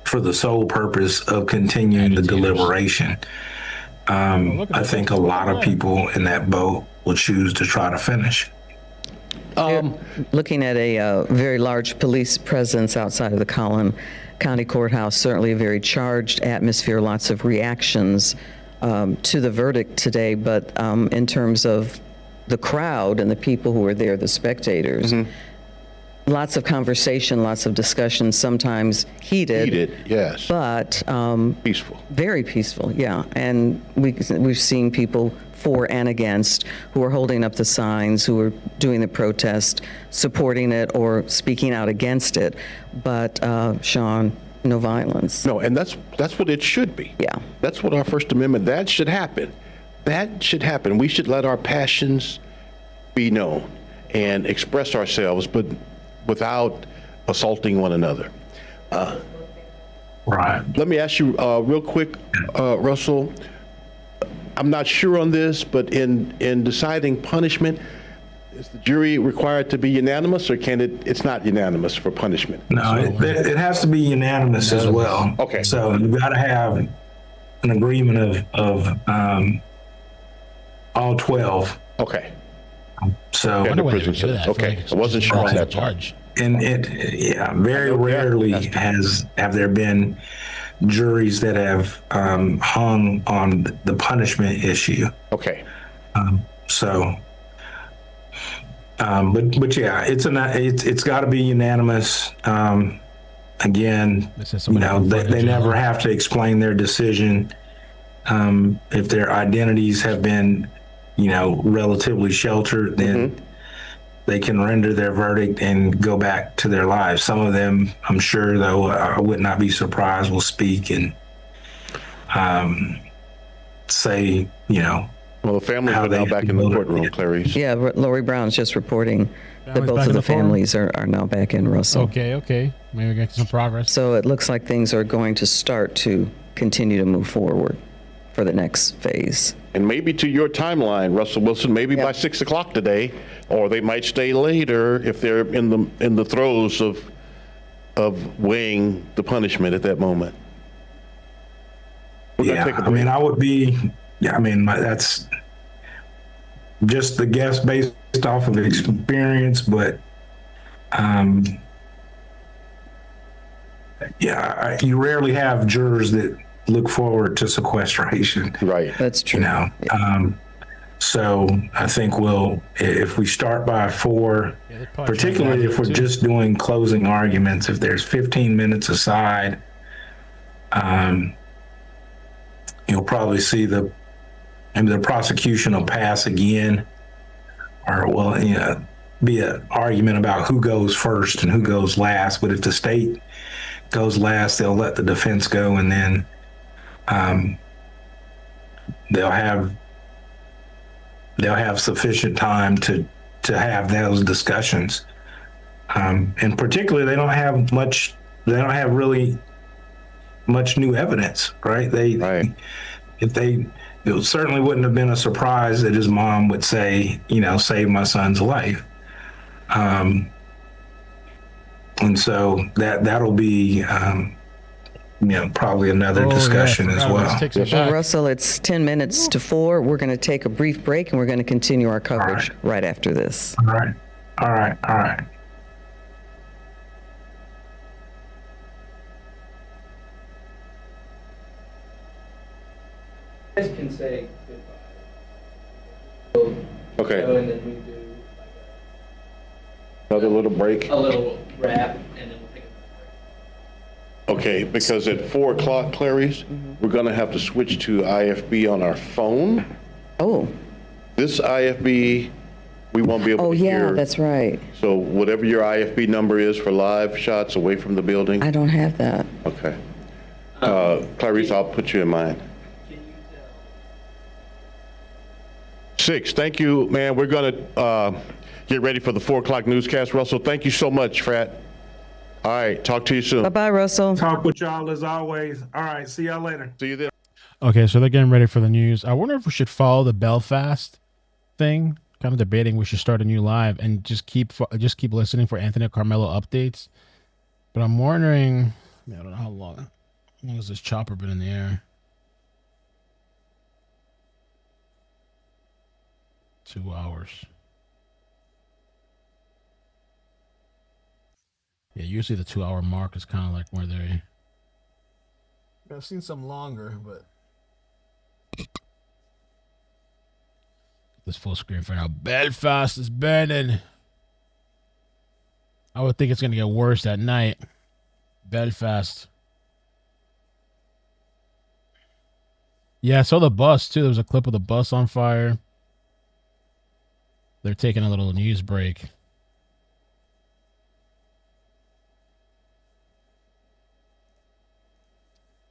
For the sole purpose of continuing the deliberation. I think a lot of people in that boat will choose to try to finish. Looking at a very large police presence outside of the Collin County Courthouse, certainly a very charged atmosphere, lots of reactions to the verdict today, but in terms of the crowd and the people who were there, the spectators, lots of conversation, lots of discussion, sometimes heated, yes, but peaceful, very peaceful, yeah. And we've seen people for and against who are holding up the signs, who are doing the protest, supporting it or speaking out against it. But Sean, no violence. No, and that's what it should be. Yeah, that's what our First Amendment. That should happen. That should happen. We should let our passions be known and express ourselves, but without assaulting one another. Right. Let me ask you real quick, Russell. I'm not sure on this, but in deciding punishment, is the jury required to be unanimous, or it's not unanimous for punishment? No, it has to be unanimous as well. Okay. So you got to have an agreement of all 12. Okay. So okay, I wasn't sure on that part. And very rarely have there been juries that have hung on the punishment issue. Okay. But yeah, it's got to be unanimous. Again, they never have to explain their decision. If their identities have been, relatively sheltered, then they can render their verdict and go back to their lives. Some of them, I'm sure, though, I would not be surprised, will speak and say, Well, the families are now back in the courtroom, Clarice. Yeah, Lori Brown's just reporting that both of the families are now back in, Russell. Okay. Maybe we get some progress. So it looks like things are going to start to continue to move forward for the next phase. And maybe to your timeline, Russell Wilson, maybe by 6 o'clock today, or they might stay later if they're in the throes of weighing the punishment at that moment. I would be. Yeah, that's just the guess based off of experience, but you rarely have jurors that look forward to sequestration. Right. That's true. So I think if we start by 4, particularly if we're just doing closing arguments, if there's 15 minutes aside, you'll probably see the prosecution will pass again, or be an argument about who goes first and who goes last. But if the state goes last, they'll let the defense go, and then they'll have sufficient time to have those discussions. And particularly, they don't have really much new evidence, right? It certainly wouldn't have been a surprise that his mom would say, save my son's life. And so that'll be, probably another discussion as well. Well, Russell, it's 10 minutes to 4. We're going to take a brief break and we're going to continue our coverage right after this. All right. All right. All right. You guys can say goodbye. Okay. So, and then we do Another little break. a little rap, and then we'll take a Okay, because at 4 o'clock, Clarice, we're going to have to switch to IFB on our phone. Oh. This IFB, we won't be able to hear. Oh, yeah, that's right. So whatever your IFB number is for live shots away from the building. I don't have that. Okay. Clarice, I'll put you in mind. 6, thank you, man. We're going to get ready for the 4 o'clock newscast. Russell, thank you so much, Frat. All right, talk to you soon. Bye-bye, Russell. Talk with y'all as always. All right, see y'all later. See you then. Okay, so they're getting ready for the news. I wonder if we should follow the Belfast thing. Kind of debating we should start a new live and just keep listening for Anthony Carmelo updates. But I'm wondering, I don't know how long has this chopper been in the air? 2 hours. Yeah, usually the 2 hour mark is kind of like where they. I've seen some longer, but this full screen for now. Belfast is burning. I would think it's gonna get worse at night. Belfast. Yeah, I saw the bus too. There was a clip of the bus on fire. They're taking a little news break.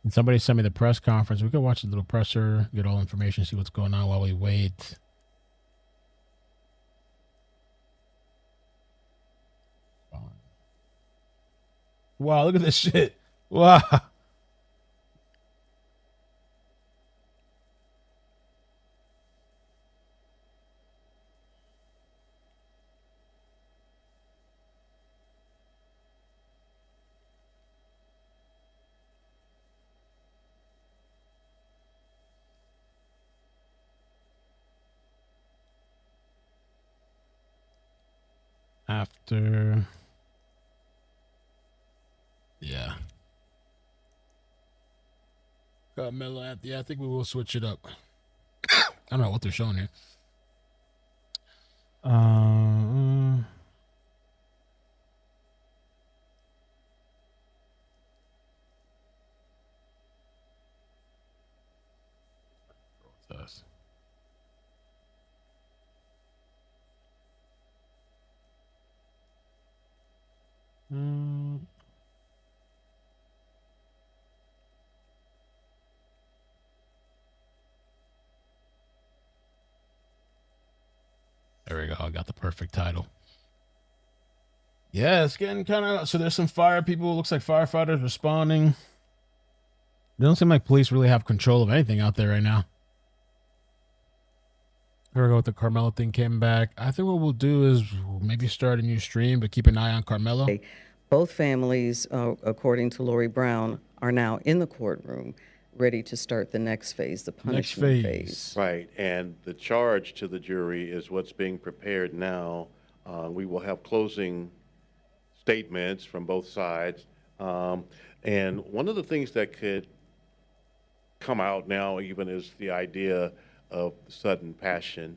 And somebody sent me the press conference. We could watch the little presser, get all information, see what's going on while we wait. Wow, look at this shit. Wow. After, yeah. Carmelo Anthony. Yeah, I think we will switch it up. I don't know what they're showing here. What's There we go. I got the perfect title. Yeah, it's getting kind of... So there's some fire people. Looks like firefighters responding. It doesn't seem like police really have control of anything out there right now. Here we go with the Carmelo thing came back. I think what we'll do is maybe start a new stream, but keep an eye on Carmelo. Both families, according to Lori Brown, are now in the courtroom, ready to start the next phase, the punishment phase. Right, and the charge to the jury is what's being prepared now. We will have closing statements from both sides. And one of the things that could come out now even is the idea of sudden passion,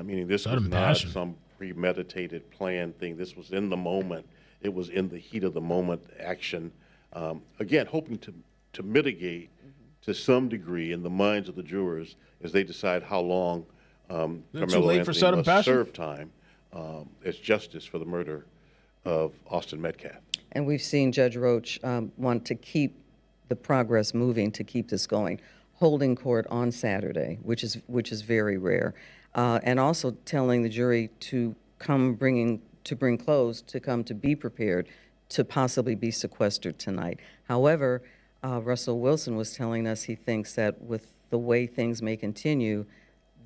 meaning this was not some premeditated planned thing. This was in the moment. It was in the heat of the moment action. Again, hoping to mitigate to some degree in the minds of the jurors as they decide how long Carmelo Anthony must serve time as justice for the murder of Austin Metcalf. And we've seen Judge Roach want to keep the progress moving, to keep this going, holding court on Saturday, which is very rare, and also telling the jury to come bring clothes, to come to be prepared to possibly be sequestered tonight. However, Russell Wilson was telling us he thinks that with the way things may continue,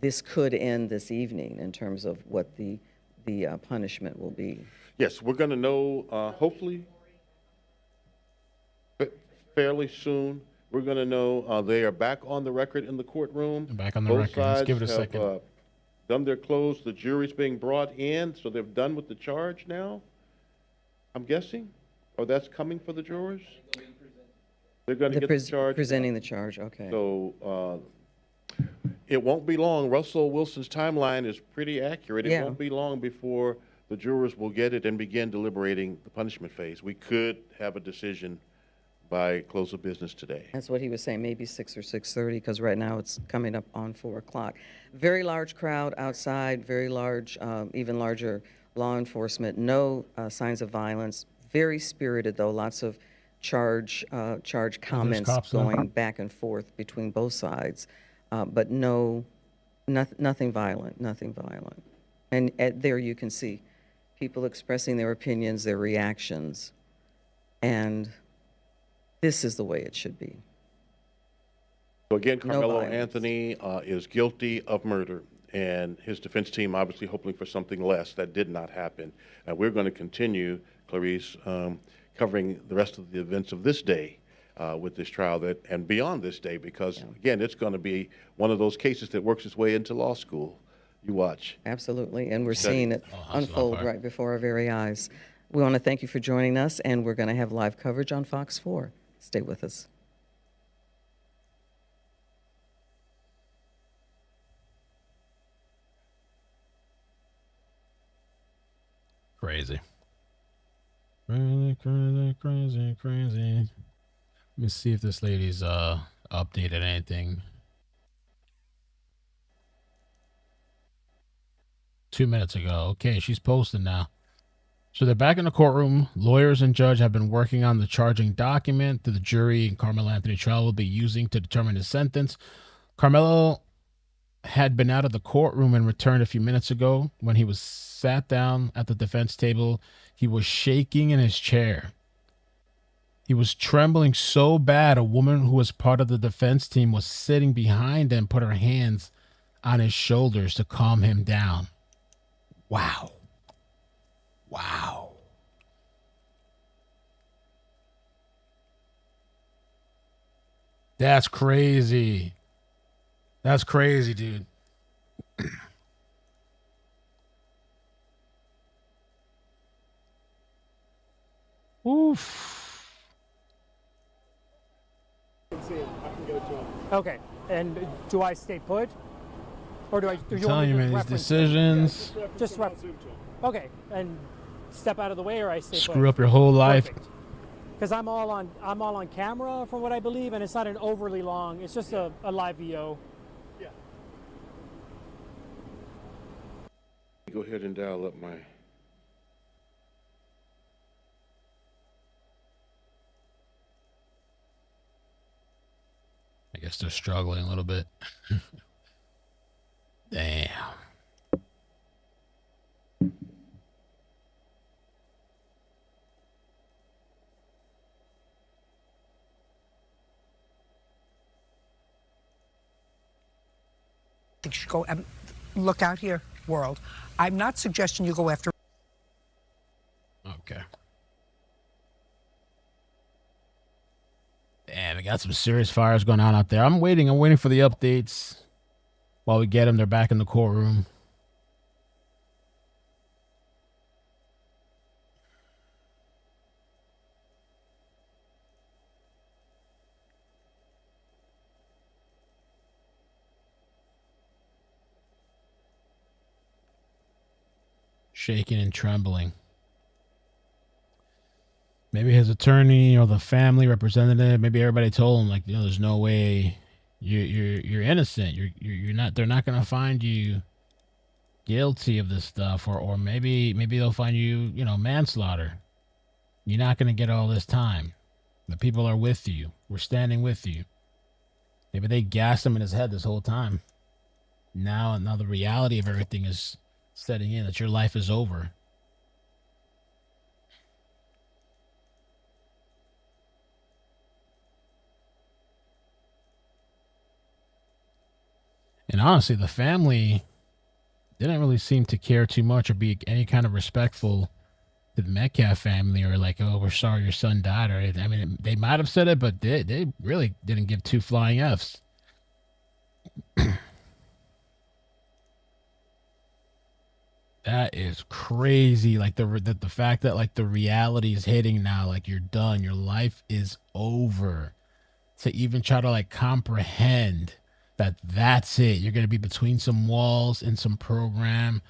this could end this evening in terms of what the punishment will be. Yes, we're going to know, hopefully, fairly soon. We're going to know they are back on the record in the courtroom. Back on the record. Let's give it a second. done their close. The jury's being brought in, so they're done with the charge now, I'm guessing? Or that's coming for the jurors? They're going to get the charge? Presenting the charge, okay. So it won't be long. Russell Wilson's timeline is pretty accurate. It Yeah. won't be long before the jurors will get it and begin deliberating the punishment phase. We could have a decision by close of business today. That's what he was saying, maybe 6 or 6:30, because right now it's coming up on 4 o'clock. Very large crowd outside, very large, even larger law enforcement. No signs of violence. Very spirited, though. Lots of charge comments going back and forth between both sides, but nothing violent, nothing violent. And there you can see people expressing their opinions, their reactions, and this is the way it should be. So again, Karmelo Anthony is guilty of murder, and his defense team obviously hoping for something less. That did not happen. And we're going to continue, Clarice, covering the rest of the events of this day with this trial and beyond this day, because again, it's going to be one of those cases that works its way into law school. You watch. Absolutely, and we're seeing it unfold right before our very eyes. We want to thank you for joining us, and we're going to have live coverage on Fox 4. Stay with us. Crazy. Crazy, crazy, crazy, crazy. Let me see if this lady's updated anything. 2 minutes ago. Okay, she's posted now. So they're back in the courtroom. Lawyers and judge have been working on the charging document that the jury in Karmelo Anthony trial will be using to determine his sentence. Karmelo had been out of the courtroom and returned a few minutes ago. When he was sat down at the defense table, he was shaking in his chair. He was trembling so bad, a woman who was part of the defense team was sitting behind him, put her hands on his shoulders to calm him down. Wow. Wow. That's crazy. That's crazy, dude. Oof. Okay, and do I stay put? Or do I? I'm telling you, man, these decisions. Just okay, and step out of the way, or I stay put? Screw up your whole life. Because I'm all on camera, from what I believe, and it's not an overly long. It's just a live VO. Yeah. Go ahead and dial up my. I guess they're struggling a little bit. Damn. You should go and look out here, world. I'm not suggesting you go after. Okay. Damn, we got some serious fires going on out there. I'm waiting for the updates. While we get them, they're back in the courtroom. Shaking and trembling. Maybe his attorney or the family representative, maybe everybody told him, like, there's no way you're innocent. You're not. They're not gonna find you guilty of this stuff, or maybe they'll find you, manslaughter. You're not gonna get all this time. The people are with you. We're standing with you. Maybe they gassed him in his head this whole time. Now the reality of everything is setting in, that your life is over. And honestly, the family didn't really seem to care too much or be any kind of respectful to the Metcalf family, or like, oh, we're sorry your son died. Or, I mean, they might have said it, but they really didn't give two flying Fs. That is crazy. Like the fact that like the reality is hitting now, like you're done, your life is over. To even try to like comprehend that that's it. You're gonna be between some walls in some program.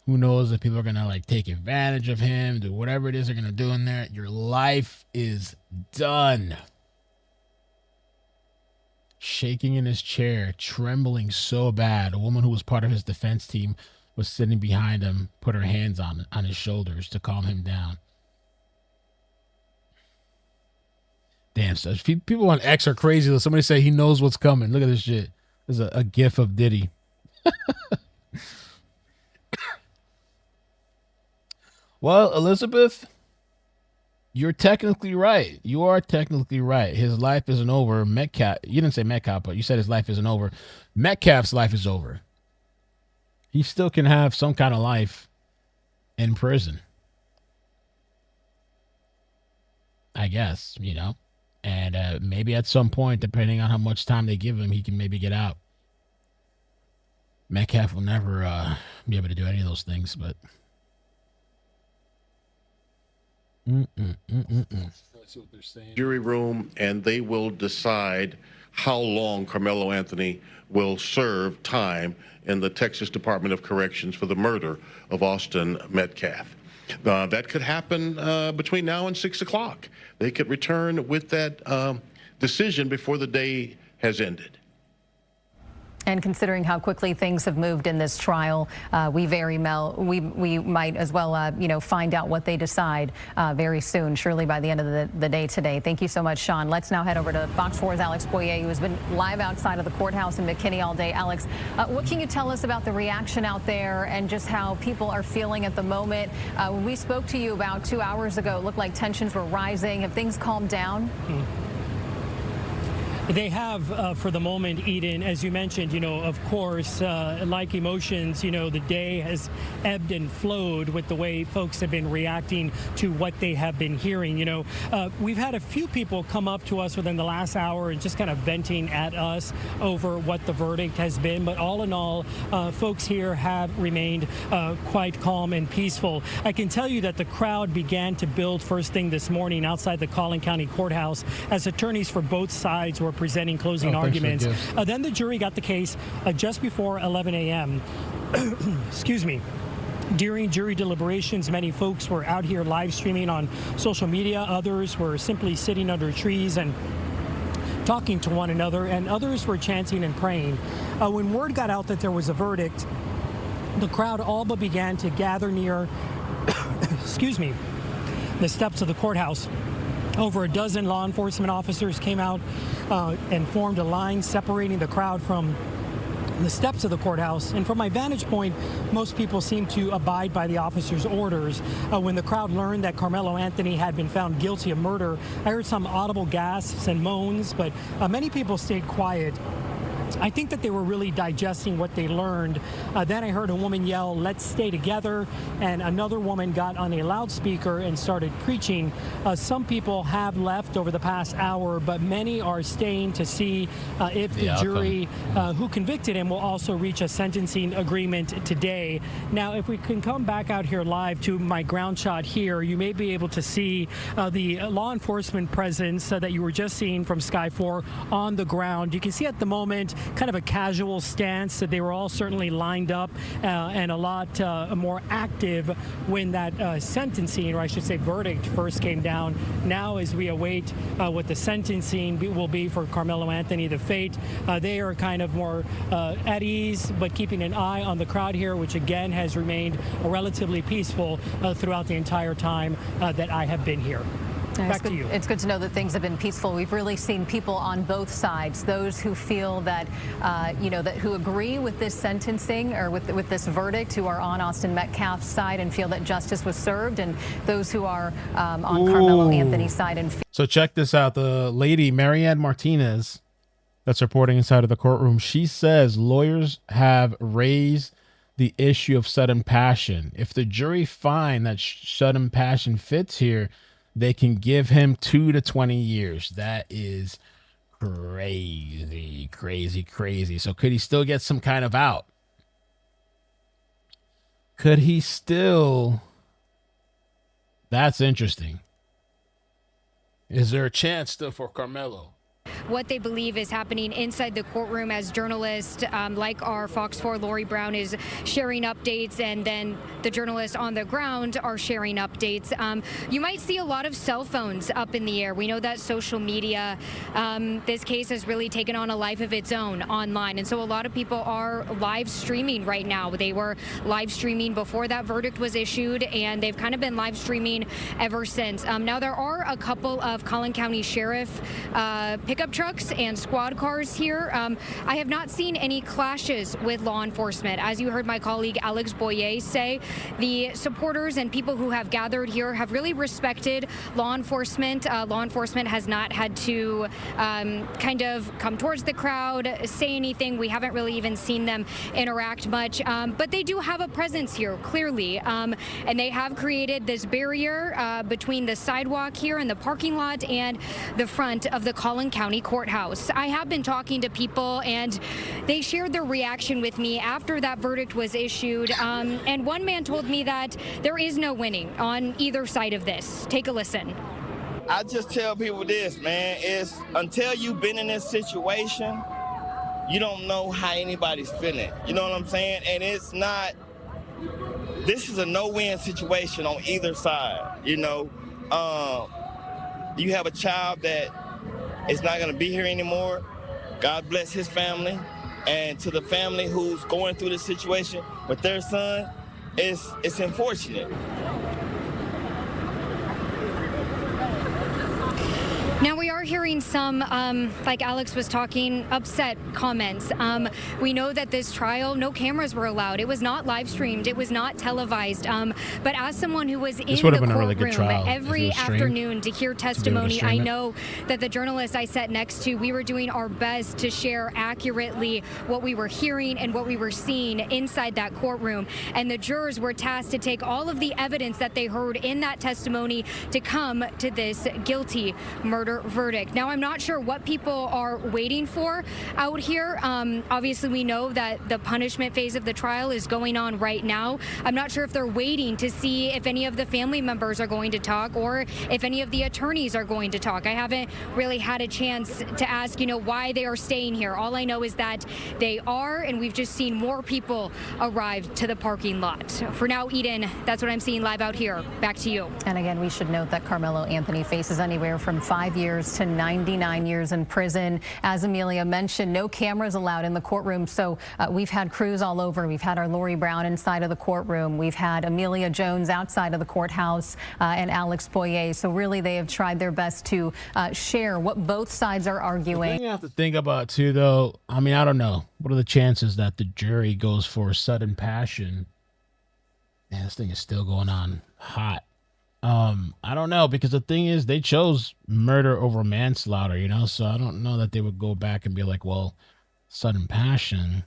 Who knows if people are gonna like take advantage of him, do whatever it is they're gonna do in there. Your life is done. Shaking in his chair, trembling so bad. A woman who was part of his defense team was sitting behind him, put her hands on his shoulders to calm him down. Damn, so people on X are crazy. Somebody say he knows what's coming. Look at this shit. There's a gif of Diddy. Well, Elizabeth, you're technically right. You are technically right. His life isn't over. Metcalf, you didn't say Metcalf, but you said his life isn't over. Metcalf's life is over. He still can have some kind of life in prison. I guess, you know. And maybe at some point, depending on how much time they give him, he can maybe get out. Metcalf will never be able to do any of those things, but... Let's see what they're saying. Jury room, and they will decide how long Karmelo Anthony will serve time in the Texas Department of Corrections for the murder of Austin Metcalf. That could happen between now and 6 o'clock. They could return with that decision before the day has ended. And considering how quickly things have moved in this trial, we might as well, find out what they decide very soon, surely by the end of the day today. Thank you so much, Sean. Let's now head over to Fox 4's Alex Boyer, who has been live outside of the courthouse in McKinney all day. Alex, what can you tell us about the reaction out there and just how people are feeling at the moment? When we spoke to you about 2 hours ago, it looked like tensions were rising. Have things calmed down? They have for the moment, Eden, as you mentioned, of course, like emotions, the day has ebbed and flowed with the way folks have been reacting to what they have been hearing. We've had a few people come up to us within the last hour and just kind of venting at us over what the verdict has been. But all in all, folks here have remained quite calm and peaceful. I can tell you that the crowd began to build first thing this morning outside the Collin County Courthouse as attorneys for both sides were presenting closing arguments. Then the jury got the case just before 11 a.m. Excuse me. During jury deliberations, many folks were out here live streaming on social media. Others were simply sitting under trees and talking to one another, and others were chanting and praying. When word got out that there was a verdict, the crowd all but began to gather near, excuse me, the steps of the courthouse. Over a dozen law enforcement officers came out and formed a line separating the crowd from the steps of the courthouse. And from my vantage point, most people seemed to abide by the officers' orders. When the crowd learned that Carmelo Anthony had been found guilty of murder, I heard some audible gasps and moans, but many people stayed quiet. I think that they were really digesting what they learned. Then I heard a woman yell, "Let's stay together," and another woman got on a loudspeaker and started preaching. Some people have left over the past hour, but many are staying to see if the jury who convicted him will also reach a sentencing agreement today. Now, if we can come back out here live to my ground shot here, you may be able to see the law enforcement presence that you were just seeing from Sky 4 on the ground. You can see at the moment kind of a casual stance that they were all certainly lined up and a lot more active when that sentencing, or I should say verdict, first came down. Now, as we await what the sentencing will be for Carmelo Anthony, the fate, they are kind of more at ease, but keeping an eye on the crowd here, which again has remained relatively peaceful throughout the entire time that I have been here. Back to you. It's good to know that things have been peaceful. We've really seen people on both sides, those who feel that, who agree with this sentencing or with this verdict, who are on Austin Metcalf's side and feel that justice was served, and those who are on Carmelo Anthony's side. So check this out. The lady, Marianne Martinez, that's reporting inside of the courtroom, she says lawyers have raised the issue of sudden passion. If the jury find that sudden passion fits here, they can give him 2 to 20 years. That is crazy, crazy, crazy. So could he still get some kind of out? Could he still? That's interesting. Is there a chance still for Carmelo? What they believe is happening inside the courtroom as journalists like our Fox 4 Lori Brown is sharing updates, and then the journalists on the ground are sharing updates. You might see a lot of cell phones up in the air. We know that social media, this case has really taken on a life of its own online, and so a lot of people are live streaming right now. They were live streaming before that verdict was issued, and they've kind of been live streaming ever since. Now there are a couple of Collin County Sheriff pickup trucks and squad cars here. I have not seen any clashes with law enforcement. As you heard my colleague Alex Boyer say, the supporters and people who have gathered here have really respected law enforcement. Law enforcement has not had to kind of come towards the crowd, say anything. We haven't really even seen them interact much, but they do have a presence here, clearly. And they have created this barrier between the sidewalk here and the parking lot and the front of the Collin County Courthouse. I have been talking to people, and they shared their reaction with me after that verdict was issued. And one man told me that there is no winning on either side of this. Take a listen. I just tell people this, man, is until you've been in this situation, you don't know how anybody's feeling. You know what I'm saying? And it's not, this is a no-win situation on either side, you know. You have a child that is not going to be here anymore. God bless his family. And to the family who's going through this situation with their son, it's unfortunate. Now we are hearing some, like Alex was talking, upset comments. We know that this trial, no cameras were allowed. It was not live streamed. It was not televised. But as someone who was in the courtroom every afternoon to hear testimony, I know that the journalists I sat next to, we were doing our best to share accurately what we were hearing and what we were seeing inside that courtroom. And the jurors were tasked to take all of the evidence that they heard in that testimony to come to this guilty murder verdict. Now, I'm not sure what people are waiting for out here. Obviously, we know that the punishment phase of the trial is going on right now. I'm not sure if they're waiting to see if any of the family members are going to talk or if any of the attorneys are going to talk. I haven't really had a chance to ask, why they are staying here. All I know is that they are, and we've just seen more people arrive to the parking lot. For now, Eden, that's what I'm seeing live out here. Back to you. And again, we should note that Carmelo Anthony faces anywhere from 5 years to 99 years in prison. As Amelia mentioned, no cameras allowed in the courtroom. So we've had crews all over. We've had our Lori Brown inside of the courtroom. We've had Amelia Jones outside of the courthouse and Alex Boyer. So really, they have tried their best to share what both sides are arguing. The thing you have to think about too, though, I mean, I don't know. What are the chances that the jury goes for sudden passion? Man, this thing is still going on hot. I don't know, because the thing is they chose murder over manslaughter, so I don't know that they would go back and be like, well, sudden passion.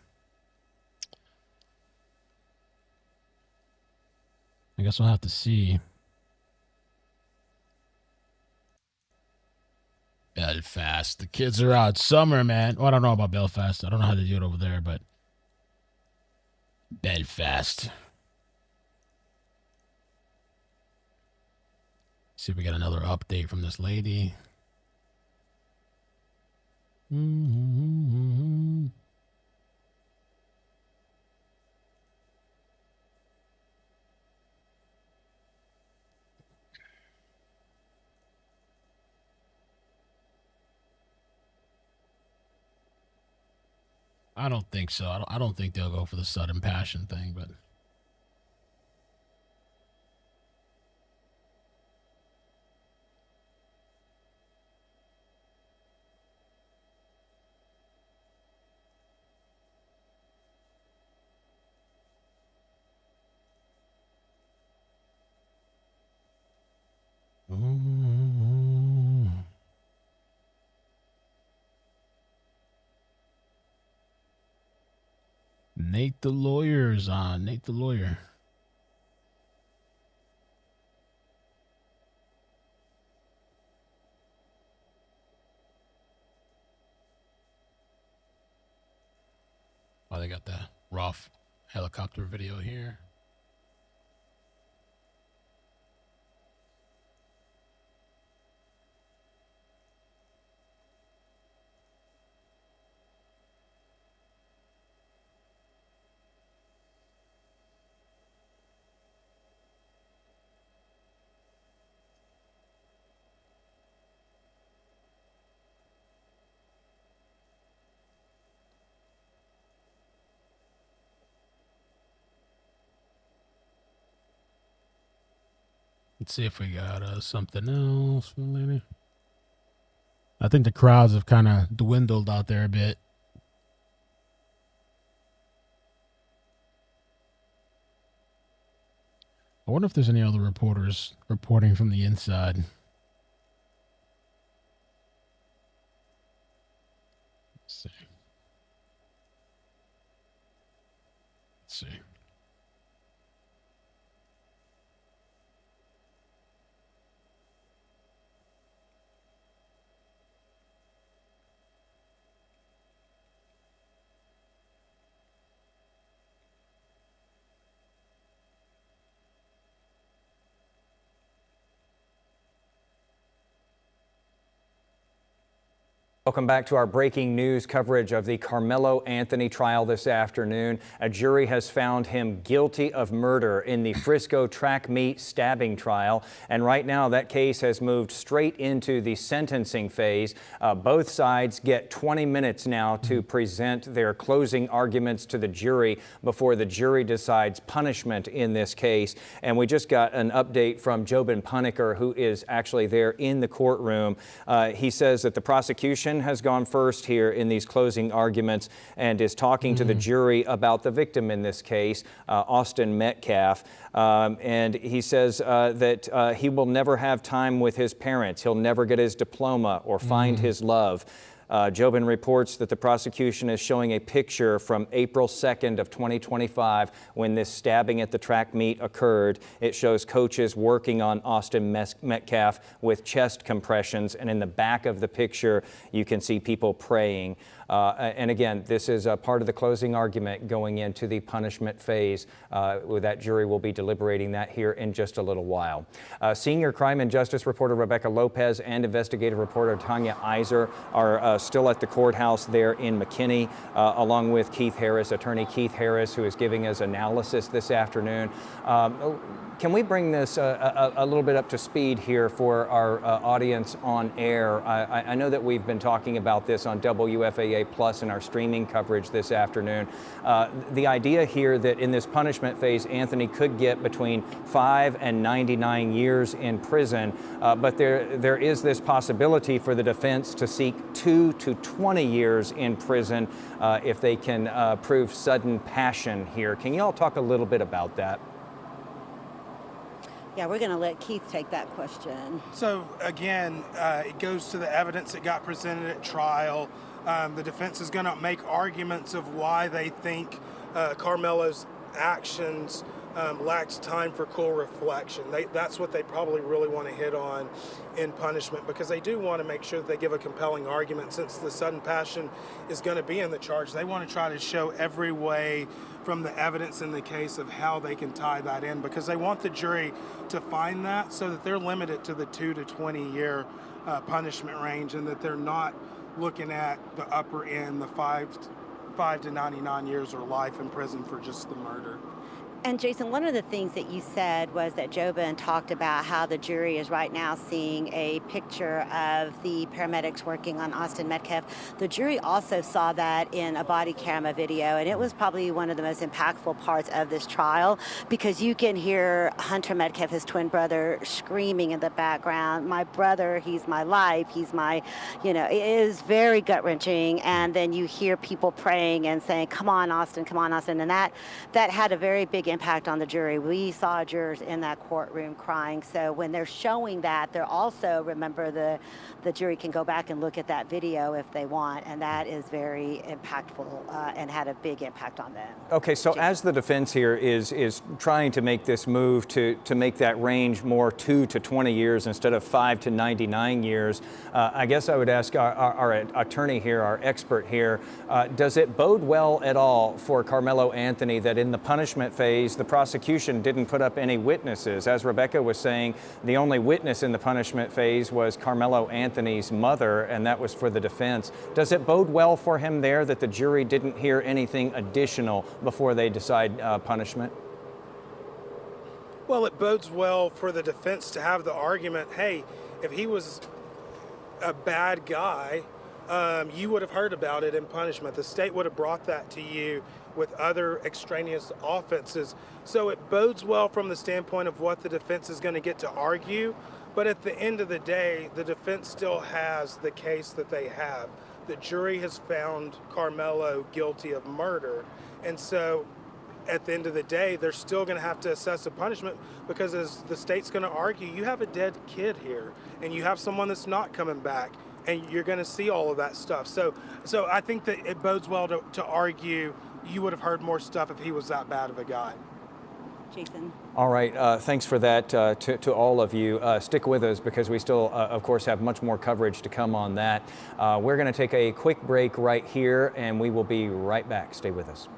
I guess we'll have to see. Belfast. The kids are out. Summer, man. Well, I don't know about Belfast. I don't know how they do it over there, but Belfast. See if we get another update from this lady. I don't think so. I don't think they'll go for the sudden passion thing, but Nate the lawyer's on. Nate the lawyer. Oh, they got the rough helicopter video here. Let's see if we got something else. I think the crowds have kind of dwindled out there a bit. I wonder if there's any other reporters reporting from the inside. Let's see. Let's see. Welcome back to our breaking news coverage of the Karmelo Anthony trial this afternoon. A jury has found him guilty of murder in the Frisco track meet stabbing trial. And right now that case has moved straight into the sentencing phase. Both sides get 20 minutes now to present their closing arguments to the jury before the jury decides punishment in this case. And we just got an update from Jobin Puneker, who is actually there in the courtroom. He says that the prosecution has gone first here in these closing arguments and is talking to the jury about the victim in this case, Austin Metcalf. And he says that he will never have time with his parents. He'll never get his diploma or find his love. Jobin reports that the prosecution is showing a picture from April 2nd of 2025 when this stabbing at the track meet occurred. It shows coaches working on Austin Metcalf with chest compressions, and in the back of the picture you can see people praying. And again, this is a part of the closing argument going into the punishment phase. That jury will be deliberating that here in just a little while. Senior crime and justice reporter Rebecca Lopez and investigative reporter Tanya Iser are still at the courthouse there in McKinney, along with Keith Harris, attorney Keith Harris, who is giving us analysis this afternoon. Can we bring this a little bit up to speed here for our audience on air? I know that we've been talking about this on WFAA Plus in our streaming coverage this afternoon. The idea here that in this punishment phase, Anthony could get between 5 and 99 years in prison, but there is this possibility for the defense to seek 2 to 20 years in prison if they can prove sudden passion here. Can you all talk a little bit about that? Yeah, we're going to let Keith take that question. So again, it goes to the evidence that got presented at trial. The defense is going to make arguments of why they think Carmelo's actions lacked time for cool reflection. That's what they probably really want to hit on in punishment, because they do want to make sure that they give a compelling argument. Since the sudden passion is going to be in the charge, they want to try to show every way from the evidence in the case of how they can tie that in, because they want the jury to find that so that they're limited to the 2 to 20 year punishment range, and that they're not looking at the upper end, the 5 to 99 years or life in prison for just the murder. And Jason, one of the things that you said was that Jobin talked about how the jury is right now seeing a picture of the paramedics working on Austin Metcalf. The jury also saw that in a body camera video, and it was probably one of the most impactful parts of this trial, because you can hear Hunter Metcalf, his twin brother, screaming in the background, "My brother, he's my life, he's my," it is very gut-wrenching. And then you hear people praying and saying, come on, Austin, and that had a very big impact on the jury. We saw jurors in that courtroom crying. So when they're showing that, they're also, remember, the jury can go back and look at that video if they want, and that is very impactful and had a big impact on them. Okay, so as the defense here is trying to make this move to make that range more 2 to 20 years instead of 5 to 99 years, I guess I would ask our attorney here, our expert here, does it bode well at all for Karmelo Anthony that in the punishment phase the prosecution didn't put up any witnesses? As Rebecca was saying, the only witness in the punishment phase was Carmelo Anthony's mother, and that was for the defense. Does it bode well for him there that the jury didn't hear anything additional before they decide punishment? Well, it bodes well for the defense to have the argument, hey, if he was a bad guy, you would have heard about it in punishment. The state would have brought that to you with other extraneous offenses. So it bodes well from the standpoint of what the defense is going to get to argue. But at the end of the day, the defense still has the case that they have. The jury has found Carmelo guilty of murder. And so at the end of the day, they're still going to have to assess a punishment because as the state's going to argue, you have a dead kid here and you have someone that's not coming back. And you're going to see all of that stuff. So I think that it bodes well to argue you would have heard more stuff if he was that bad of a guy. Jason. All right, thanks for that to all of you. Stick with us because we still, of course, have much more coverage to come on that. We're going to take a quick break right here, and we will be right back. Stay with us.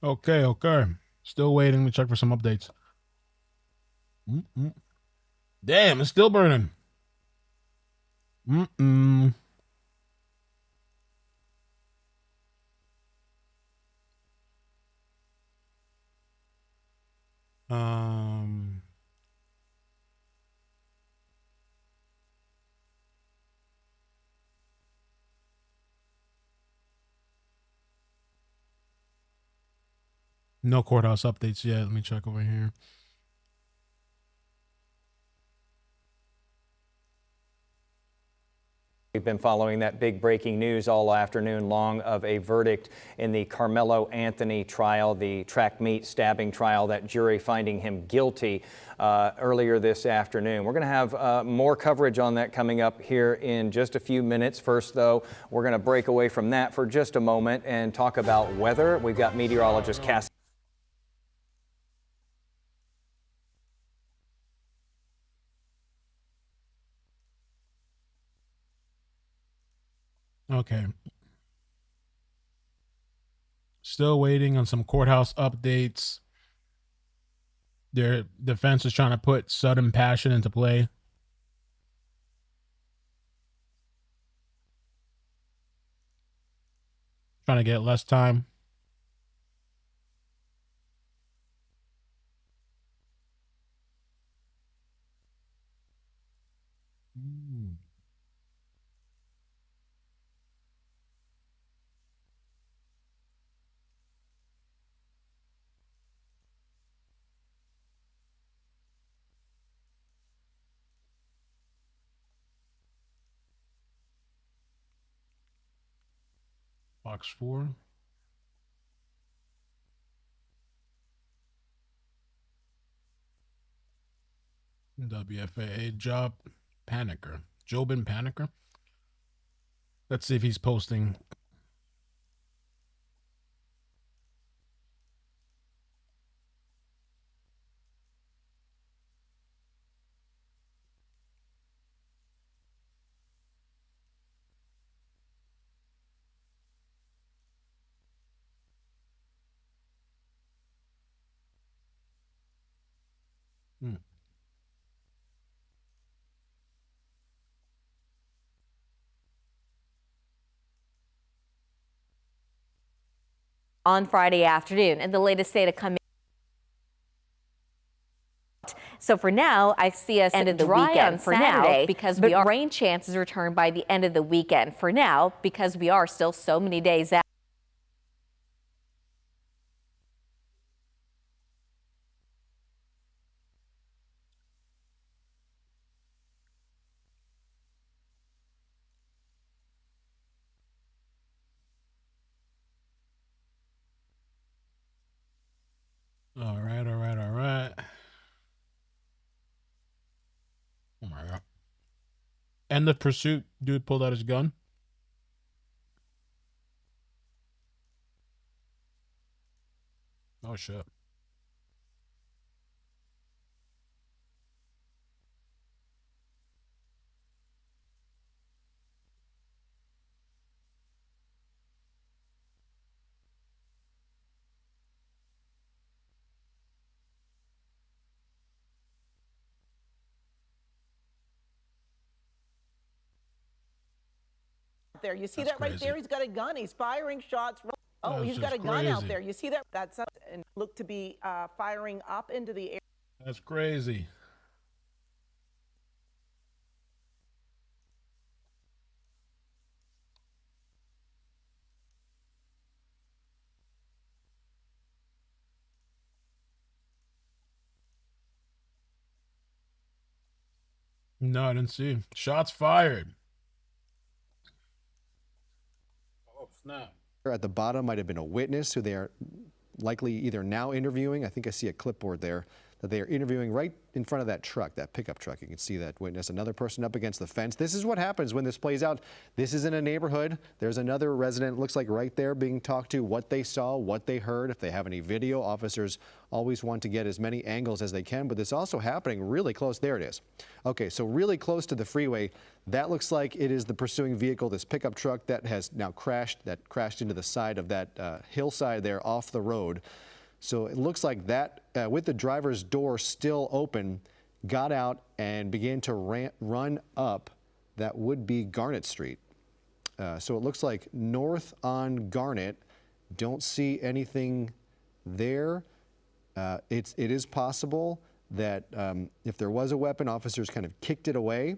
Okay. Still waiting to check for some updates. Damn, it's still burning. No courthouse updates yet. Let me check over here. We've been following that big breaking news all afternoon long of a verdict in the Karmelo Anthony trial, the track meet stabbing trial, that jury finding him guilty earlier this afternoon. We're going to have more coverage on that coming up here in just a few minutes. First, though, we're going to break away from that for just a moment and talk about weather. We've got meteorologist Cass. Okay. Still waiting on some courthouse updates. Their defense is trying to put sudden passion into play. Trying to get less time. Box 4. WFAA job panicker. Jobin Panicker. Let's see if he's posting. On Friday afternoon, and the latest data come in. So for now, I see us end of the weekend for now because we are rain chances return by the end of the weekend for now because we are still so many days out. All right, all right, all right. Oh my God. And the pursuit dude pulled out his gun. Oh shit. There, you see that right there? He's got a gun. He's firing shots. Oh, he's got a gun out there. You see that? That's and look to be firing up into the air. That's crazy. No, I didn't see. Shots fired. Oh, snap. At the bottom might have been a witness who they are likely either now interviewing. I think I see a clipboard there that they are interviewing right in front of that truck, that pickup truck. You can see that witness. Another person up against the fence. This is what happens when this plays out. This is in a neighborhood. There's another resident, looks like right there, being talked to, what they saw, what they heard. If they have any video, officers always want to get as many angles as they can, but this also happening really close. There it is. Okay, so really close to the freeway. That looks like it is the pursuing vehicle, this pickup truck that has now crashed into the side of that hillside there off the road. So it looks like that, with the driver's door still open, got out and began to run up that would be Garnet Street. So it looks like north on Garnet. Don't see anything there. It is possible that if there was a weapon, officers kind of kicked it away.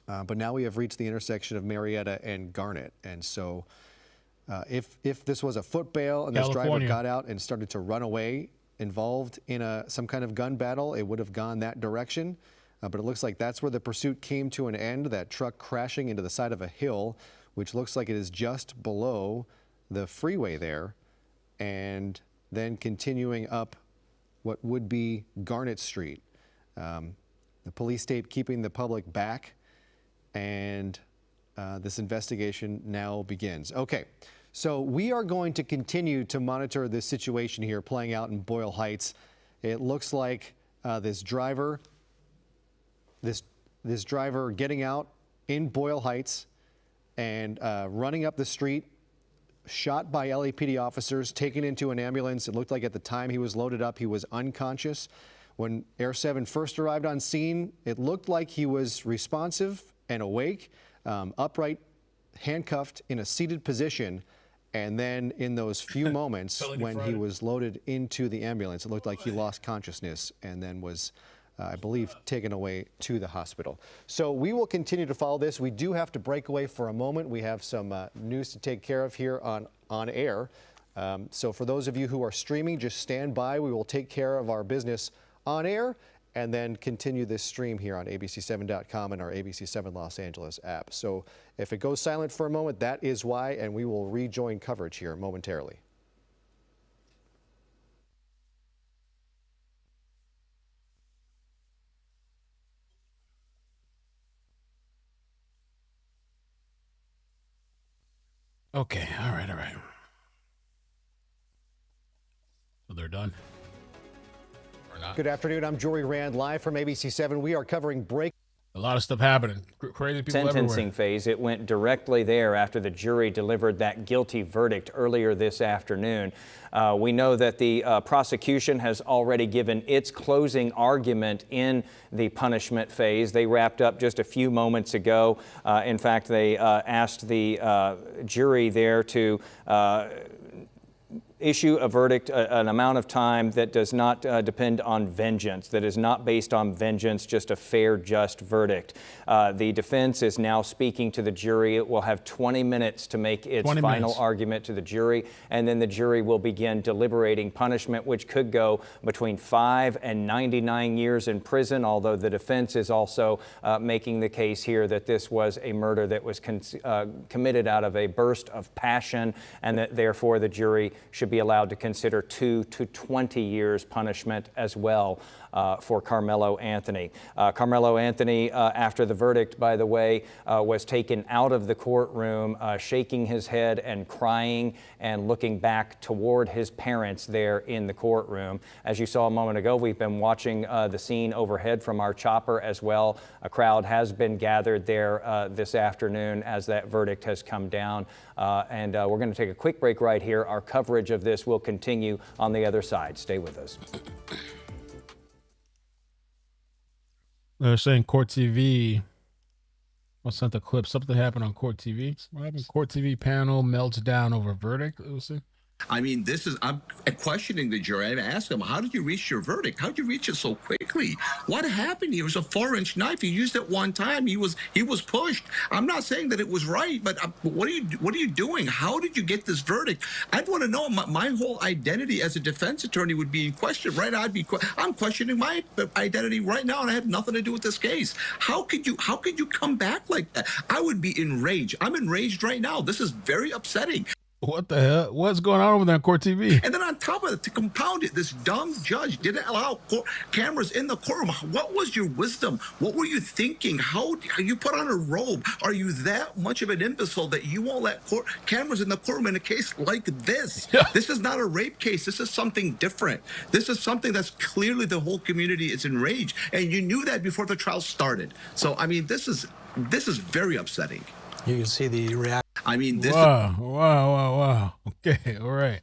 But now we have reached the intersection of Marietta and Garnet. And so if this was a foot bail and this driver got out and started to run away, involved in some kind of gun battle, it would have gone that direction. But it looks like that's where the pursuit came to an end, that truck crashing into the side of a hill, which looks like it is just below the freeway there, and then continuing up what would be Garnet Street. The police tape keeping the public back, and this investigation now begins. Okay, so we are going to continue to monitor this situation here playing out in Boyle Heights. It looks like this driver getting out in Boyle Heights and running up the street, shot by LAPD officers, taken into an ambulance. It looked like at the time he was loaded up, he was unconscious. When Air 7 first arrived on scene, it looked like he was responsive and awake, upright, handcuffed in a seated position. And then in those few moments when he was loaded into the ambulance, it looked like he lost consciousness and then was, I believe, taken away to the hospital. So we will continue to follow this. We do have to break away for a moment. We have some news to take care of here on air. So for those of you who are streaming, just stand by. We will take care of our business on air and then continue this stream here on abc7.com and our ABC7 Los Angeles app. So if it goes silent for a moment, that is why, and we will rejoin coverage here momentarily. Okay, all right, all right. So they're done. Good afternoon. I'm Jory Rand, live from ABC7. We are covering a lot of stuff happening. Crazy people sentencing everywhere. Phase. It went directly there after the jury delivered that guilty verdict earlier this afternoon. We know that the prosecution has already given its closing argument in the punishment phase. They wrapped up just a few moments ago. In fact, they asked the jury there to issue a verdict, an amount of time that does not depend on vengeance, that is not based on vengeance, just a fair, just verdict. The defense is now speaking to the jury. It will have 20 minutes to make its final argument to the jury, and then the jury will begin deliberating punishment, which could go between 5 and 99 years in prison, although the defense is also making the case here that this was a murder that was committed out of a burst of passion, and that therefore the jury should be allowed to consider 2 to 20 years punishment as well for Karmelo Anthony. Karmelo Anthony, after the verdict, by the way, was taken out of the courtroom, shaking his head and crying and looking back toward his parents there in the courtroom. As you saw a moment ago, we've been watching the scene overhead from our chopper as well. A crowd has been gathered there this afternoon as that verdict has come down. And we're going to take a quick break right here. Our coverage of this will continue on the other side. Stay with us. They're saying Court TV. I sent the clip. Something happened on Court TV. What happened? Court TV panel melts down over verdict. I mean, I'm questioning the jury. I asked them, how did you reach your verdict? How did you reach it so quickly? What happened? It was a 4-inch knife. He used it one time. He was pushed. I'm not saying that it was right, but what are you doing? How did you get this verdict? I'd want to know. My whole identity as a defense attorney would be in question, right? I'm questioning my identity right now, and I have nothing to do with this case. How could you come back like that? I would be enraged. I'm enraged right now. This is very upsetting. What the hell? What's going on over there on Court TV? And then on top of it, to compound it, this dumb judge didn't allow cameras in the courtroom. What was your wisdom? What were you thinking? How you put on a robe? Are you that much of an imbecile that you won't let cameras in the courtroom in a case like this? Yeah. This is not a rape case. This is something different. This is something that's clearly the whole community is enraged. And you knew that before the trial started. So, I mean, this is very upsetting. You can see the reaction. I mean, this. Wow. Okay, all right.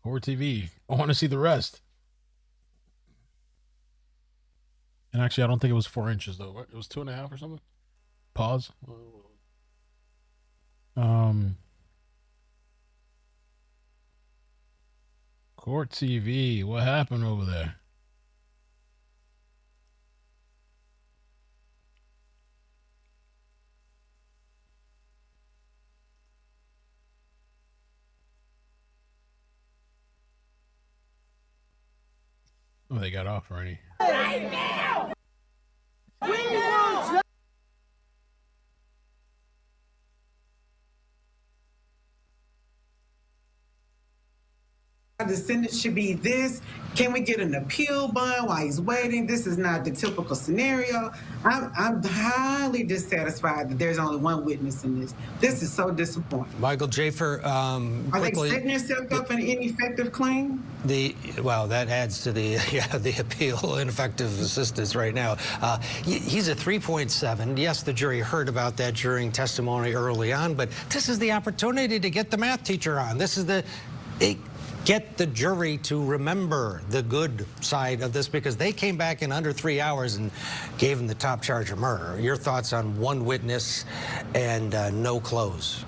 Court TV. I want to see the rest. And actually, I don't think it was 4 inches though. It was 2.5 or something. Pause. Court TV. What happened over there? Oh, they got off already. Right now! We want the sentence should be this. Can we get an appeal bond while he's waiting? This is not the typical scenario. I'm highly dissatisfied that there's only one witness in this. This is so disappointing. Michael Jafer, Are they setting themselves up for an ineffective claim? Well, that adds to the appeal, ineffective assistance right now. He's a 3.7. Yes, the jury heard about that during testimony early on, but this is the opportunity to get the math teacher on. This is get the jury to remember the good side of this, because they came back in under 3 hours and gave him the top charge of murder. Your thoughts on one witness and no close?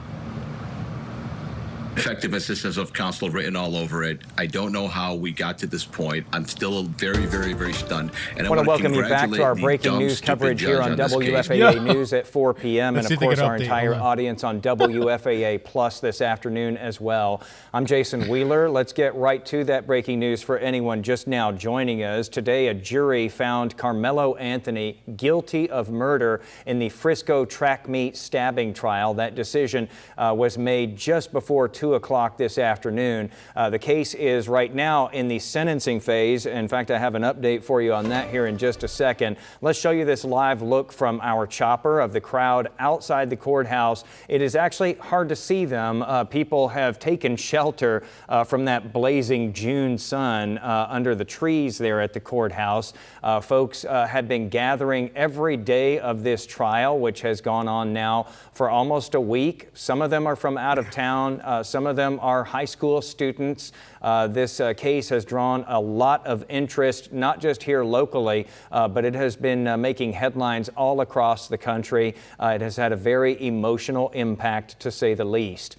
Effective assistance of counsel written all over it. I don't know how we got to this point. I'm still very, very, very stunned. And I want to welcome you back to our breaking news coverage here on WFAA News at 4 p.m. and, of course, our entire audience on WFAA Plus this afternoon as well. I'm Jason Wheeler. Let's get right to that breaking news for anyone just now joining us. Today, a jury found Karmelo Anthony guilty of murder in the Frisco track meet stabbing trial. That decision was made just before 2 o'clock this afternoon. The case is right now in the sentencing phase. In fact, I have an update for you on that here in just a second. Let's show you this live look from our chopper of the crowd outside the courthouse. It is actually hard to see them. People have taken shelter from that blazing June sun under the trees there at the courthouse. Folks had been gathering every day of this trial, which has gone on now for almost a week. Some of them are from out of town. Some of them are high school students. This case has drawn a lot of interest, not just here locally, but it has been making headlines all across the country. It has had a very emotional impact, to say the least.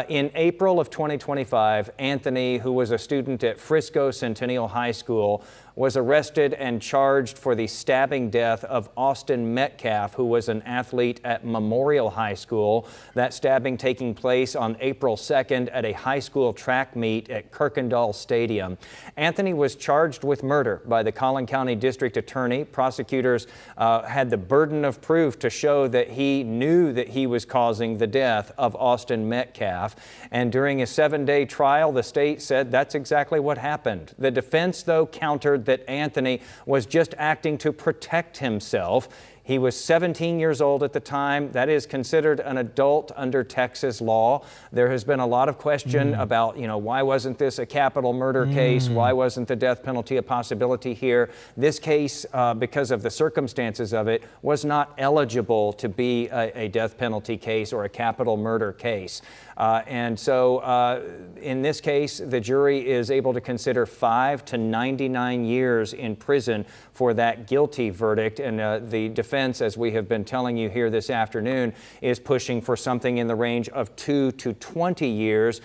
In April of 2025, Anthony, who was a student at Frisco Centennial High School, was arrested and charged for the stabbing death of Austin Metcalf, who was an athlete at Memorial High School. That stabbing taking place on April 2nd at a high school track meet at Kuykendall Stadium. Anthony was charged with murder by the Collin County District Attorney. Prosecutors had the burden of proof to show that he knew that he was causing the death of Austin Metcalf. And during a 7-day trial, the state said that's exactly what happened. The defense, though, countered that Anthony was just acting to protect himself. He was 17 years old at the time. That is considered an adult under Texas law. There has been a lot of question about, why wasn't this a capital murder case? Why wasn't the death penalty a possibility here? This case, because of the circumstances of it, was not eligible to be a death penalty case or a capital murder case. And so in this case, the jury is able to consider 5 to 99 years in prison for that guilty verdict. And the defense, as we have been telling you here this afternoon, is pushing for something in the range of 2 to 20 years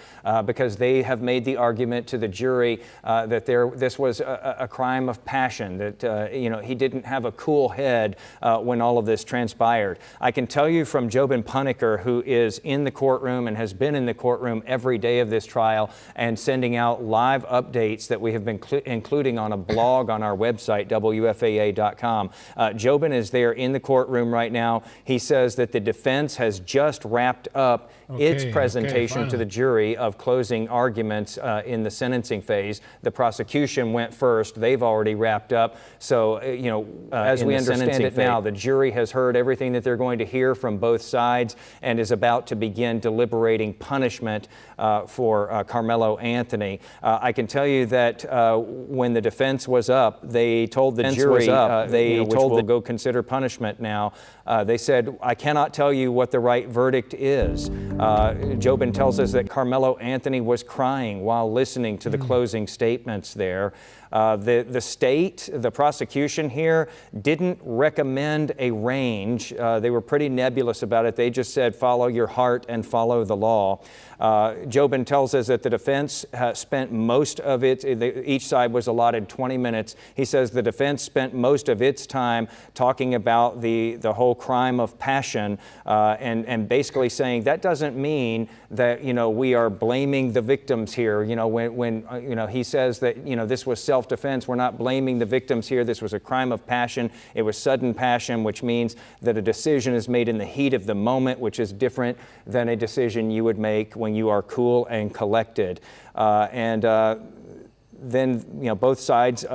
because they have made the argument to the jury that this was a crime of passion, that he didn't have a cool head when all of this transpired. I can tell you from Jobin Puneker, who is in the courtroom and has been in the courtroom every day of this trial and sending out live updates that we have been including on a blog on our website, WFAA.com. Jobin is there in the courtroom right now. He says that the defense has just wrapped up its presentation to the jury of closing arguments in the sentencing phase. The prosecution went first. They've already wrapped up. So, as we understand it now, the jury has heard everything that they're going to hear from both sides and is about to begin deliberating punishment for Karmelo Anthony. I can tell you that when the defense was up, they told the jury, we'll go consider punishment now. They said, I cannot tell you what the right verdict is. Jobin tells us that Karmelo Anthony was crying while listening to the closing statements there. The state, the prosecution here, didn't recommend a range. They were pretty nebulous about it. They just said, follow your heart and follow the law. Jobin tells us that the defense spent most of it, each side was allotted 20 minutes. He says the defense spent most of its time talking about the whole crime of passion and basically saying that doesn't mean that, we are blaming the victims here. When he says that, this was self-defense, we're not blaming the victims here. This was a crime of passion. It was sudden passion, which means that a decision is made in the heat of the moment, which is different than a decision you would make when you are cool and collected. Then, both sides,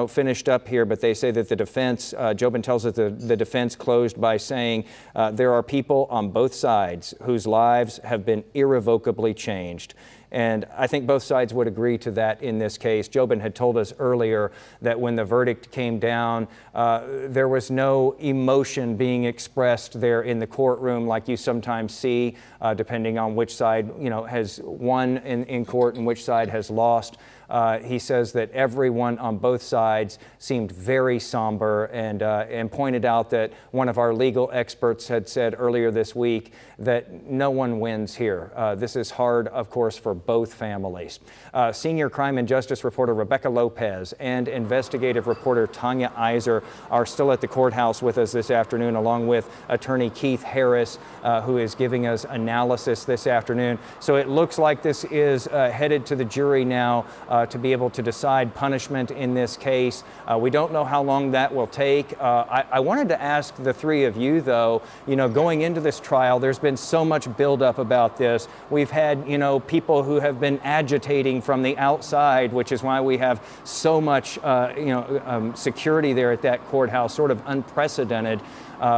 finished up here, but they say that the defense, Jobin tells us the defense closed by saying there are people on both sides whose lives have been irrevocably changed. And I think both sides would agree to that in this case. Jobin had told us earlier that when the verdict came down, there was no emotion being expressed there in the courtroom like you sometimes see, depending on which side, has won in court and which side has lost. He says that everyone on both sides seemed very somber and pointed out that one of our legal experts had said earlier this week that no one wins here. This is hard, of course, for both families. Senior crime and justice reporter Rebecca Lopez and investigative reporter Tanya Iser are still at the courthouse with us this afternoon, along with attorney Keith Harris, who is giving us analysis this afternoon. So it looks like this is headed to the jury now to be able to decide punishment in this case. We don't know how long that will take. I wanted to ask the three of you, though, going into this trial, there's been so much buildup about this. We've had, people who have been agitating from the outside, which is why we have so much, security there at that courthouse, sort of unprecedented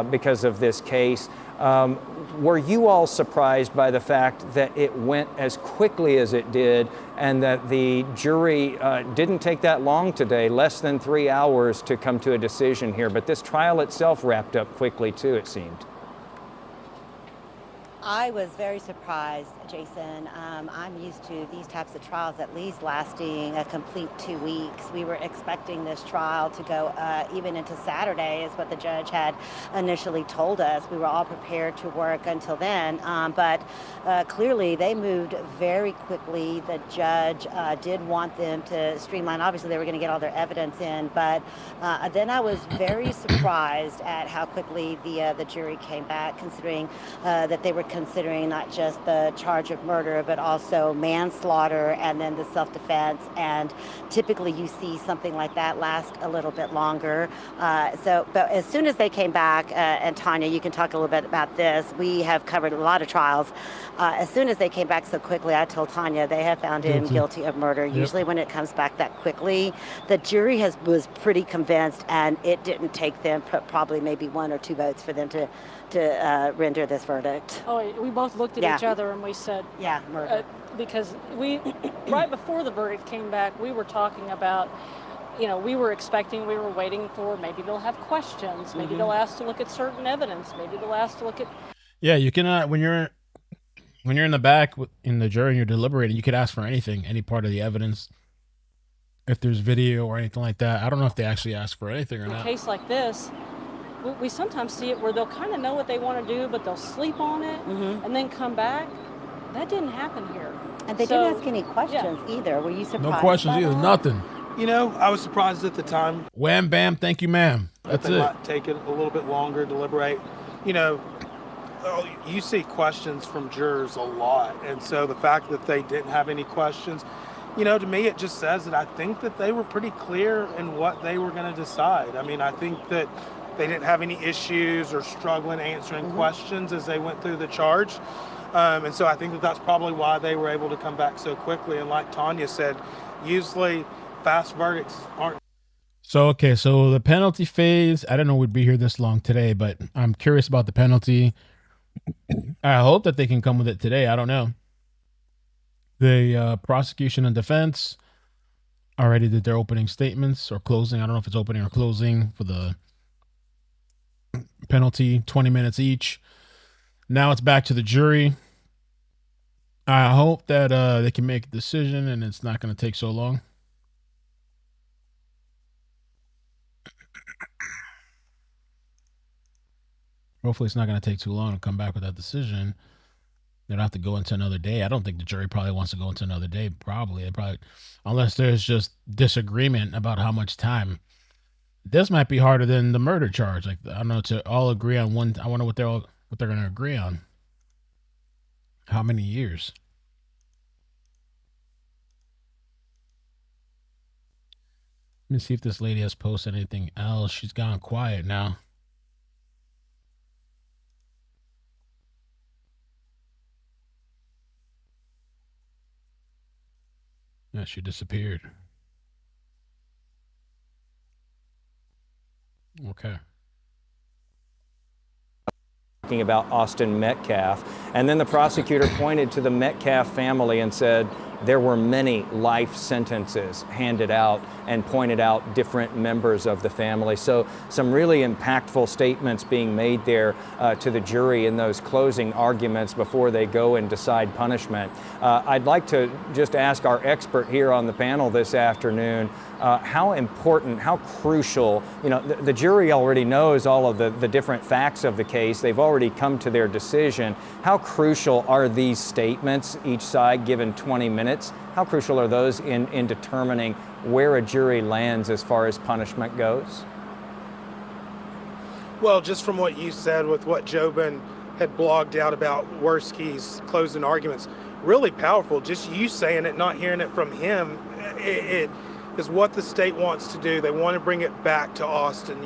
because of this case. Were you all surprised by the fact that it went as quickly as it did and that the jury didn't take that long today, less than 3 hours to come to a decision here? But this trial itself wrapped up quickly, too, it seemed. I was very surprised, Jason. I'm used to these types of trials at least lasting a complete 2 weeks. We were expecting this trial to go even into Saturday, is what the judge had initially told us. We were all prepared to work until then, but clearly they moved very quickly. The judge did want them to streamline. Obviously, they were going to get all their evidence in, but then I was very surprised at how quickly the jury came back, considering that they were considering not just the charge charge of murder, but also manslaughter and then the self-defense. And typically you see something like that last a little bit longer. But as soon as they came back, and Tanya, you can talk a little bit about this. We have covered a lot of trials. As soon as they came back so quickly, I told Tanya they have found him guilty of murder. Yep. Usually when it comes back that quickly, the jury was pretty convinced, and it didn't take them probably maybe 1 or 2 votes for them to render this verdict. Oh, we both looked at each other and we said, yeah, murder. Because we, right before the verdict came back, we were talking about, we were waiting for, maybe they'll have questions, maybe they'll ask to look at certain evidence, maybe they'll ask to look at. Yeah, you cannot, when you're in the back in the jury and you're deliberating, you could ask for anything, any part of the evidence. If there's video or anything like that, I don't know if they actually ask for anything or not. In a case like this, we sometimes see it where they'll kind of know what they want to do, but they'll sleep on it and then come back. That didn't happen here. And they didn't ask any questions either. Were you surprised? No questions either, nothing. I was surprised at the time. Wham, bam, thank you, ma'am. That's they it. Might take it a little bit longer, deliberate. You see questions from jurors a lot. And so the fact that they didn't have any questions, to me, it just says that I think that they were pretty clear in what they were going to decide. I mean, I think that they didn't have any issues or struggling answering questions as they went through the charge. And so I think that that's probably why they were able to come back so quickly. And like Tanya said, usually fast verdicts aren't. So the penalty phase, I don't know we'd be here this long today, but I'm curious about the penalty. I hope that they can come with it today. I don't know. The prosecution and defense already did their opening statements or closing. I don't know if it's opening or closing for the penalty, 20 minutes each. Now it's back to the jury. I hope that they can make a decision and it's not going to take so long. Hopefully it's not going to take too long to come back with that decision. They don't have to go into another day. I don't think the jury probably wants to go into another day. Probably, unless there's just disagreement about how much time. This might be harder than the murder charge. Like, I don't know, to all agree on one. I wonder what they're going to agree on. How many years? Let me see if this lady has posted anything else. She's gone quiet now. Yeah, she disappeared. Okay. Talking about Austin Metcalf, and then the prosecutor pointed to the Metcalf family and said there were many life sentences handed out and pointed out different members of the family. So some really impactful statements being made there to the jury in those closing arguments before they go and decide punishment. I'd like to just ask our expert here on the panel this afternoon, how important, how crucial, the jury already knows all of the different facts of the case. They've already come to their decision. How crucial are these statements, each side given 20 minutes? How crucial are those in determining where a jury lands as far as punishment goes? Well, just from what you said with what Jobin had blogged out about Worski's closing arguments, really powerful. Just you saying it, not hearing it from him, it is what the state wants to do. They want to bring it back to Austin.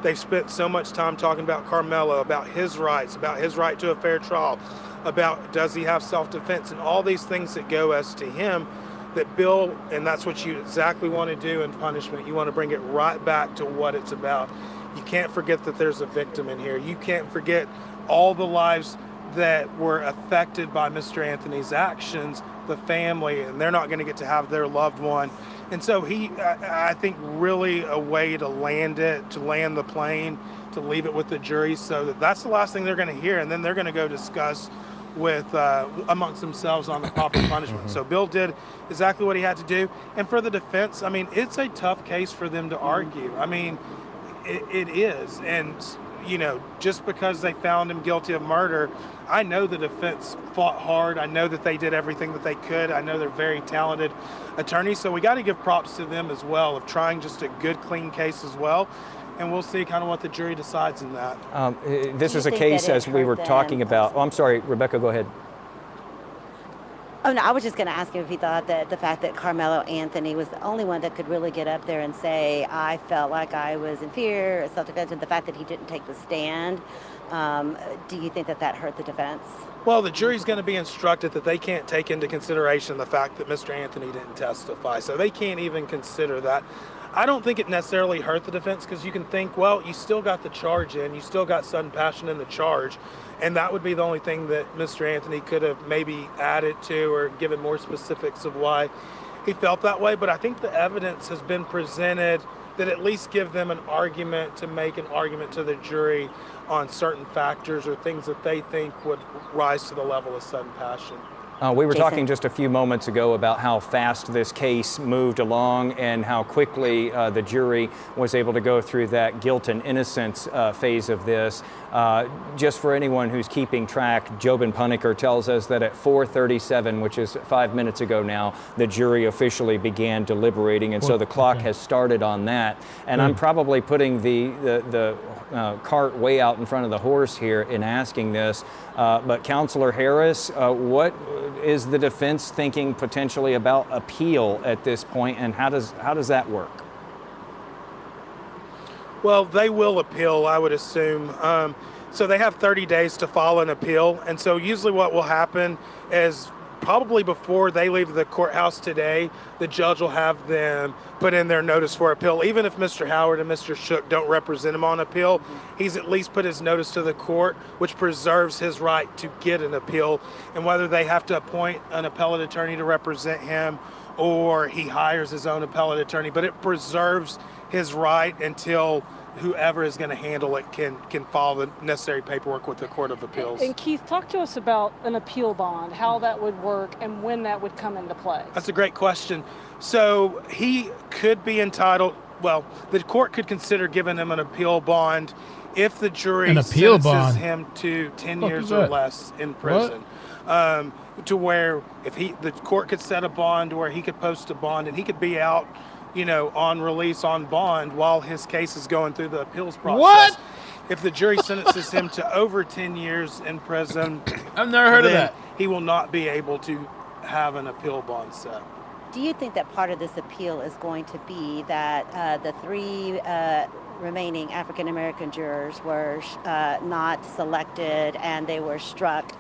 They've spent so much time talking about Carmelo, about his rights, about his right to a fair trial, about does he have self-defense, and all these things that go as to him that Bill, and that's what you exactly want to do in punishment. You want to bring it right back to what it's about. You can't forget that there's a victim in here. You can't forget all the lives that were affected by Mr. Anthony's actions, the family, and they're not going to get to have their loved one. And so I think really a way to land the plane, to leave it with the jury, so that's the last thing they're going to hear, and then they're going to go discuss with amongst themselves on the proper punishment. So Bill did exactly what he had to do. And for the defense, I mean, it's a tough case for them to argue. I mean, it is. And, just because they found him guilty of murder, I know the defense fought hard. I know that they did everything that they could. I know they're very talented attorneys. So we got to give props to them as well of trying just a good, clean case as well. And we'll see kind of what the jury decides in that. This is a case, as we were talking about. Oh, I'm sorry, Rebecca, go ahead. Oh, no, I was just going to ask him if he thought that the fact that Karmelo Anthony was the only one that could really get up there and say, I felt like I was in fear, self-defense, and the fact that he didn't take the stand, do you think that that hurt the defense? Well, the jury's going to be instructed that they can't take into consideration the fact that Mr. Anthony didn't testify, so they can't even consider that. I don't think it necessarily hurt the defense because you can think, well, you still got the charge in, you still got sudden passion in the charge, and that would be the only thing that Mr. Anthony could have maybe added to or given more specifics of why he felt that way. But I think the evidence has been presented that at least give them an argument to make an argument to the jury on certain factors or things that they think would rise to the level of sudden passion. We were talking just a few moments ago about how fast this case moved along and how quickly the jury was able to go through that guilt and innocence phase of this. Just for anyone who's keeping track, Jobin Puneker tells us that at 4:37, which is 5 minutes ago now, the jury officially began deliberating, and so the clock has started on that. And I'm probably putting the cart way out in front of the horse here in asking this, but Counselor Harris, what is the defense thinking potentially about appeal at this point, and how does that work? Well, they will appeal, I would assume. So they have 30 days to file an appeal, and so usually what will happen is probably before they leave the courthouse today, the judge will have them put in their notice for appeal. Even if Mr. Howard and Mr. Shook don't represent him on appeal, he's at least put his notice to the court, which preserves his right to get an appeal. And whether they have to appoint an appellate attorney to represent him or he hires his own appellate attorney, but it preserves his right until whoever is going to handle it can file the necessary paperwork with the Court of Appeals. And Keith, talk to us about an appeal bond, how that would work and when that would come into play. That's a great question. So he could be entitled, well, the court could consider giving him an appeal bond if the jury sentences him to 10 years or less in prison. To where if the court could set a bond where he could post a bond and he could be out, on release on bond while his case is going through the appeals process. What? If the jury sentences him to over 10 years in prison, I've never heard of that. He will not be able to have an appeal bond set. Do you think that part of this appeal is going to be that the three remaining African-American jurors were not selected and they were struck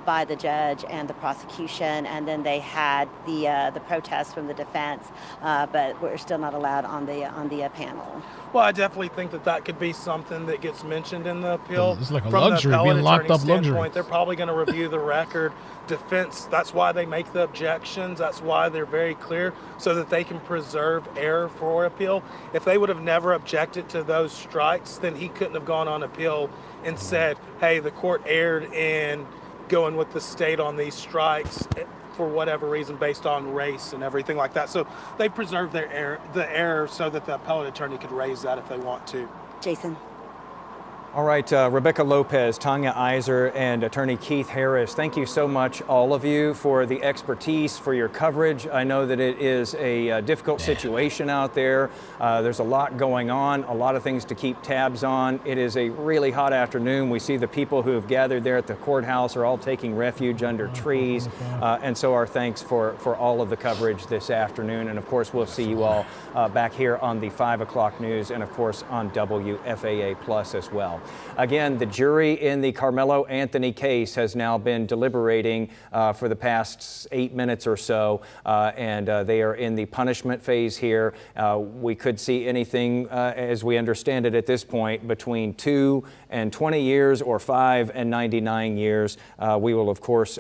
by the judge and the prosecution, and then they had the protest from the defense, but were still not allowed on the panel? Well, I definitely think that could be something that gets mentioned in the appeal. It's like a From luxury, the being locked up luxury. standpoint, they're probably going to review the record. Defense, that's why they make the objections. That's why they're very clear, so that they can preserve error for appeal. If they would have never objected to those strikes, then he couldn't have gone on appeal and said, hey, the court erred in going with the state on these strikes for whatever reason based on race and everything like that. So they preserved the error so that the appellate attorney could raise that if they want to. Jason. All right, Rebecca Lopez, Tanya Iser, and Attorney Keith Harris, thank you so much, all of you, for the expertise, for your coverage. I know that it is a difficult situation out there. There's a lot going on, a lot of things to keep tabs on. It is a really hot afternoon. We see the people who have gathered there at the courthouse are all taking refuge under trees. And so our thanks for all of the coverage this afternoon. And of course, we'll see you all back here on the 5 o'clock news and of course on WFAA Plus as well. Again, the jury in the Karmelo Anthony case has now been deliberating for the past 8 minutes or so, and they are in the punishment phase here. We could see anything, as we understand it at this point, between 2 and 20 years or 5 and 99 years. We will, of course,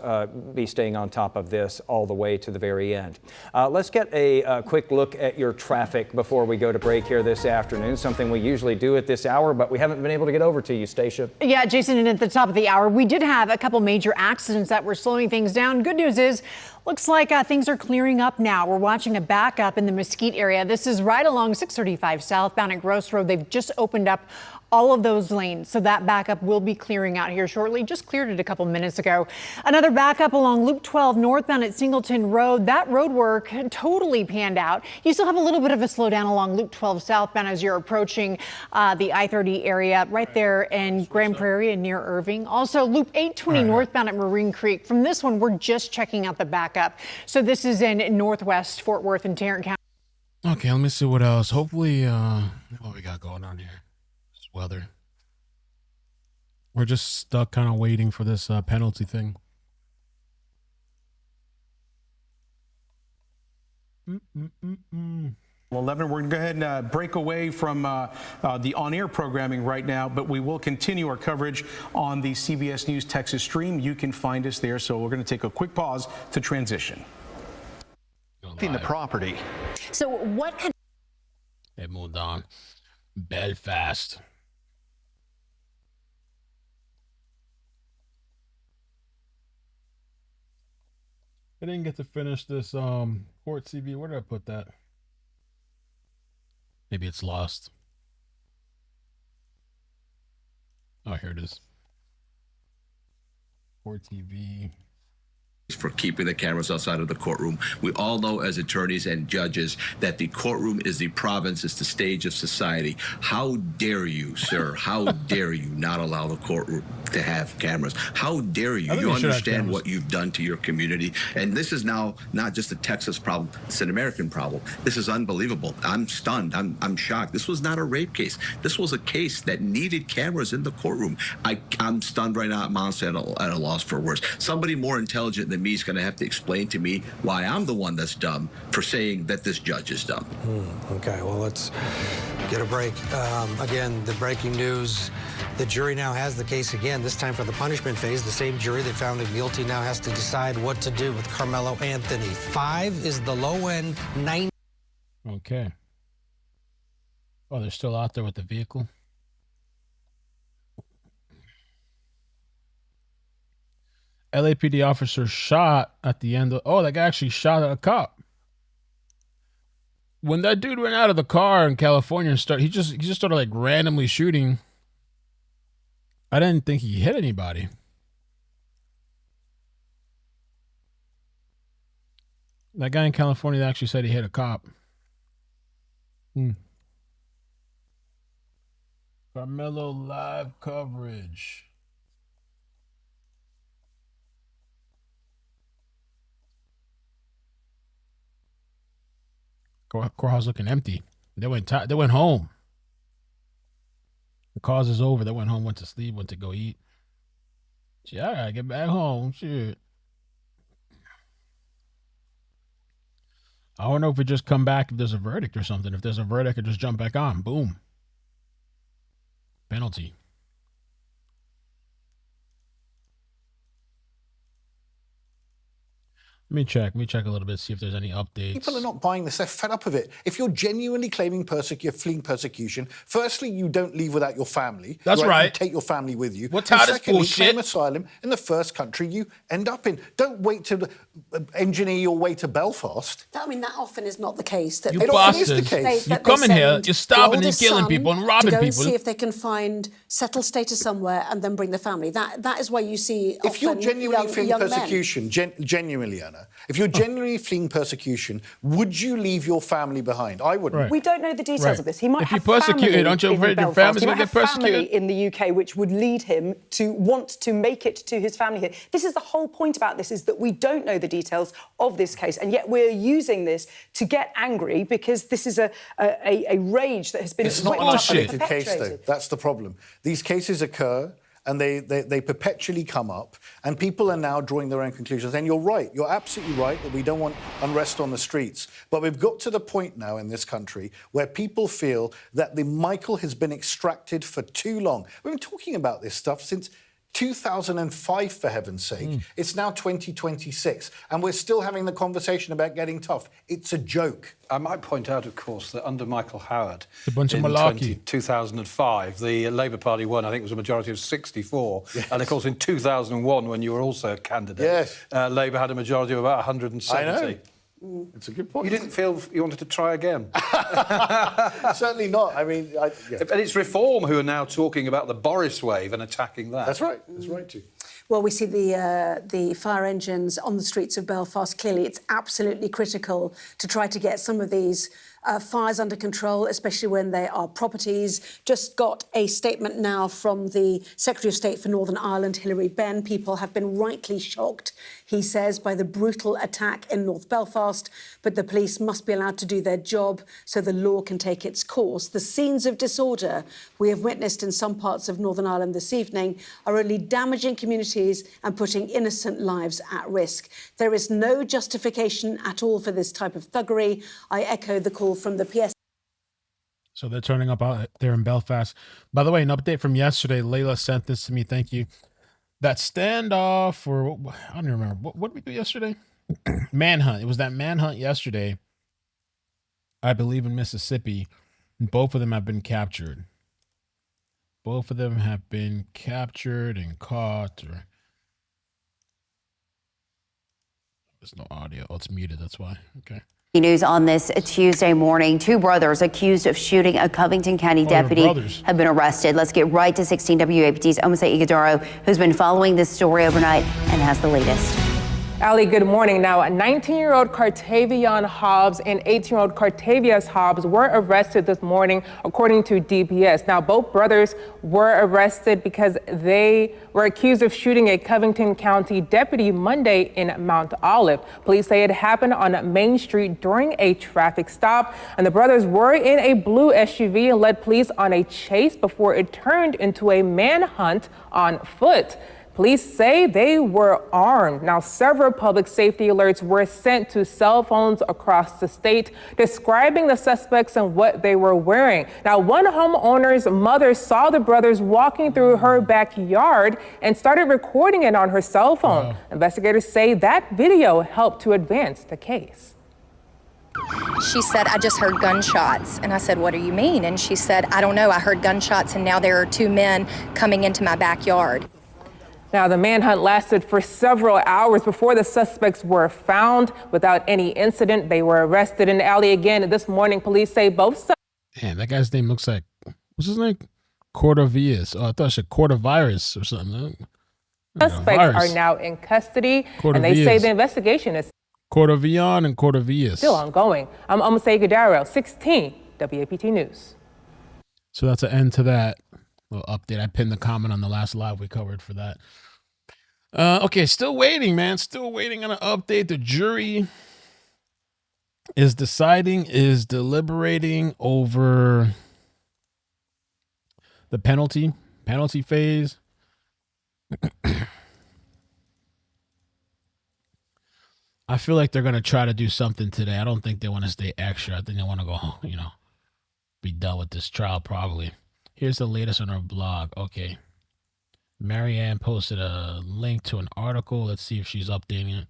be staying on top of this all the way to the very end. Let's get a quick look at your traffic before we go to break here this afternoon, something we usually do at this hour, but we haven't been able to get over to you, Stacia. Yeah, Jason, and at the top of the hour, we did have a couple major accidents that were slowing things down. Good news is, looks like things are clearing up now. We're watching a backup in the Mesquite area. This is right along 635 southbound at Gross Road. They've just opened up all of those lanes. So that backup will be clearing out here shortly. Just cleared it a couple minutes ago. Another backup along Loop 12 northbound at Singleton Road. That road work totally panned out. You still have a little bit of a slowdown along Loop 12 southbound as you're approaching the I-30 area right there in Grand Prairie and near Irving. Also Loop 820 northbound at Marine Creek. From this one, we're just checking out the backup. So this is in northwest Fort Worth and Tarrant County. Okay, let me see what else. Hopefully, what we got going on here. This weather. We're just stuck kind of waiting for this penalty thing. Well, 11, we're going to go ahead and break away from the on-air programming right now, but we will continue our coverage on the CBS News Texas stream. You can find us there, so we're going to take a quick pause to transition. In the property. So what kind They moved on. Belfast. I didn't get to finish this Port CB. Where did I put that? Maybe it's lost. Oh, here it is. Port TV. For keeping the cameras outside of the courtroom. We all know as attorneys and judges that the courtroom is the province, it's the stage of society. How dare you, sir? How dare you not allow the courtroom to have cameras? How dare you? You understand what you've done to your community. And this is now not just a Texas problem, it's an American problem. This is unbelievable. I'm stunned. I'm shocked. This was not a rape case. This was a case that needed cameras in the courtroom. I'm stunned right now. I'm honestly at a loss for words. Somebody more intelligent than me is going to have to explain to me why I'm the one that's dumb for saying that this judge is dumb. Okay, well, let's get a break. Again, the breaking news, the jury now has the case again, this time for the punishment phase. The same jury that found him guilty now has to decide what to do with Carmelo Anthony. 5 is the low end, 9. Okay. Oh, they're still out there with the vehicle. LAPD officer shot at the end of... Oh, that guy actually shot at a cop. When that dude went out of the car in California and he just started like randomly shooting. I didn't think he hit anybody. That guy in California actually said he hit a cop. Carmelo live coverage. Courthouse looking empty. They went home. The cause is over. They went home, went to sleep, went to go eat. Yeah, I gotta get back home. Shit. I don't know if we just come back if there's a verdict or something. If there's a verdict, I just jump back on. Boom. Penalty. Let me check a little bit, see if there's any updates. People are not buying this. They're fed up of it. If you're genuinely claiming fleeing persecution, firstly, you don't leave without your family. That's right. You take your family with you. We're tired of bullshit. Claim asylum in the first country you end up in. Don't wait to engineer your way to Belfast. I mean, that often is not the case. That you bastards. You come in here, you're starving and killing people and robbing people. To go and see if they can find settled status somewhere and then bring the family. That is why you see if you're genuinely fleeing persecution, genuinely, Anna, if you're genuinely fleeing persecution, would you leave your family behind? I wouldn't. Right. We don't know the details of this. He might if have you're persecuted, aren't you afraid your family's going to get persecuted? Family in the UK, which would lead him to want to make it to his family here. This is the whole point about this, is that we don't know the details of this case, and yet we're using this to get angry because this is a rage that has been It's not an isolated case, though. That's the problem. These cases occur, and they perpetually come up, and people are now drawing their own conclusions. And you're right, you're absolutely right that we don't want unrest on the streets. But we've got to the point now in this country where people feel that the Michael has been extracted for too long. We've been talking about this stuff since 2005, for heaven's sake. It's now 2026, and we're still having the conversation about getting tough. It's a joke. I might point out, of course, that under Michael Howard a bunch of malarkey. 2005, the Labour Party won, I think it was a majority of 64. Yes. And, of course, in 2001, when you were also a candidate, Labour had a majority of about 170. I know. It's a good point. You didn't feel you wanted to try again? Certainly not. I mean, yeah. And it's Reform who are now talking about the Boris wave and attacking that. That's right. That's right, too. Well, we see the fire engines on the streets of Belfast. Clearly, it's absolutely critical to try to get some of these fires under control, especially when they are properties. Just got a statement now from the Secretary of State for Northern Ireland, Hilary Benn. People have been rightly shocked, he says, by the brutal attack in North Belfast, but the police must be allowed to do their job so the law can take its course. The scenes of disorder we have witnessed in some parts of Northern Ireland this evening are only damaging communities and putting innocent lives at risk. There is no justification at all for this type of thuggery. I echo the call from the PS. So they're turning up out there in Belfast. By the way, an update from yesterday. Layla sent this to me. Thank you. That standoff, or I don't even remember. What did we do yesterday? Manhunt. It was that manhunt yesterday, I believe, in Mississippi. Both of them have been captured. Both of them have been captured and caught. Or there's no audio. Oh, it's muted. That's why. Okay. News on this Tuesday morning. Two brothers accused of shooting a Covington County deputy have been arrested. Let's get right to 16 WAPT's Omosa Ighodaro, who's been following this story overnight and has the latest. Ali, good morning. Now, 19-year-old Cartavion Hobbs and 18-year-old Cartavius Hobbs were arrested this morning, according to DPS. Now, both brothers were arrested because they were accused of shooting a Covington County deputy Monday in Mount Olive. Police say it happened on Main Street during a traffic stop, and the brothers were in a blue SUV and led police on a chase before it turned into a manhunt on foot. Police say they were armed. Now, several public safety alerts were sent to cell phones across the state describing the suspects and what they were wearing. Now, one homeowner's mother saw the brothers walking through her backyard and started recording it on her cell phone. Wow. Investigators say that video helped to advance the case. She said, I just heard gunshots. And I said, what do you mean? And she said, I don't know. I heard gunshots and now there are two men coming into my backyard. Now, the manhunt lasted for several hours before the suspects were found. Without any incident, they were arrested in Alley again. This morning, police say both. Damn, that guy's name looks like, what's his name? Cordovius. Oh, I thought it said Cordovirus or something. Suspects are now in custody, and they say the investigation is Cordovion and Cordovius. Still ongoing. I'm Omosa Ighodaro, 16 WAPT News. So that's an end to that little update. I pinned the comment on the last live we covered for that. Okay, still waiting, man. Still waiting on an update. The jury is deliberating over the penalty phase. I feel like they're going to try to do something today. I don't think they want to stay extra. I think they want to go, be done with this trial probably. Here's the latest on our blog. Okay. Marianne posted a link to an article. Let's see if she's updating it.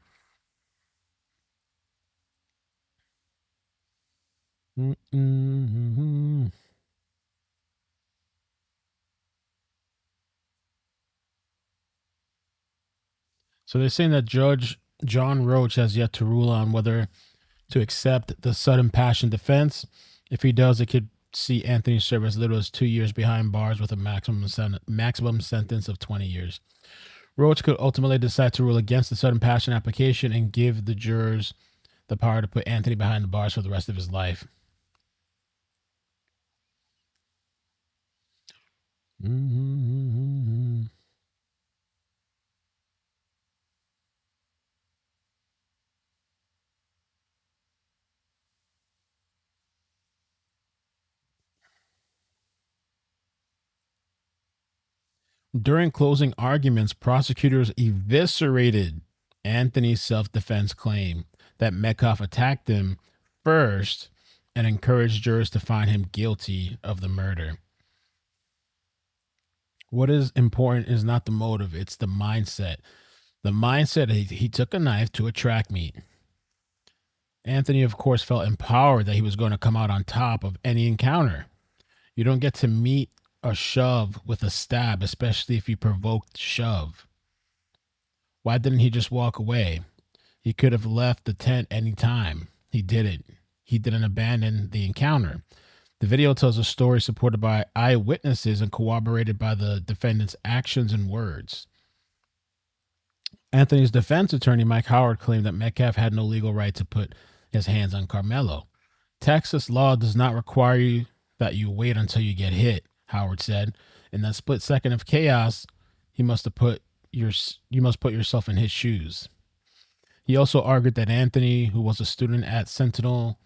So they're saying that Judge John Roach has yet to rule on whether to accept the sudden passion defense. If he does, it could see Anthony serve as little as 2 years behind bars with a maximum sentence of 20 years. Roach could ultimately decide to rule against the sudden passion application and give the jurors the power to put Anthony behind the bars for the rest of his life. During closing arguments, prosecutors eviscerated Anthony's self-defense claim that Metcalf attacked him first and encouraged jurors to find him guilty of the murder. What is important is not the motive, it's the mindset. The mindset, he took a knife to a track meet. Anthony, of course, felt empowered that he was going to come out on top of any encounter. You don't get to meet a shove with a stab, especially if you provoked shove. Why didn't he just walk away? He could have left the tent anytime. He didn't. He didn't abandon the encounter. The video tells a story supported by eyewitnesses and corroborated by the defendant's actions and words. Anthony's defense attorney, Mike Howard, claimed that Metcalf had no legal right to put his hands on Carmelo. Texas law does not require you that you wait until you get hit, Howard said. In that split second of chaos, you must put yourself in his shoes. He also argued that Anthony, who was a student at Sentinel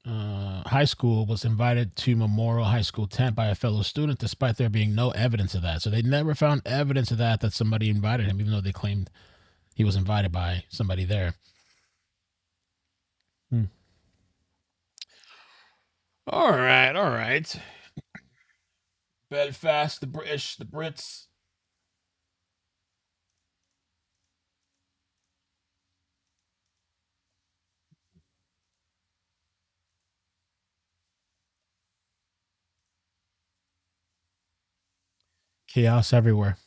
High School, was invited to Memorial High School tent by a fellow student, despite there being no evidence of that. So they never found evidence of that somebody invited him, even though they claimed he was invited by somebody there. All right. Belfast, the British, the Brits. Chaos everywhere.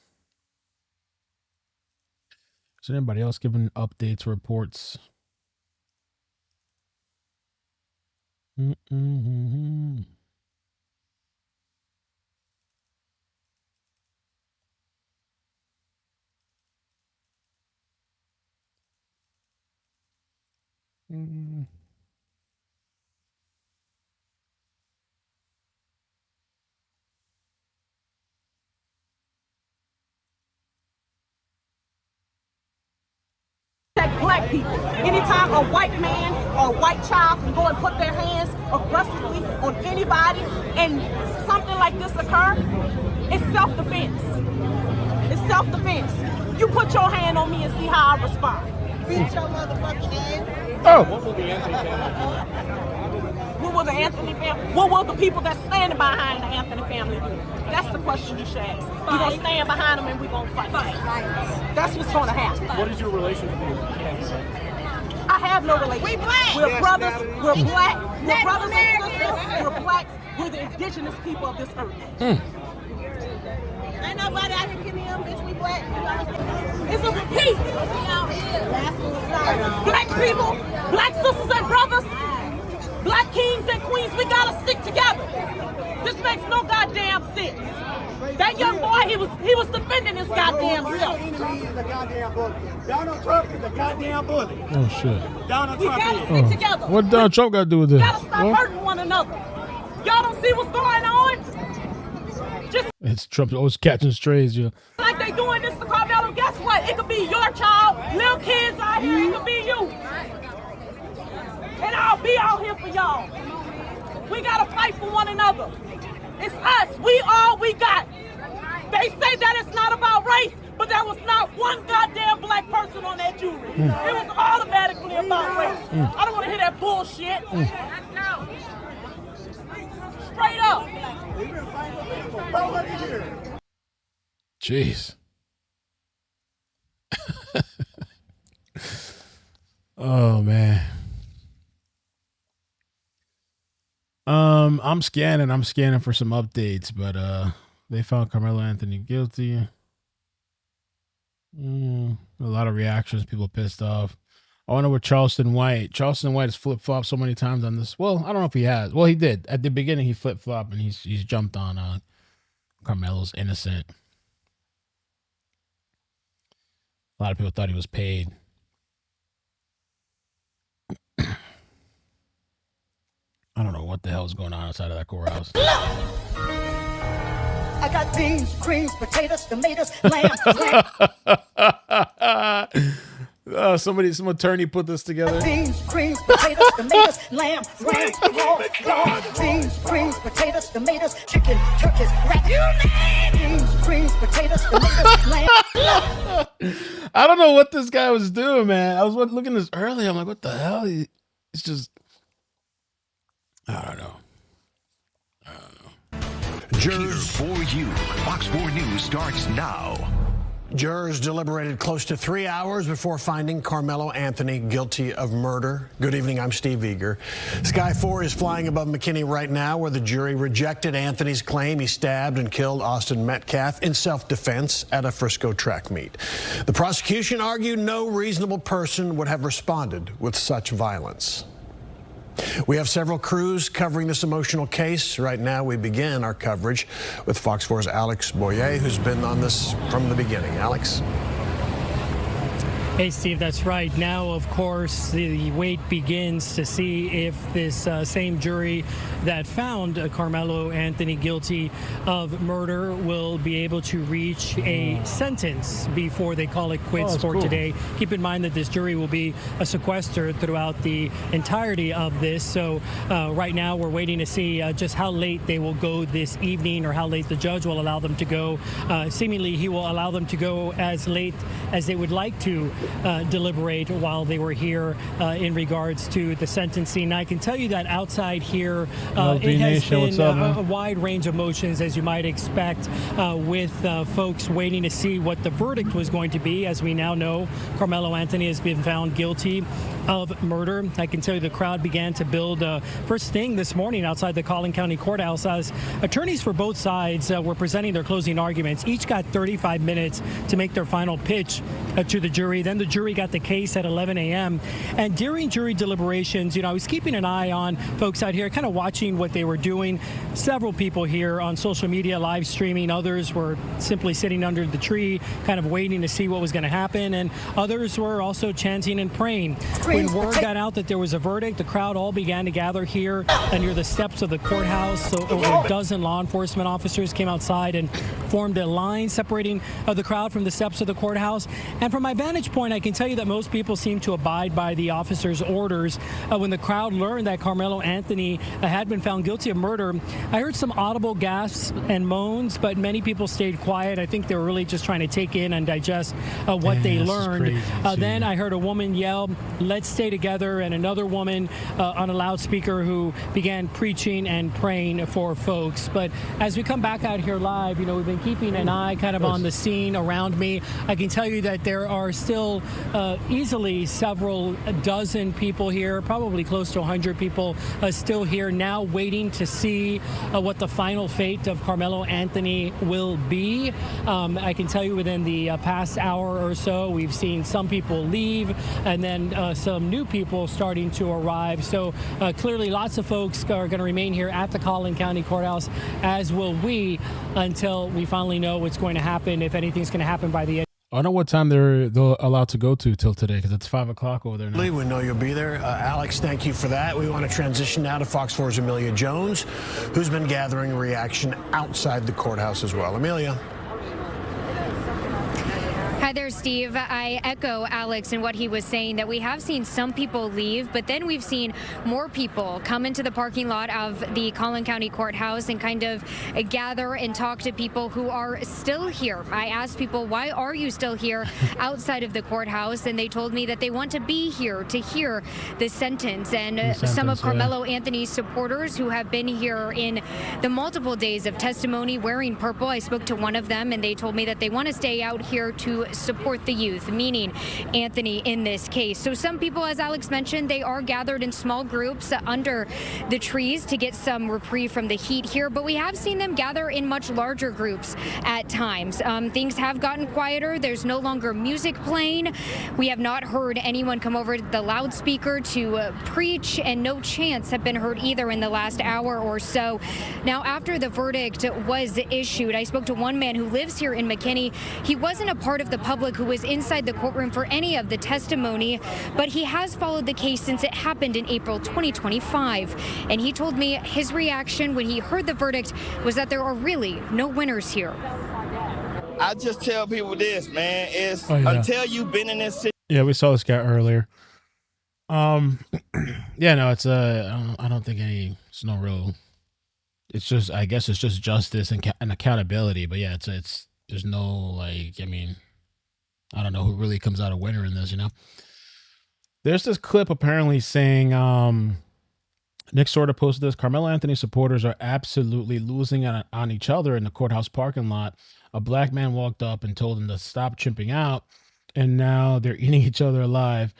Is there anybody else giving updates, reports? Black people. Anytime a white man or a white child can go and put their hands aggressively on anybody and something like this occur, it's self-defense. It's self-defense. You put your hand on me and see how I respond. Beat your motherfucking ass. Oh. What will the Anthony family do? What will the Anthony family? What will the people that's standing behind the Anthony family do? That's the question you should ask. We're going to stand behind them and we're going to fight. That's what's going to happen. What is your relationship with I have no relationship. We black. We're brothers. We're black. We're brothers and sisters. We're blacks. We're the indigenous people of this earth. Ain't nobody out here killing them, bitch. We black. It's a repeat. Black people, black sisters and brothers, black kings and queens, we gotta stick together. This makes no goddamn sense. That young boy, he was defending his goddamn self. Donald Trump is a goddamn bully. Oh shit. Donald We Trump gotta is. stick together. What Donald Trump got to do with this? We gotta stop hurting one another. Y'all don't see what's going on? Just It's Trump always catching strays, yeah. like they doing this to Carmelo, guess what? It could be your child, little kids out here, it could be you. And I'll be out here for y'all. We gotta fight for one another. It's us, we all we got. They say that it's not about race, but there was not one goddamn black person on that jury. It was automatically about race. I don't wanna hear that bullshit. Straight up. Jeez. Oh man. I'm scanning for some updates, but they found Karmelo Anthony guilty. A lot of reactions, people pissed off. I wonder what Charleston White has flip-flopped so many times on this. Well, I don't know if he has. Well, he did. At the beginning, he flip-flopped, and he's jumped on Carmelo's innocent. A lot of people thought he was paid. I don't know what the hell is going on outside of that courthouse. I got beans, creams, potatoes, tomatoes, lamb. Some attorney put this together. Beans, creams, potatoes, tomatoes, lamb, beans, creams, potatoes, tomatoes, chicken, turkeys, rat. Beans, creams, potatoes, tomatoes, lamb. I don't know what this guy was doing, man. I was looking at this earlier. I'm like, what the hell? It's just, I don't know. Jurors for you. Fox 4 News starts now. Jurors deliberated close to 3 hours before finding Karmelo Anthony guilty of murder. Good evening, I'm Steve Eager. Sky 4 is flying above McKinney right now, where the jury rejected Anthony's claim he stabbed and killed Austin Metcalf in self-defense at a Frisco track meet. The prosecution argued no reasonable person would have responded with such violence. We have several crews covering this emotional case. Right now, we begin our coverage with Fox 4's Alex Boyer, who's been on this from the beginning. Alex. Hey, Steve, that's right. Now, of course, the wait begins to see if this same jury that found Karmelo Anthony guilty of murder will be able to reach a sentence before they call it quits for today. Keep in mind that this jury will be sequestered throughout the entirety of this. So right now, we're waiting to see just how late they will go this evening, or how late the judge will allow them to go. Seemingly, he will allow them to go as late as they would like to deliberate while they were here in regards to the sentencing. I can tell you that outside here, it has been a wide range of motions, as you might expect, with folks waiting to see what the verdict was going to be. As we now know, Karmelo Anthony has been found guilty of murder. I can tell you the crowd began to build first thing this morning outside the Collin County Courthouse as attorneys for both sides were presenting their closing arguments. Each got 35 minutes to make their final pitch to the jury. Then the jury got the case at 11 a.m. And during jury deliberations, I was keeping an eye on folks out here, kind of watching what they were doing. Several people here on social media live streaming. Others were simply sitting under the tree, kind of waiting to see what was going to happen. And others were also chanting and praying. When word got out that there was a verdict, the crowd all began to gather here near the steps of the courthouse. So over a dozen law enforcement officers came outside and formed a line separating the crowd from the steps of the courthouse. And from my vantage point, I can tell you that most people seem to abide by the officers' orders. When the crowd learned that Karmelo Anthony had been found guilty of murder, I heard some audible gasps and moans, but many people stayed quiet. I think they were really just trying to take in and digest what they learned. Then I heard a woman yell, "Let's stay together," and another woman on a loudspeaker who began preaching and praying for folks. But as we come back out here live, we've been keeping an eye kind of on the scene around me. I can tell you that there are still easily several dozen people here, probably close to 100 people still here now waiting to see what the final fate of Karmelo Anthony will be. I can tell you within the past hour or so, we've seen some people leave and then some new people starting to arrive. So clearly lots of folks are going to remain here at the Collin County Courthouse, as will we, until we finally know what's going to happen, if anything's going to happen by the end. I don't know what time they're allowed to go to till today, because it's 5 o'clock over there now. We know you'll be there. Alex, thank you for that. We want to transition now to Fox 4's Amelia Jones, who's been gathering reaction outside the courthouse as well. Amelia. Hi there, Steve. I echo Alex in what he was saying, that we have seen some people leave, but then we've seen more people come into the parking lot of the Collin County Courthouse and kind of gather and talk to people who are still here. I asked people, why are you still here outside of the courthouse? And they told me that they want to be here to hear the sentence. And some of Karmelo Anthony's supporters who have been here in the multiple days of testimony wearing purple, I spoke to one of them and they told me that they want to stay out here to support the youth, meaning Anthony in this case. So some people, as Alex mentioned, they are gathered in small groups under the trees to get some reprieve from the heat here, but we have seen them gather in much larger groups at times. Things have gotten quieter. There's no longer music playing. We have not heard anyone come over to the loudspeaker to preach, and no chants have been heard either in the last hour or so. Now, after the verdict was issued, I spoke to one man who lives here in McKinney. He wasn't a part of the public who was inside the courtroom for any of the testimony, but he has followed the case since it happened in April 2025. And he told me his reaction when he heard the verdict was that there are really no winners here. I just tell people this, man, is until you've been in this situation. Yeah, we saw this guy earlier. Yeah, no, it's I don't think it's no real. It's just, I guess it's just justice and accountability. But yeah, it's there's no, like, I mean, I don't know who really comes out a winner in this, There's this clip apparently saying Nick Sorta posted this. Carmelo Anthony supporters are absolutely losing on each other in the courthouse parking lot. A black man walked up and told him to stop chimping out, and now they're eating each other alive.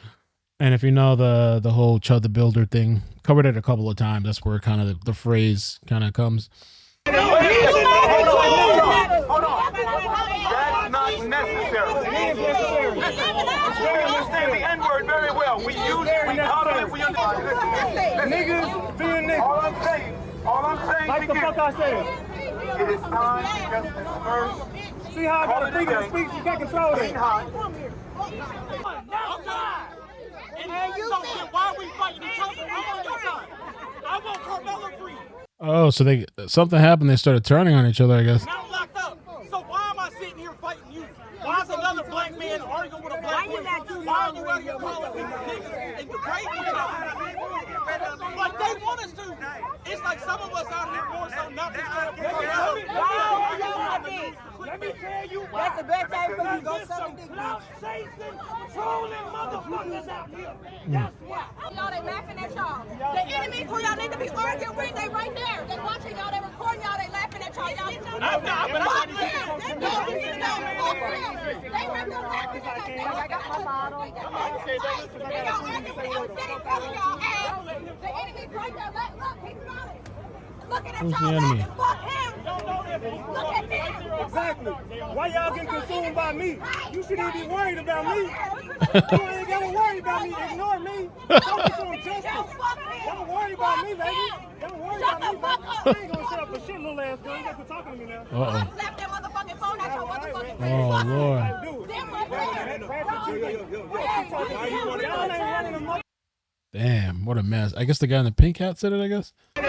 And if you know the whole Chud the Builder thing, covered it a couple of times. That's where kind of the phrase kind of comes. Hold on. That's not necessary. We understand the N-word very well. We use it, we utter it, we understand. Niggas being niggas. All I'm saying like the fuck I said. It is time to just disperse. See how I got a freedom of speech? You got control of it. And you said, why are we fighting each other? I'm on your side. I want Carmelo free. Oh, so something happened. They started turning on each other, I guess. Now I'm locked up. So why am I sitting here fighting you? Why is another black man arguing with a black woman? Why are you out here calling people niggas and degrading each other? Like they want us to. It's like some of us out here more so not to Let me tell you why. That's the best time for you to go suck a dick. Chasing, trolling motherfuckers out here. That's why. Y'all, they laughing at y'all. The enemies who y'all need to be arguing with, they right there. They watching y'all, they recording y'all, they laughing at y'all. Y'all I'm not, but I'm they right there laughing at y'all. I got my bottle. I'm sitting in front of y'all. The enemies right there. Look, he's smiling. Looking at Who's y'all the enemy? laughing. Fuck him. Look at him. Exactly. Why y'all getting consumed by me? You shouldn't be worried about me. You ain't gotta worry about me. Ignore me. Focus on justice. Don't worry about me, baby. Don't worry about me, baby. I ain't gonna shut up for shit, little ass girl. You got to talking to me now. Uh-oh. Slap that motherfucking phone out your motherfucking face. Oh, Lord. Damn, what a mess. I guess the guy in the pink hat said it, I guess. Hold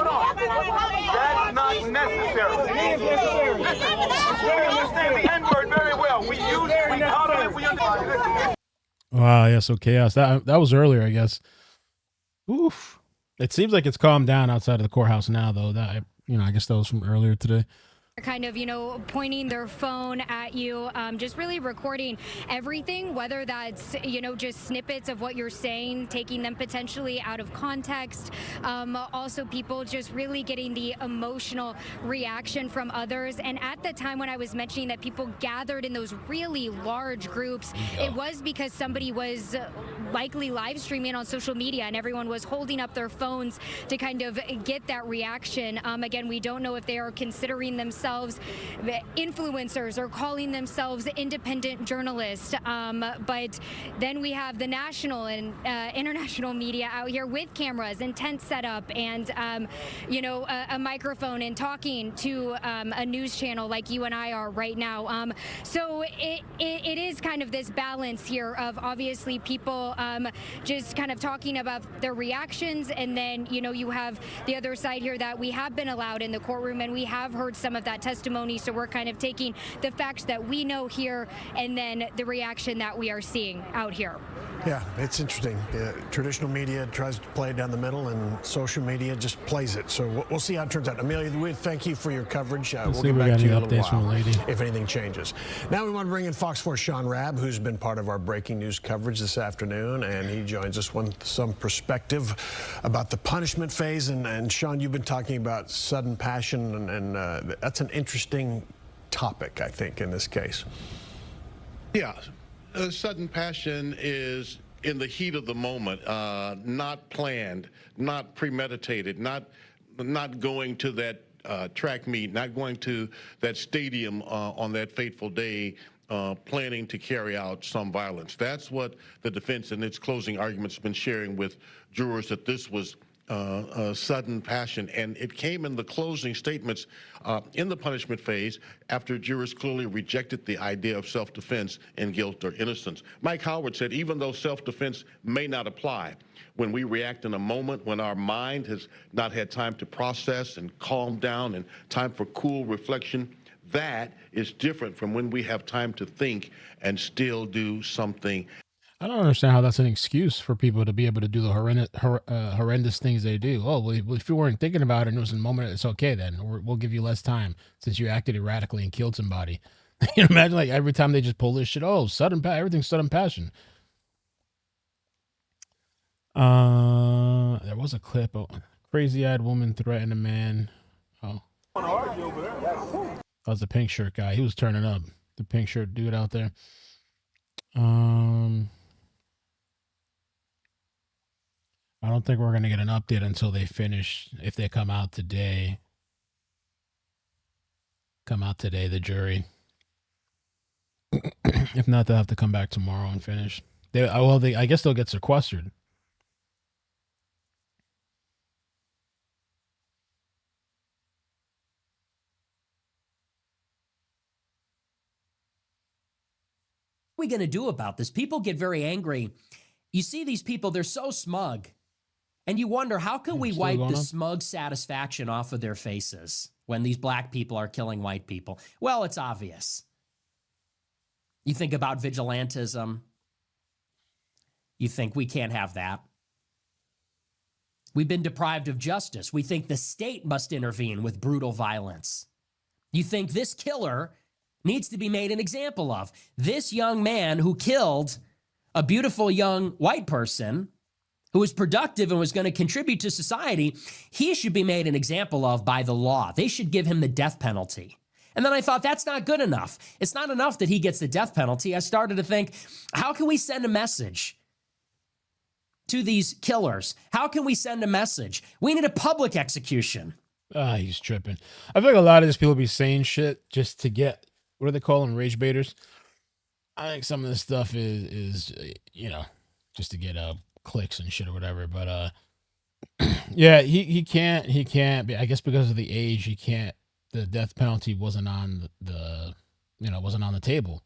on. That's not necessary. We understand the N-word very well. We use it, we utter it, we understand. Wow, yeah, so chaos. That was earlier, I guess. Oof. It seems like it's calmed down outside of the courthouse now, though. I guess that was from earlier today. Kind of, pointing their phone at you, just really recording everything, whether that's, just snippets of what you're saying, taking them potentially out of context. Also, people just really getting the emotional reaction from others. And at the time when I was mentioning that people gathered in those really large groups, it was because somebody was likely live streaming on social media and everyone was holding up their phones to kind of get that reaction. Again, we don't know if they are considering themselves influencers or calling themselves independent journalists. But then we have the national and international media out here with cameras and tent setup and, a microphone and talking to a news channel like you and I are right now. So it is kind of this balance here of obviously people just kind of talking about their reactions. And then, you have the other side here that we have been allowed in the courtroom and we have heard some of that testimony. So we're kind of taking the facts that we know here and then the reaction that we are seeing out here. Yeah, it's interesting. Traditional media tries to play it down the middle and social media just plays it. So we'll see how it turns out. Amelia, we thank you for your coverage. We'll get back to you in a little while if anything changes. Now we want to bring in Fox 4's Sean Rabb, who's been part of our breaking news coverage this afternoon, and he joins us with some perspective about the punishment phase. And Sean, you've been talking about sudden passion, and that's an interesting topic, I think, in this case. Yeah. Sudden passion is in the heat of the moment, not planned, not premeditated, not going to that track meet, not going to that stadium on that fateful day, planning to carry out some violence. That's what the defense in its closing arguments has been sharing with jurors, that this was sudden passion. And it came in the closing statements in the punishment phase after jurors clearly rejected the idea of self-defense in guilt or innocence. Mike Howard said, even though self-defense may not apply, when we react in a moment when our mind has not had time to process and calm down and time for cool reflection, that is different from when we have time to think and still do something. I don't understand how that's an excuse for people to be able to do the horrendous things they do. Oh, well, if you weren't thinking about it and it was a moment, it's okay then. We'll give you less time since you acted erratically and killed somebody. You can imagine, like, every time they just pull this shit, everything's sudden passion. There was a clip. A crazy-eyed woman threatened a man. Oh. That was the pink shirt guy. He was turning up. The pink shirt dude out there. I don't think we're going to get an update until they finish. If they come out today. The jury. If not, they'll have to come back tomorrow and finish. I guess they'll get sequestered. What are we going to do about this? People get very angry. You see these people, they're so smug. And you wonder, how can we wipe the smug satisfaction off of their faces when these black people are killing white people? Well, it's obvious. You think about vigilantism. You think we can't have that. We've been deprived of justice. We think the state must intervene with brutal violence. You think this killer needs to be made an example of. This young man who killed a beautiful young white person who was productive and was going to contribute to society, he should be made an example of by the law. They should give him the death penalty. And then I thought, that's not good enough. It's not enough that he gets the death penalty. I started to think, how can we send a message to these killers? How can we send a message? We need a public execution. He's tripping. I feel like a lot of these people be saying shit just to get, what do they call them, rage baiters? I think some of this stuff is just to get clicks and shit or whatever. But yeah, he can't. I guess because of the age, he can't. The death penalty wasn't on wasn't on the table.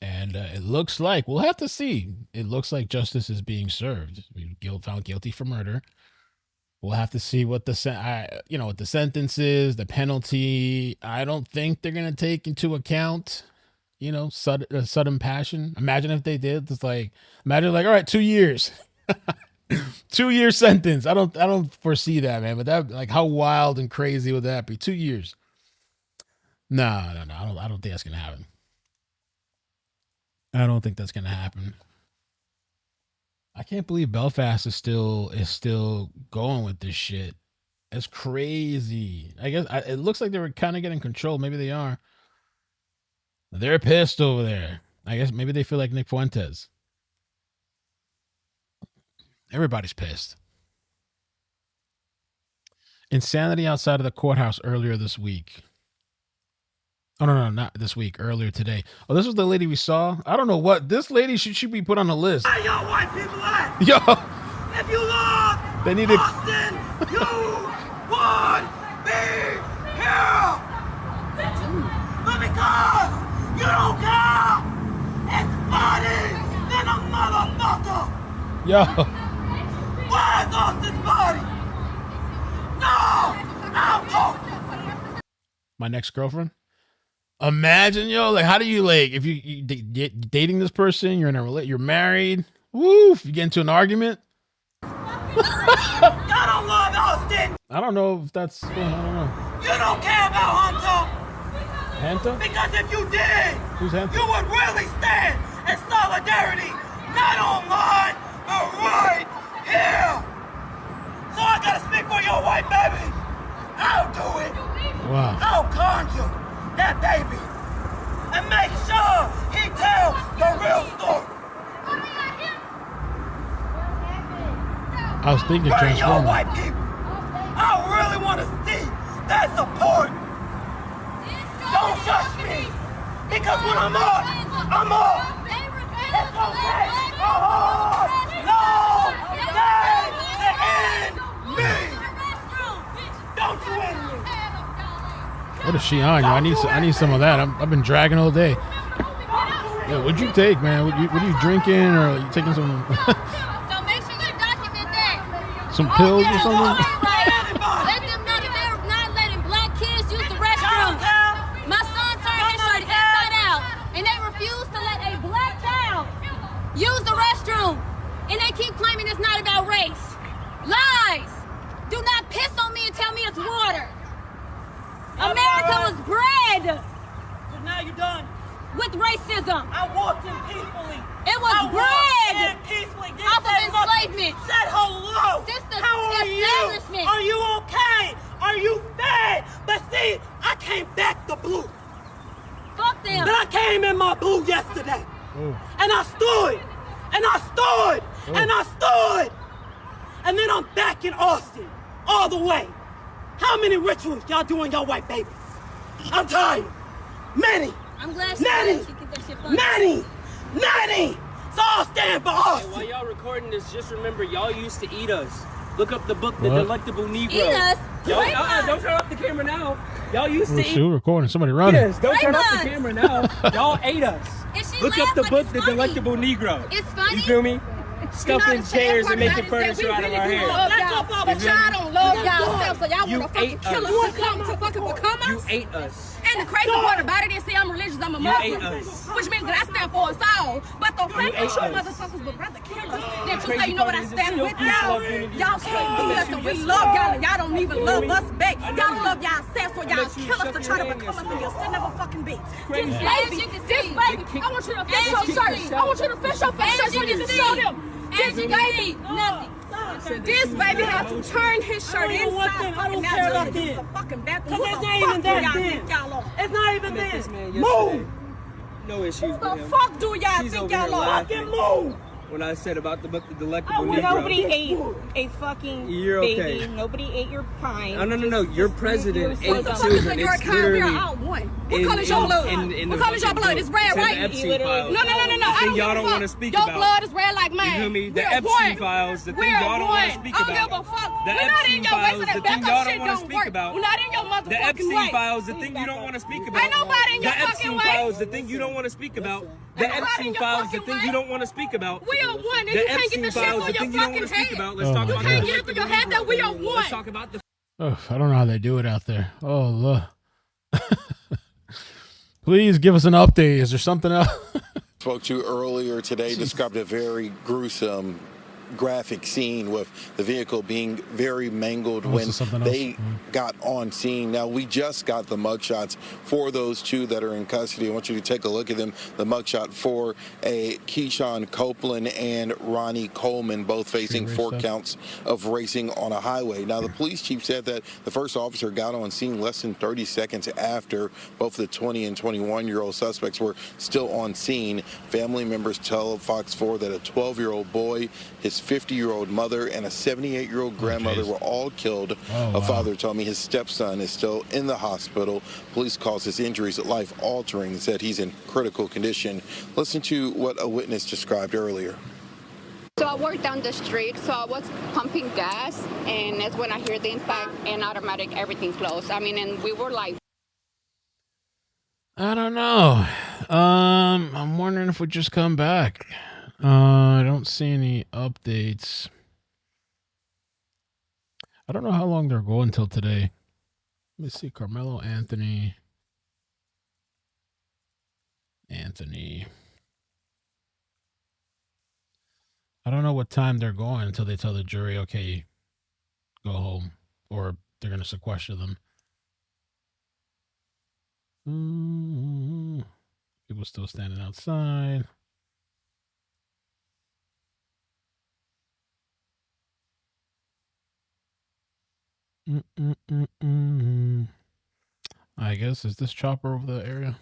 And it looks like, we'll have to see. It looks like justice is being served. We found guilty for murder. We'll have to see what the sentence is, the penalty. I don't think they're gonna take into account, sudden passion. Imagine if they did. It's like, imagine all right, 2 years, 2-year sentence. I don't foresee that, man. But that, how wild and crazy would that be? 2 years? No. I don't think that's gonna happen. I don't think that's gonna happen. I can't believe Belfast is still going with this shit. It's crazy. I guess it looks like they were kind of getting control. Maybe they are. They're pissed over there. I guess maybe they feel like Nick Fuentes. Everybody's pissed. Insanity outside of the courthouse earlier this week. Oh, no, not this week. Earlier today. Oh, this was the lady we saw. I don't know what. This lady should be put on the list. Hey, yo, white people at? Yo. If you love they need Austin, you would be here. But because you don't care, it's funny than a motherfucker. Yo. Where's Austin's body? No, I'll talk. My next girlfriend? Imagine, how do you, if you dating this person, you're in a relationship, you're married, woof, you get into an argument. I don't love Austin. I don't know if that's, I don't know. You don't care about Hunter? Because if you did, who's Hunter? You would really stand in solidarity, not online, but right here. So I gotta speak for your white baby. I'll do it. Wow. I'll conjure that baby and make sure he tells the real story. I was thinking Bring your Transformers. white people. I really want to see that support. Don't judge me, because when I'm up, I'm up. It's okay. Oh, no, they end me. Don't you end me. What is she on? Yo? I need some of that. I've been dragging all day. Yo, what'd you take, man? What are you drinking, or are you taking some? So make sure you document that. Some pills or something? Let them know that they're not letting black kids use the restroom. My son turned his shirt inside out, and they refuse to let a black child use the restroom. And they keep claiming it's not about race. Lies. Do not piss on me and tell me it's water. America was bred. So now you're done. With racism. I walked in peacefully. It was bred peacefully. off of came in my booth yesterday, and I stood, and I stood, and I stood, and then I'm back in Austin, all the way. How many rituals y'all do on your white babies? I'm tired. Many. I'm glad Many. So I'll stand for Austin. Hey, while y'all recording this, just remember, y'all used to eat us. Look up the book, The What? Delectable Negro. Eat us? Don't turn off the camera now. Y'all used to eat. We're recording. Somebody running. Yes, don't turn off the camera now. Y'all ate us. Look up the book, The Delectable Negro. It's funny. You feel me? Stuffing chairs and making furniture out of our hair. But y'all don't love y'all, so y'all You want to fucking ate kill us. us to come to fucking become us. You ate us. And the crazy part about it is, see, I'm religious, I'm a You Muslim, ate us. which means that I stand for us all. But the fact that ate you us. motherfuckers would rather kill us than to Crazy say, you know what, I part is stand it's with still y'all. peace, love, unity, Y'all can't beat us, and we love y'all, and y'all don't even love us back. Y'all don't love y'all self, so y'all kill us to try to become us, and you'll still never fucking be. This baby, I want you to fix your shirt. I want you to fix your shirt. You need to show them. This baby, nothing. This baby had to turn his shirt inside. I don't care about this. Because it's not even that then. It's not even this. Move. No issues with The him. fuck do y'all She's think over here y'all are? laughing Fucking move. when I said about the book, The Delectable Negro. Nobody ate a fucking You're baby. okay. Nobody ate your pine. No. Your president ate What the fuck is children. your It's kind? We literally are all one. What in- color is your blood? in What the color is your fucking blood? book. It's red, It's in right? the Epstein files. No. The I thing don't y'all give a don't fuck. wanna speak Your about. blood is red like mine. You feel me? The We're Epstein one. files, the thing We're y'all don't want to one. speak I don't give about. a fuck. The We're not in Epstein your files, way, so the that thing backup y'all shit don't want to don't speak work. about. We're not in your The motherfucking Epstein way. files, the thing you don't want to speak about. Ain't nobody in The your fucking Epstein way. files, the thing you don't want to speak about. The Ain't nobody Epstein in your files, the fucking thing way. you don't want to speak about. We are one, and The you can't get Epstein the shit files, through the your thing you don't fucking want to speak head. about. Let's Oh talk my about You can't the get it through your head Delectable that we are Negro. one. Let's talk about the I don't know how they do it out there. Oh, look. Please give us an update. Is there something else? Spoke to earlier today, described a very gruesome, graphic scene with the vehicle being very mangled when they got on scene. Now, we just got the mugshots for those two that are in custody. I want you to take a look at them. The mugshot for Keyshawn Copeland and Ronnie Coleman, both facing 4 counts of racing on a highway. Now, the police chief said that the first officer got on scene less than 30 seconds after both the 20 and 21-year-old suspects were still on scene. Family members tell Fox 4 that a 12-year-old boy, his 50-year-old mother, and a 78-year-old grandmother were all killed. A father told me his stepson is still in the hospital. Police calls his injuries life-altering and said he's in critical condition. Listen to what a witness described earlier. So I worked down the street, so I was pumping gas, and that's when I hear the impact and automatic everything closed. I mean, and we were like, I don't know. I'm wondering if we just come back. I don't see any updates. I don't know how long they're going till today. Let me see. Carmelo Anthony. I don't know what time they're going until they tell the jury, okay, go home, or they're going to sequester them. People still standing outside. I guess, is this chopper over the area?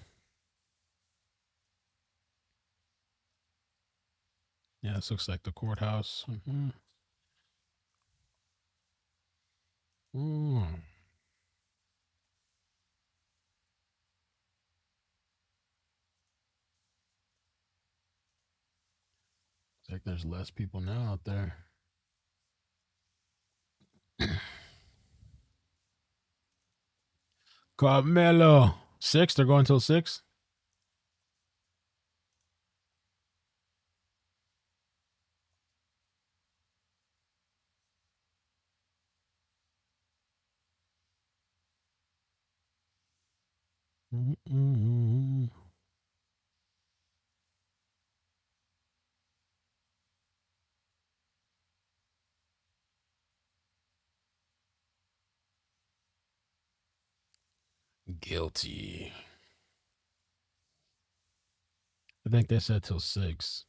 Yeah, this looks like the courthouse. Looks like there's less people now out there. Carmelo. 6? They're going till 6? Guilty. I think they said till 6.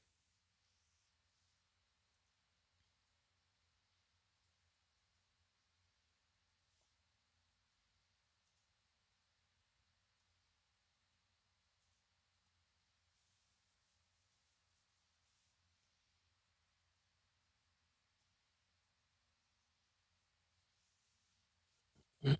Yeah,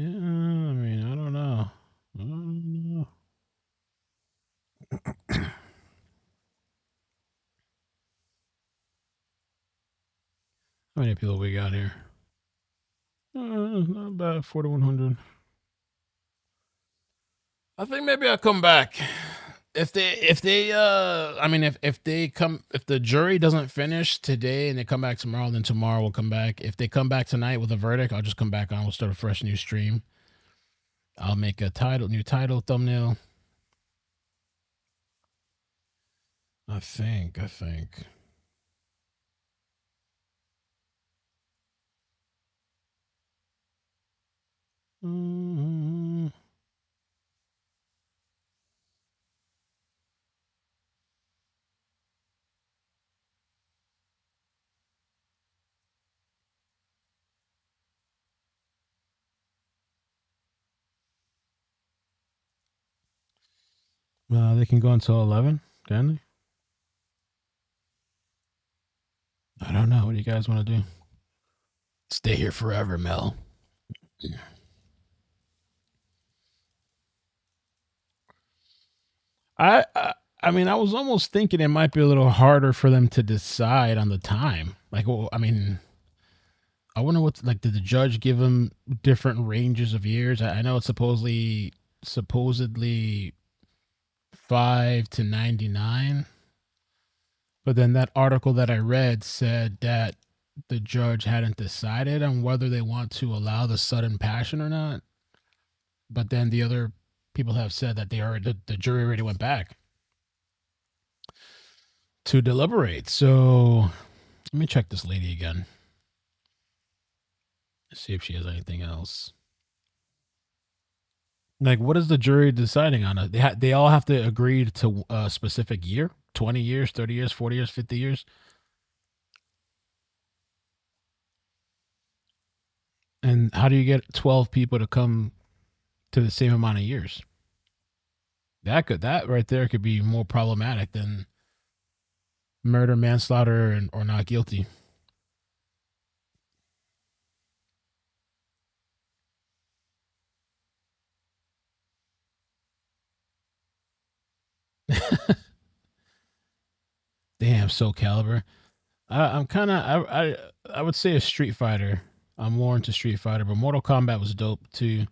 I mean, I don't know. I don't know. How many people we got here? Not bad, 4,100. I think maybe I'll come back. If the jury doesn't finish today and they come back tomorrow, then tomorrow we'll come back. If they come back tonight with a verdict, I'll just come back on. We'll start a fresh new stream. I'll make a new title, thumbnail. I think. They can go until 11, can they? I don't know. What do you guys want to do? Stay here forever, Mel. I mean, I was almost thinking it might be a little harder for them to decide on the time. Like, well, I mean, I wonder what, like, did the judge give them different ranges of years? I know it's supposedly 5 to 99. But then that article that I read said that the judge hadn't decided on whether they want to allow the sudden passion or not. But then the other people have said that the jury already went back to deliberate. So let me check this lady again. See if she has anything else. Like, what is the jury deciding on? They all have to agree to a specific year? 20 years, 30 years, 40 years, 50 years? And how do you get 12 people to come to the same amount of years? That right there could be more problematic than murder, manslaughter, or not guilty. Damn, Soul Calibur. I'm kind of I would say a Street Fighter. I'm more into Street Fighter, but Mortal Kombat was dope too.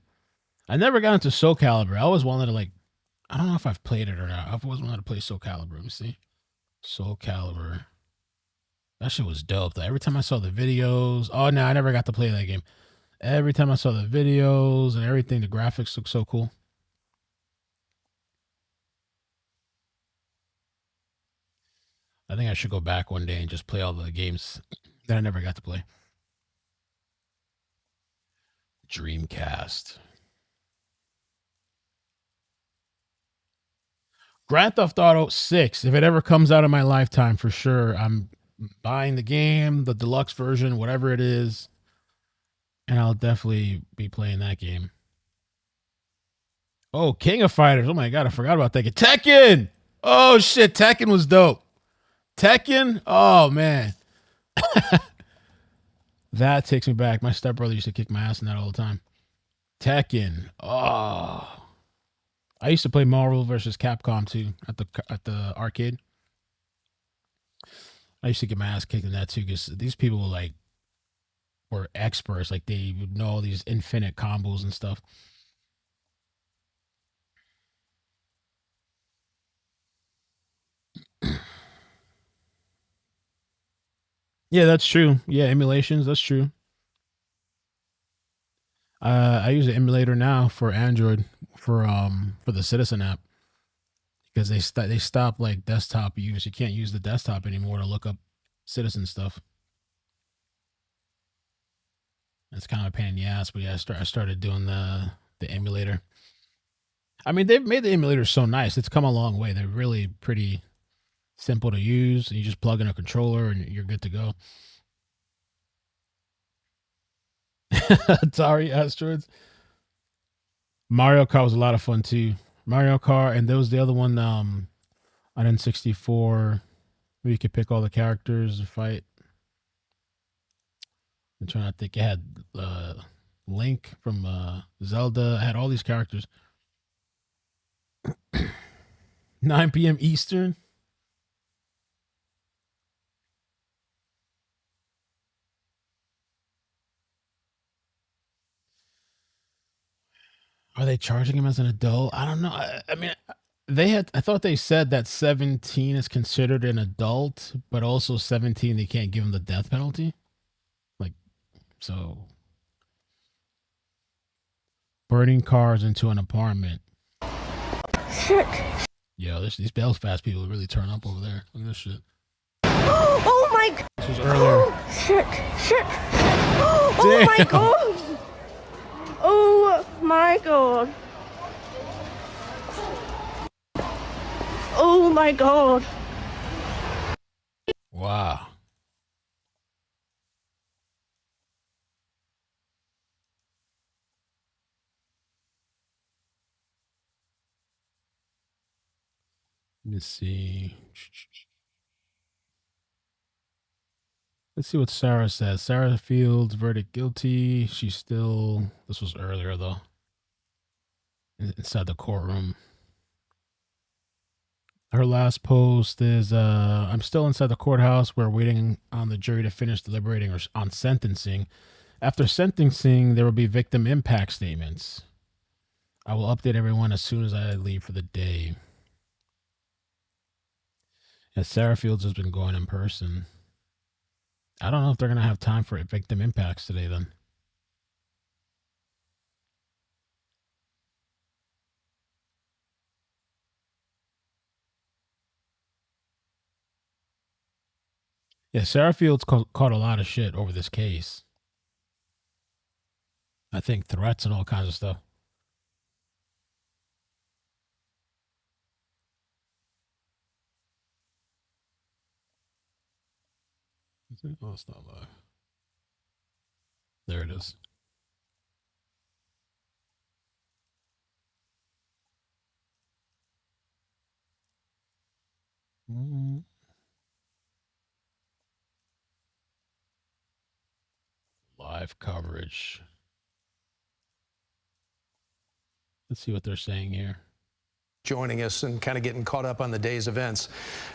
I never got into Soul Calibur. I always wanted to, like, I don't know if I've played it or not. I've always wanted to play Soul Calibur. Let me see. Soul Calibur. That shit was dope. Though. Every time I saw the videos. Oh no, I never got to play that game. Every time I saw the videos and everything, the graphics look so cool. I think I should go back one day and just play all the games that I never got to play. Dreamcast. Grand Theft Auto 6. If it ever comes out in my lifetime, for sure, I'm buying the game, the deluxe version, whatever it is, and I'll definitely be playing that game. Oh, King of Fighters. Oh my God, I forgot about that game. Tekken! Oh shit, Tekken was dope. Tekken? Oh man. That takes me back. My stepbrother used to kick my ass in that all the time. Tekken. Oh. I used to play Marvel vs. Capcom too at the arcade. I used to get my ass kicked in that too because these people were experts. Like, they would know all these infinite combos and stuff. Yeah, that's true. Yeah, emulations, that's true. I use an emulator now for Android for the Citizen app because they stopped like desktop use. You can't use the desktop anymore to look up Citizen stuff. It's kind of a pain in the ass, but yeah, I started doing the emulator. I mean, they've made the emulator so nice. It's come a long way. They're really pretty simple to use. You just plug in a controller and you're good to go. Atari Asteroids. Mario Kart was a lot of fun too. Mario Kart, and there was the other one on N64 where you could pick all the characters to fight. I'm trying to think. It had Link from Zelda. It had all these characters. 9 p.m. Eastern. Are they charging him as an adult? I don't know. I mean, I thought they said that 17 is considered an adult, but also 17 they can't give him the death penalty. Like, so burning cars into an apartment. Shit. Yo, these Belfast people really turn up over there. Look at this shit. Oh my god. This was earlier. Shit. Oh my god. Oh my god. Oh my god. Wow. Let me see. Let's see what Sarah says. Sarah Fields, verdict guilty. She's still, this was earlier though, inside the courtroom. Her last post is, I'm still inside the courthouse. We're waiting on the jury to finish deliberating on sentencing. After sentencing, there will be victim impact statements. I will update everyone as soon as I leave for the day. Yeah, Sarah Fields has been going in person. I don't know if they're going to have time for victim impacts today then. Yeah, Sarah Fields caught a lot of shit over this case. I think threats and all kinds of stuff. Oh, it's not live. There it is. Live coverage. Let's see what they're saying here. Joining us and kind of getting caught up on the day's events.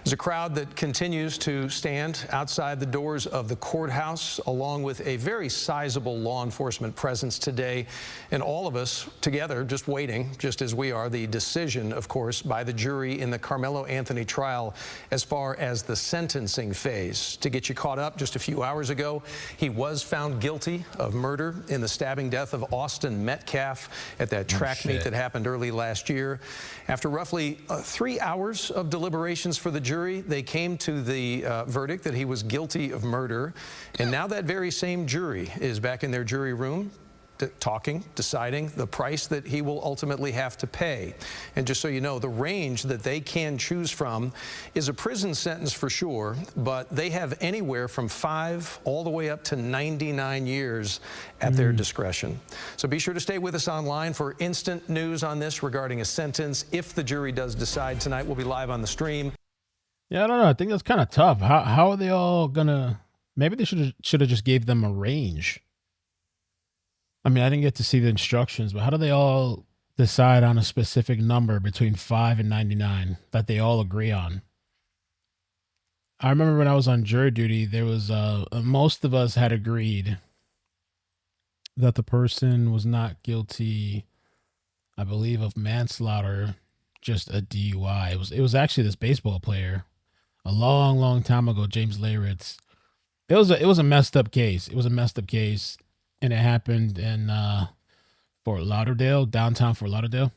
There's a crowd that continues to stand outside the doors of the courthouse, along with a very sizable law enforcement presence today, and all of us together just waiting, just as we are, the decision, of course, by the jury in the Karmelo Anthony trial as far as the sentencing phase. To get you caught up, just a few hours ago, he was found guilty of murder in the stabbing death of Austin Metcalf at that track meet that happened early last year. After roughly 3 hours of deliberations for the jury, they came to the verdict that he was guilty of murder. And now that very same jury is back in their jury room deciding the price that he will ultimately have to pay. And just so you know, the range that they can choose from is a prison sentence for sure, but they have anywhere from 5 all the way up to 99 years at their discretion. So be sure to stay with us online for instant news on this regarding a sentence. If the jury does decide tonight, we'll be live on the stream. Yeah, I don't know. I think that's kind of tough. How are they all gonna? Maybe they should have just gave them a range. I mean, I didn't get to see the instructions, but how do they all decide on a specific number between 5 and 99 that they all agree on? I remember when I was on jury duty, there was most of us had agreed that the person was not guilty, I believe, of manslaughter, just a DUI. It was actually this baseball player a long time ago, James Leyritz. It was a messed up case. It was a messed up case. And it happened in Fort Lauderdale, downtown Fort Lauderdale.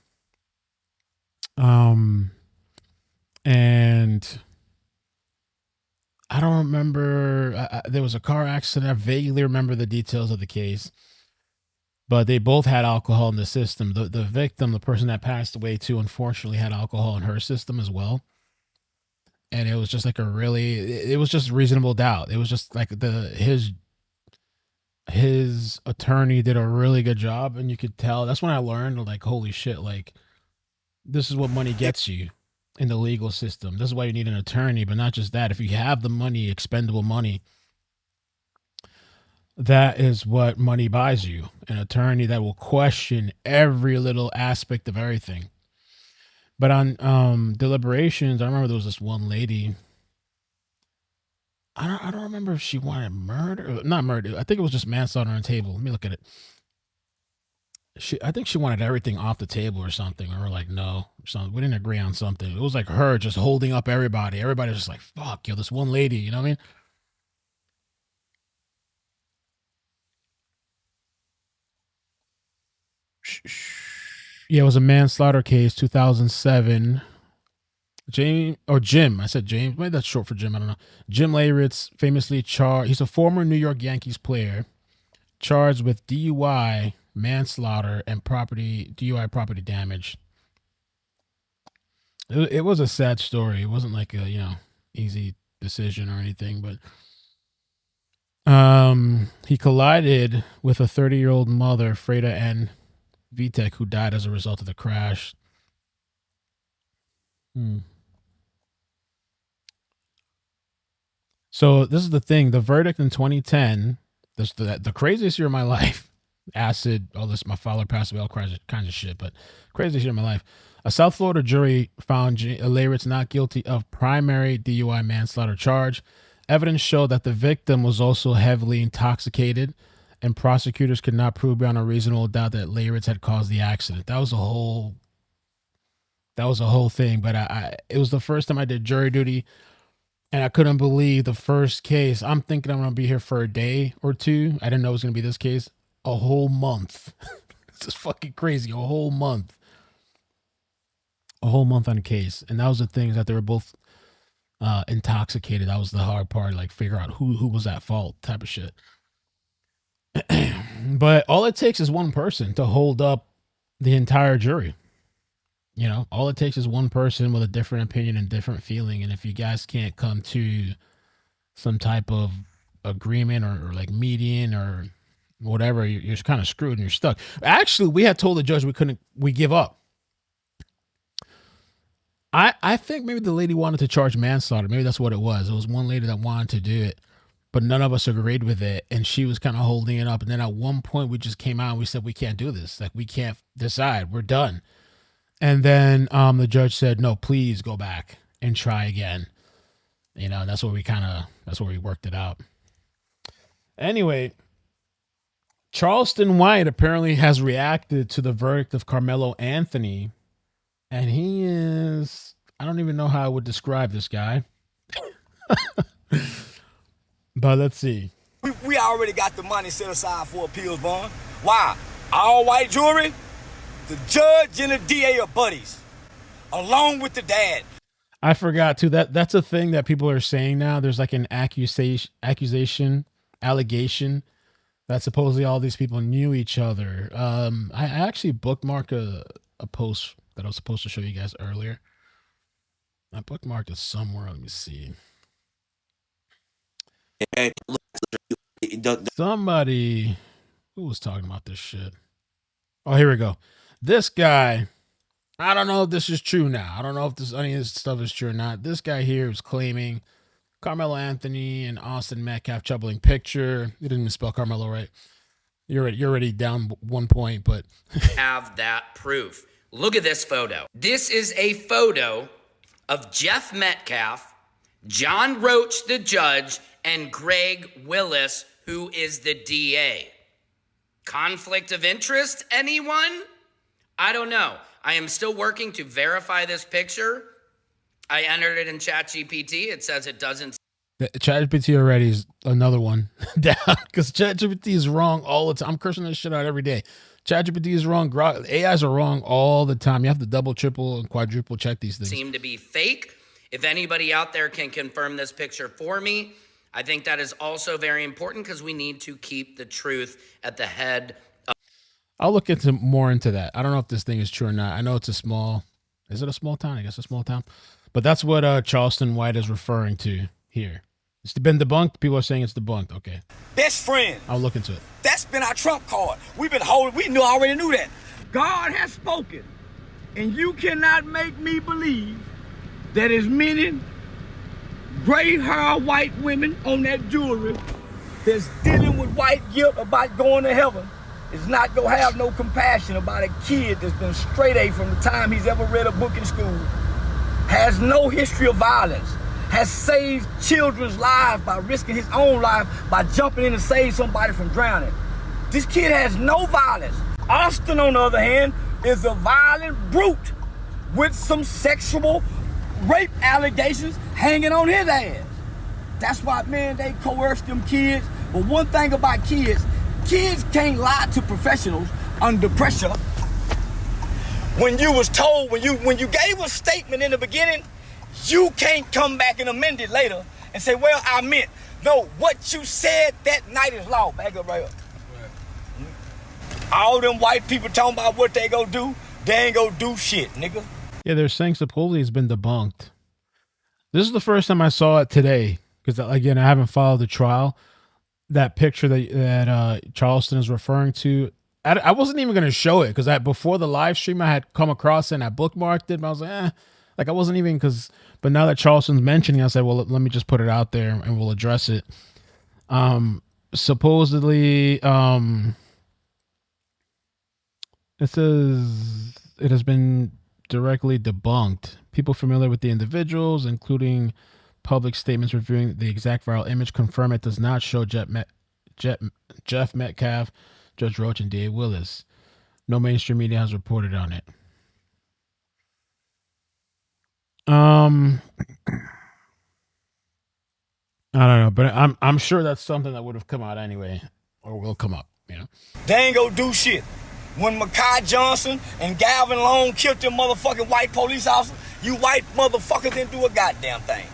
And I don't remember. There was a car accident. I vaguely remember the details of the case. But they both had alcohol in the system. The victim, the person that passed away too, unfortunately had alcohol in her system as well. And it was just like it was just reasonable doubt. It was just like his his attorney did a really good job, and you could tell. That's when I learned, like, holy shit, like, this is what money gets you in the legal system. This is why you need an attorney, but not just that. If you have the money, expendable money, that is what money buys you. An attorney that will question every little aspect of everything. But on deliberations, I remember there was this one lady. I don't remember if she wanted murder. Not murder. I think it was just manslaughter on the table. Let me look at it. I think she wanted everything off the table or something. We were like, no, something. We didn't agree on something. It was like her just holding up everybody. Everybody was just like, fuck, yo, this one lady, you know what I mean? Yeah, it was a manslaughter case, 2007. Jim. I said James. Maybe that's short for Jim. I don't know. Jim Leyritz, famously charged. He's a former New York Yankees player, charged with DUI, manslaughter, and DUI property damage. It was a sad story. It wasn't like a easy decision or anything, but he collided with a 30-year-old mother, Freda N. Vitek, who died as a result of the crash. So this is the thing. The verdict in 2010, the craziest year of my life. Acid, all this, my father passed away, all kinds of shit, but craziest year of my life. A South Florida jury found Leyritz not guilty of primary DUI manslaughter charge. Evidence showed that the victim was also heavily intoxicated, and prosecutors could not prove beyond a reasonable doubt that Leyritz had caused the accident. That was a whole thing. But it was the first time I did jury duty, and I couldn't believe the first case. I'm thinking I'm gonna be here for a day or two. I didn't know it was gonna be this case. A whole month. It's just fucking crazy. A whole month on a case, and that was the thing, is that they were both intoxicated. That was the hard part, like figure out who was at fault, type of shit. But all it takes is one person to hold up the entire jury. All it takes is one person with a different opinion and different feeling. And if you guys can't come to some type of agreement or like median or whatever, you're kind of screwed and you're stuck. Actually, we had told the judge we give up. I think maybe the lady wanted to charge manslaughter. Maybe that's what it was. It was one lady that wanted to do it, but none of us agreed with it, and she was kind of holding it up. And then at one point, we just came out and we said, we can't do this. Like, we can't decide. We're done. And then the judge said, no, please go back and try again. That's where we worked it out. Anyway, Charleston White apparently has reacted to the verdict of Karmelo Anthony, and he is, I don't even know how I would describe this guy. But let's see. We already got the money set aside for appeals bond. Why? All white jury, the judge and the DA are buddies, along with the dad. I forgot too. That's a thing that people are saying now. There's like an allegation that supposedly all these people knew each other. I actually bookmarked a post that I was supposed to show you guys earlier. I bookmarked it somewhere. Let me see. Somebody who was talking about this shit. Oh, here we go. This guy, I don't know if this is true now. I don't know if any of this stuff is true or not. This guy here is claiming Carmelo Anthony and Austin Metcalf troubling picture. You didn't even spell Carmelo right. You're already down 1 point, but have that proof. Look at this photo. This is a photo of Jeff Metcalf, John Roach, the judge, and Greg Willis, who is the DA. Conflict of interest, anyone? I don't know. I am still working to verify this picture. I entered it in ChatGPT. It says it doesn't. ChatGPT already is another one down, because ChatGPT is wrong all the time. I'm cursing this shit out every day. ChatGPT is wrong. AIs are wrong all the time. You have to double, triple, and quadruple check these things. Seem to be fake. If anybody out there can confirm this picture for me, I think that is also very important, because we need to keep the truth at the head of. I'll look more into that. I don't know if this thing is true or not. I know it's is it a small town? I guess a small town. But that's what Charleston White is referring to here. It's been debunked. People are saying it's debunked. Okay. Best friend. I'll look into it. That's been our trump card. We've been holding. We already knew that. God has spoken, and you cannot make me believe that as many gray-haired white women on that jury that's dealing with white guilt about going to heaven is not gonna have no compassion about a kid that's been straight A from the time he's ever read a book in school, has no history of violence, has saved children's lives by risking his own life by jumping in to save somebody from drowning. This kid has no violence. Austin, on the other hand, is a violent brute with some sexual rape allegations hanging on his ass. That's why, man, they coerce them kids. But one thing about kids can't lie to professionals under pressure. When you was told, when you gave a statement in the beginning, you can't come back and amend it later and say, well, I meant. No, what you said that night is law. Back up right up. All them white people talking about what they gonna do, they ain't gonna do shit, nigga. Yeah, they're saying supposedly it's been debunked. This is the first time I saw it today because, again, I haven't followed the trial. That picture that Charleston is referring to, I wasn't even going to show it because before the live stream I had come across it and I bookmarked it. But I was like, I wasn't even but now that Charleston's mentioning, I said, well, let me just put it out there and we'll address it. Supposedly, it says it has been directly debunked. People familiar with the individuals, including public statements reviewing the exact viral image, confirm it does not show Jeff Metcalf, Judge Roach, and D.A. Willis. No mainstream media has reported on it. I don't know, but I'm sure that's something that would have come out anyway, or will come up. You know, they ain't gonna do shit. When Makai Johnson and Galvin Long killed them motherfucking white police officers, you white motherfuckers didn't do a goddamn thing.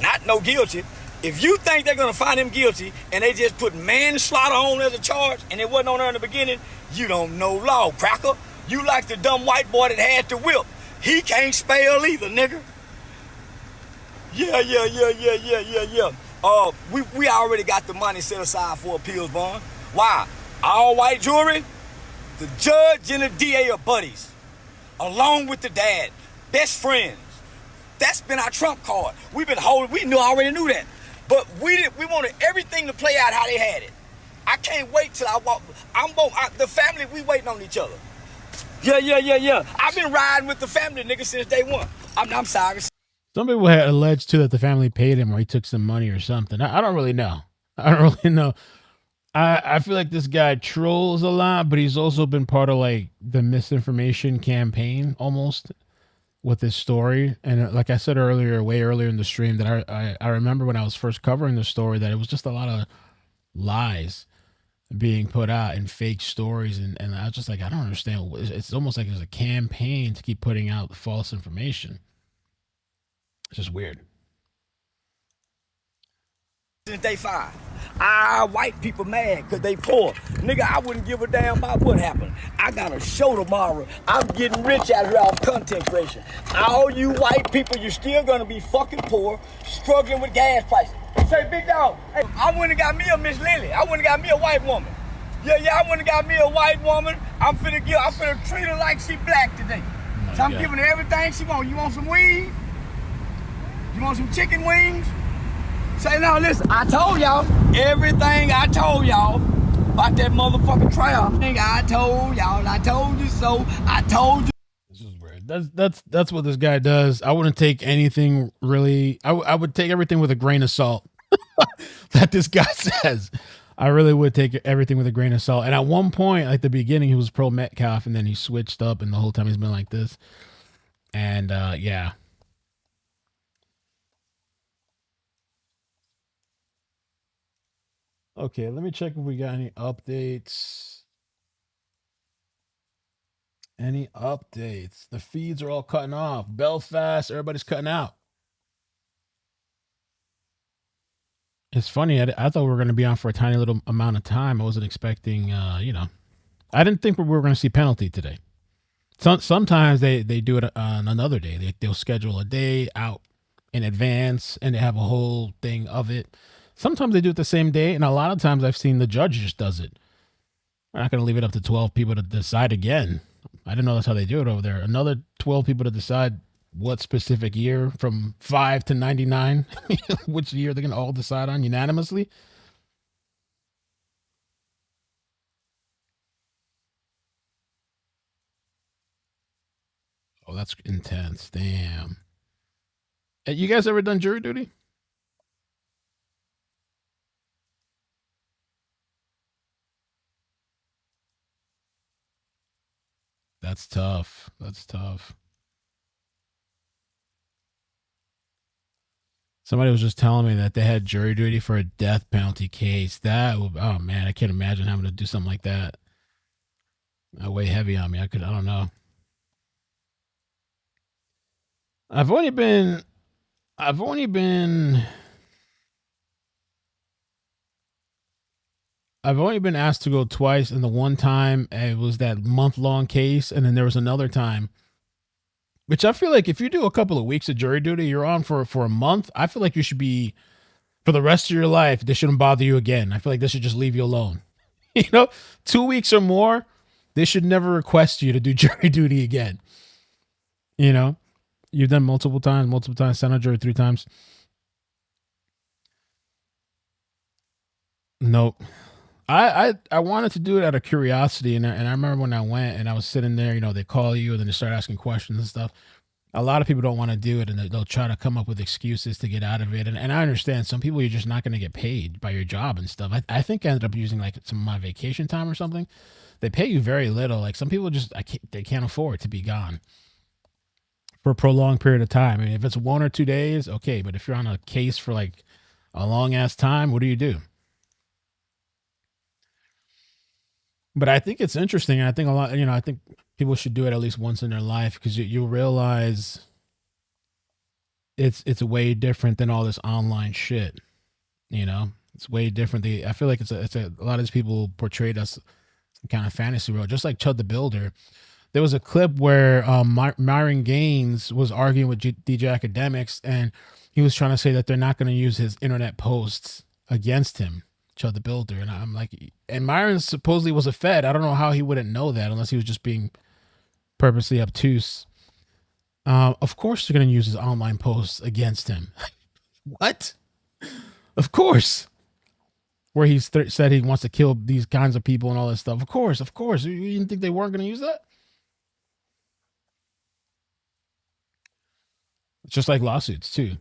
Not no guilty. If you think they're gonna find him guilty and they just put manslaughter on as a charge and it wasn't on there in the beginning, you don't know law, cracker. You like the dumb white boy that had the whip. He can't spell either, nigga. Yeah. We already got the money set aside for appeals bond. Why? All white jury, the judge and the DA are buddies, along with the dad, best friends. That's been our trump card. We've been holding. We already knew that, but we wanted everything to play out how they had it. I can't wait till I walk. The family, we waiting on each other. Yeah. I've been riding with the family, nigga, since day one. I'm sorry. Some people had alleged too that the family paid him or he took some money or something. I don't really know. I feel like this guy trolls a lot, but he's also been part of like the misinformation campaign almost with his story. And like I said earlier, way earlier in the stream, that I remember when I was first covering the story that it was just a lot of lies being put out and fake stories. And I was just like, I don't understand. It's almost like there's a campaign to keep putting out false information. It's just weird. Since day 5. White people mad because they poor. Nigga, I wouldn't give a damn about what happened. I got a show tomorrow. I'm getting rich out here off content creation. All you white people, you're still gonna be fucking poor, struggling with gas prices. Say, big dog, hey, I wouldn't have got me a Miss Lily. I wouldn't have got me a white woman. Yeah, I wouldn't have got me a white woman. I'm finna treat her like she black today. So I'm giving her everything she wants. You want some wings? You want some chicken wings? Say, now listen, I told y'all everything I told y'all about that motherfucking trial. I told y'all, I told you so, I told you. This is weird. That's what this guy does. I wouldn't take anything really. I would take everything with a grain of salt that this guy says. I really would take everything with a grain of salt. And at one point, like the beginning, he was pro Metcalf, and then he switched up, and the whole time he's been like this. And yeah. Okay, let me check if we got any updates. Any updates? The feeds are all cutting off. Belfast, everybody's cutting out. It's funny. I thought we were going to be on for a tiny little amount of time. I wasn't expecting, I didn't think we were going to see penalty today. Sometimes they do it on another day. They'll schedule a day out in advance and they have a whole thing of it. Sometimes they do it the same day, and a lot of times I've seen the judge just does it. We're not going to leave it up to 12 people to decide again. I didn't know that's how they do it over there. Another 12 people to decide what specific year from 5 to 99, which year they're going to all decide on unanimously. Oh, that's intense. Damn. You guys ever done jury duty? That's tough. That's tough. Somebody was just telling me that they had jury duty for a death penalty case. That would, oh man, I can't imagine having to do something like that. That weigh heavy on me. I don't know. I've only been asked to go twice, and the one time it was that month-long case, and then there was another time, which I feel like if you do a couple of weeks of jury duty, you're on for a month. I feel like you should be, for the rest of your life, this shouldn't bother you again. I feel like this should just leave you alone. 2 weeks or more, they should never request you to do jury duty again. You've done multiple times, sent on jury 3 times. Nope. I wanted to do it out of curiosity, and I remember when I went and I was sitting there, they call you and then they start asking questions and stuff. A lot of people don't want to do it, and they'll try to come up with excuses to get out of it. And I understand some people, you're just not going to get paid by your job and stuff. I think I ended up using like some of my vacation time or something. They pay you very little. Like some people they can't afford to be gone for a prolonged period of time. I mean, if it's 1 or 2 days, okay. But if you're on a case for like a long ass time, what do you do? But I think it's interesting. I think I think people should do it at least once in their life, because you'll realize it's way different than all this online shit. It's way different. I feel like it's a lot of these people portrayed us some kind of fantasy world, just like Chud the Builder. There was a clip where Myron Gaines was arguing with DJ Academics, and he was trying to say that they're not going to use his internet posts against him, Chud the Builder. And I'm like, and Myron supposedly was a Fed. I don't know how he wouldn't know that unless he was just being purposely obtuse. Of course they're going to use his online posts against him. What? Of course. Where he said he wants to kill these kinds of people and all that stuff. Of course. You didn't think they weren't going to use that? It's just like lawsuits too.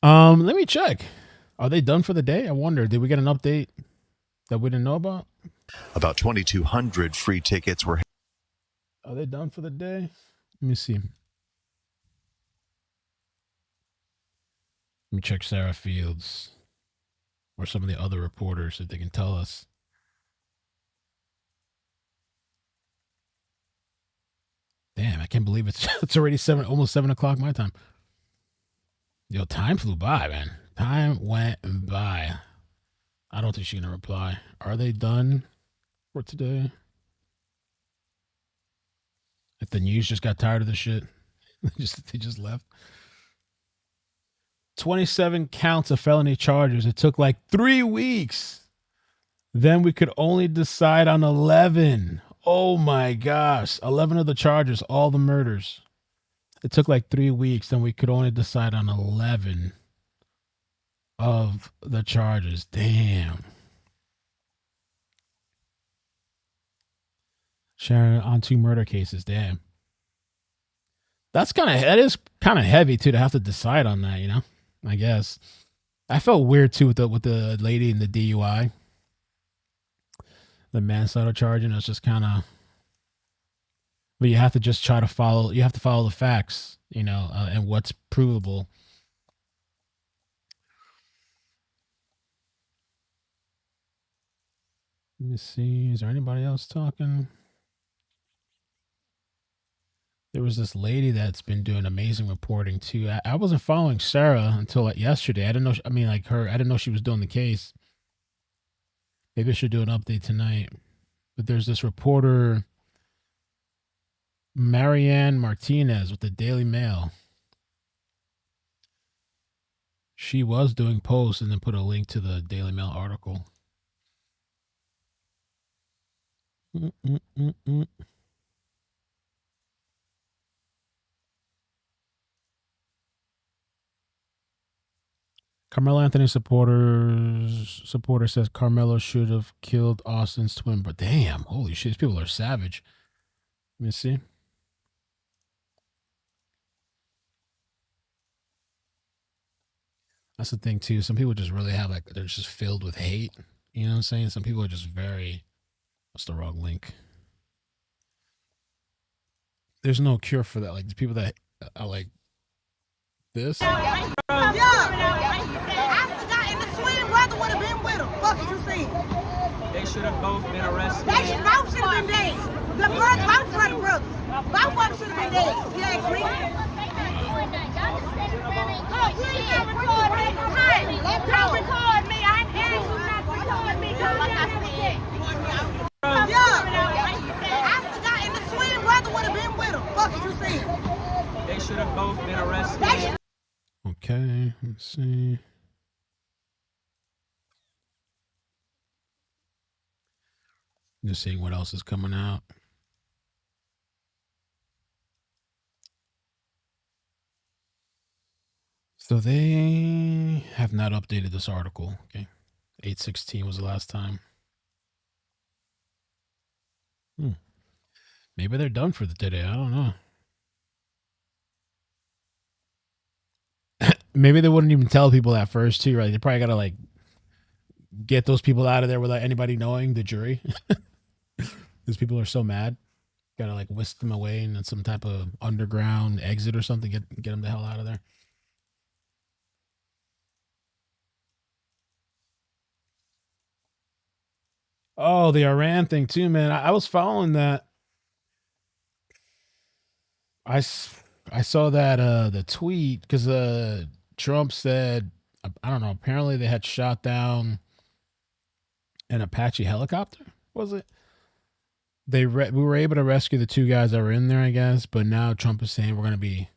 Let me check. Are they done for the day? I wonder. Did we get an update that we didn't know about? About 2,200 free tickets were. Are they done for the day? Let me see. Let me check Sarah Fields or some of the other reporters if they can tell us. Damn, I can't believe it's already almost 7 o'clock my time. Yo, time flew by, man. Time went by. I don't think she's gonna reply. Are they done for today? If the news just got tired of the shit, they just left. 27 counts of felony charges. It took like 3 weeks. Then we could only decide on 11. Oh my gosh. 11 of the charges, all the murders. It took like 3 weeks, then we could only decide on 11 of the charges. Damn. Sharon on 2 murder cases. Damn. That is kind of heavy too to have to decide on that, I guess. I felt weird too with the lady in the DUI. The manslaughter charge, and it's just kind of, but you have to just try to follow the facts, and what's provable. Let me see. Is there anybody else talking? There was this lady that's been doing amazing reporting too. I wasn't following Sarah until like yesterday. I didn't know. I didn't know she was doing the case. Maybe I should do an update tonight. But there's this reporter. Marianne Martinez with the Daily Mail. She was doing posts and then put a link to the Daily Mail article. Carmelo Anthony supporter says Carmelo should have killed Austin's twin. But damn, holy shit, these people are savage. Let me see. That's the thing too. Some people just really have like, they're just filled with hate. You know what I'm saying? Some people are just very, that's the wrong link. There's no cure for that. Like the people that are like this. Yeah. I forgot, and the twin brother would have been with him. Fuck what you saying? They should have both been arrested. They should both should have been dead. The both brother brothers. Both of them should have been dead. You ask me? Don't record me. I asked you not to record me. Yeah. I forgot, and the twin brother would have been with him. Fuck what you saying? They should have both been arrested. Okay, let's see. Just seeing what else is coming out. So they have not updated this article. Okay, 8/16 was the last time. Maybe they're done for the today. I don't know. Maybe they wouldn't even tell people at first too, right? They probably gotta like get those people out of there without anybody knowing, the jury. These people are so mad. Gotta like whisk them away in some type of underground exit or something. Get them the hell out of there. Oh, the Iran thing too, man. I was following that. I saw that the tweet because Trump said, I don't know, apparently they had shot down an Apache helicopter, was it? We were able to rescue the two guys that were in there, I guess, but now Trump is saying we're going to be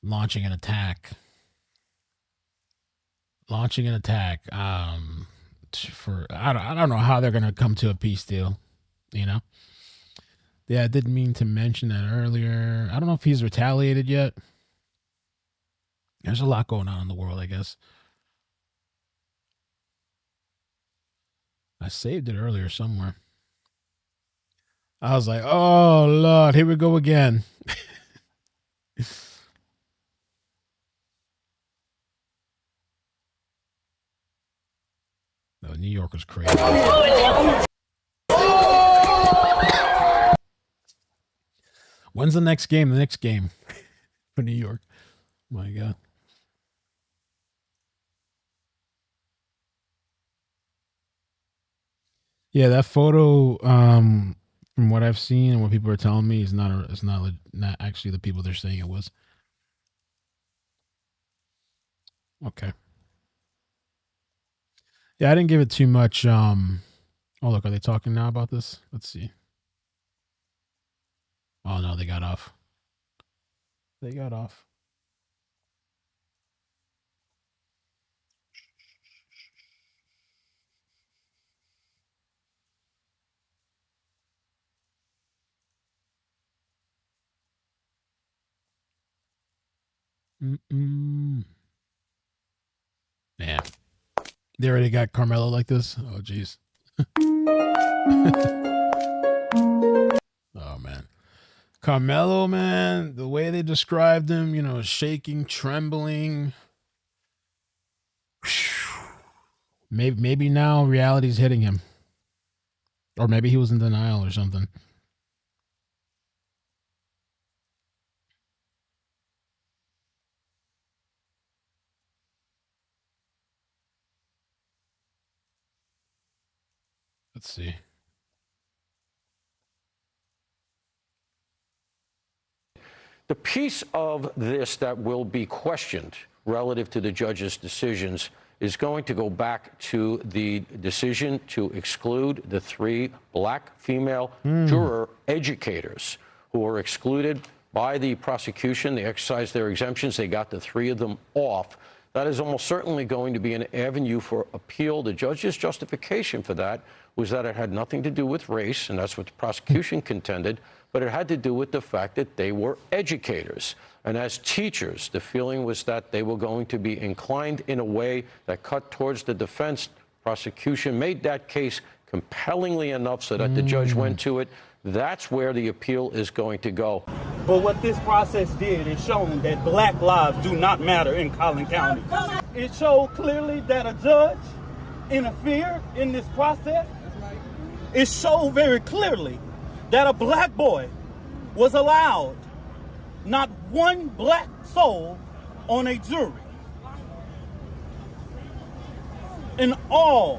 launching an attack. For I don't know how they're going to come to a peace deal, you know? Yeah, I didn't mean to mention that earlier. I don't know if he's retaliated yet. There's a lot going on in the world, I guess. I saved it earlier somewhere. I was like, oh, Lord, here we go again. No, New York was crazy. When's the next game? The next game for New York. My God. Yeah, that photo, from what I've seen and what people are telling me, is not actually the people they're saying it was. Okay. Yeah, I didn't give it too much. Oh, look, are they talking now about this? Let's see. Oh, no, they got off. They got off. Yeah. They already got Carmelo like this? Oh, jeez. Oh, man. Carmelo, man, the way they described him, you know, shaking, trembling. Maybe now reality's hitting him. Or maybe he was in denial or something. Let's see. The piece of this that will be questioned relative to the judge's decisions is going to go back to the decision to exclude the 3 black female juror educators who were excluded by the prosecution. They exercised their exemptions. They got the 3 of them off. That is almost certainly going to be an avenue for appeal. The judge's justification for that was that it had nothing to do with race, and that's what the prosecution contended, but it had to do with the fact that they were educators. And as teachers, the feeling was that they were going to be inclined in a way that cut towards the defense. Prosecution made that case compellingly enough so that the judge went to it. That's where the appeal is going to go. But what this process did is shown that black lives do not matter in Collin County. It showed clearly that a judge interfered in this process. It showed very clearly that a black boy was allowed not one black soul on a jury. An all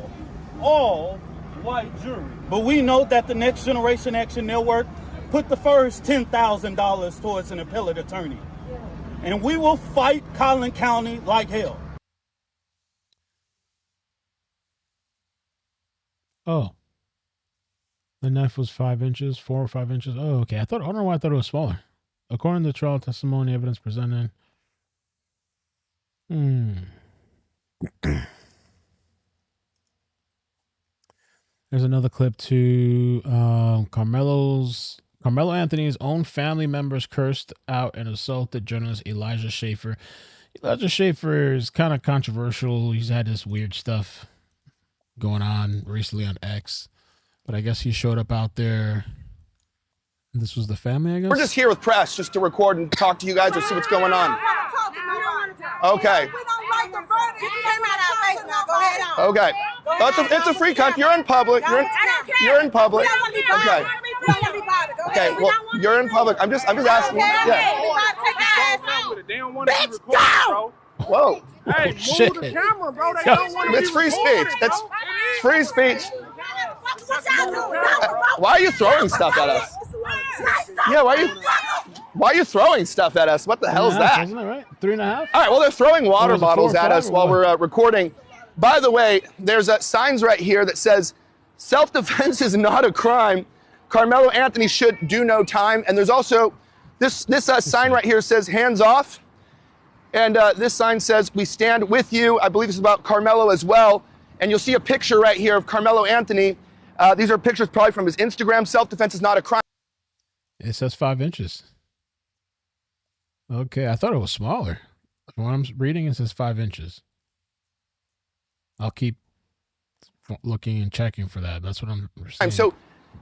white jury. But we know that the Next Generation Action Network put the first $10,000 towards an appellate attorney. And we will fight Collin County like hell. Oh. The knife was 5 inches, 4 or 5 inches. Oh, okay. I don't know why I thought it was smaller. According to trial testimony, evidence presented. There's another clip to Carmelo Anthony's own family members cursed out and assaulted journalist Elijah Schaffer. Elijah Schaffer is kind of controversial. He's had this weird stuff going on recently on X, but I guess he showed up out there. This was the family, I guess? We're just here with press just to record and talk to you guys or see what's going on. Okay. We don't like the verdict. You came out our face now. Go ahead on. Okay. It's a free country. You're in public. You're in public. Okay. Okay. Well, you're in public. I'm just asking. Yeah. Bitch, go! Whoa. Hey, shit. move the camera, bro. They don't want to It's free speech. It's free speech. Why are you throwing stuff at us? Yeah, why are you throwing stuff at us? What the hell is that? Isn't that right? 3.5? All right, well, they're throwing water bottles at us while we're recording. By the way, there's signs right here that says, self-defense is not a crime. Carmelo Anthony should do no time. And there's also this sign right here says, hands off. And this sign says, we stand with you. I believe this is about Carmelo as well. And you'll see a picture right here of Carmelo Anthony. These are pictures probably from his Instagram. Self-defense is not a crime. It says 5 inches. Okay, I thought it was smaller. From what I'm reading, it says 5 inches. I'll keep looking and checking for that. That's what I'm saying. So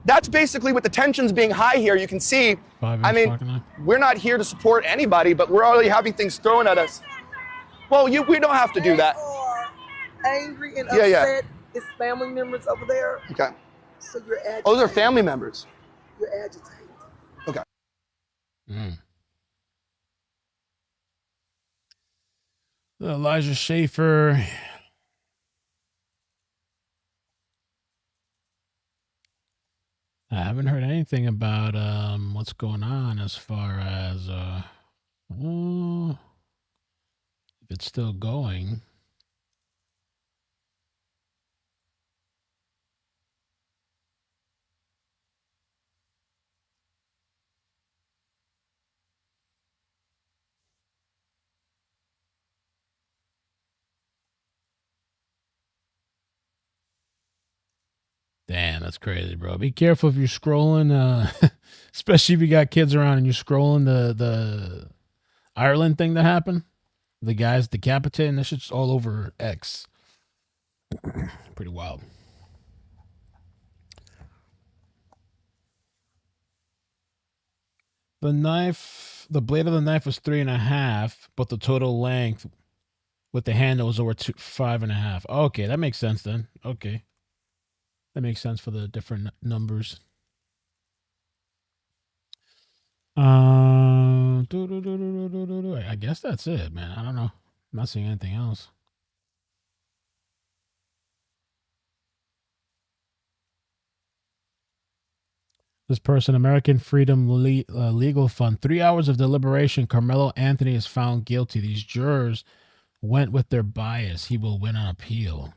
that's basically with the tensions being high here. You can see, I mean, we're not here to support anybody, but we're already having things thrown at us. Well, we don't have to do that. Angry and upset. It's family members over there. Okay. So you're agitated. Oh, those are family members. You're agitated. Okay. Elijah Schaffer. I haven't heard anything about what's going on as far as if it's still going. Damn, that's crazy, bro. Be careful if you're scrolling, especially if you got kids around and you're scrolling the Ireland thing that happened. The guys decapitating, this shit's all over X. Pretty wild. The blade of the knife was 3.5, but the total length with the handle was over 5.5. Okay, that makes sense then. Okay. That makes sense for the different numbers. I guess that's it, man. I don't know. I'm not seeing anything else. This person, American Freedom Legal Fund. 3 hours of deliberation. Carmelo Anthony is found guilty. These jurors went with their bias. He will win on appeal.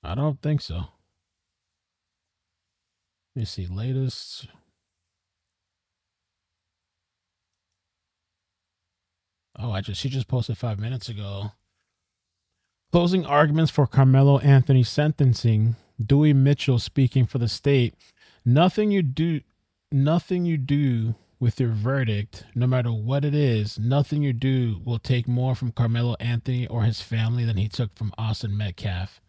I don't think so. Let me see. Latest. Oh, she just posted 5 minutes ago. Closing arguments for Carmelo Anthony sentencing. Dewey Mitchell speaking for the state. Nothing you do with your verdict, no matter what it is, nothing you do will take more from Carmelo Anthony or his family than he took from Austin Metcalf.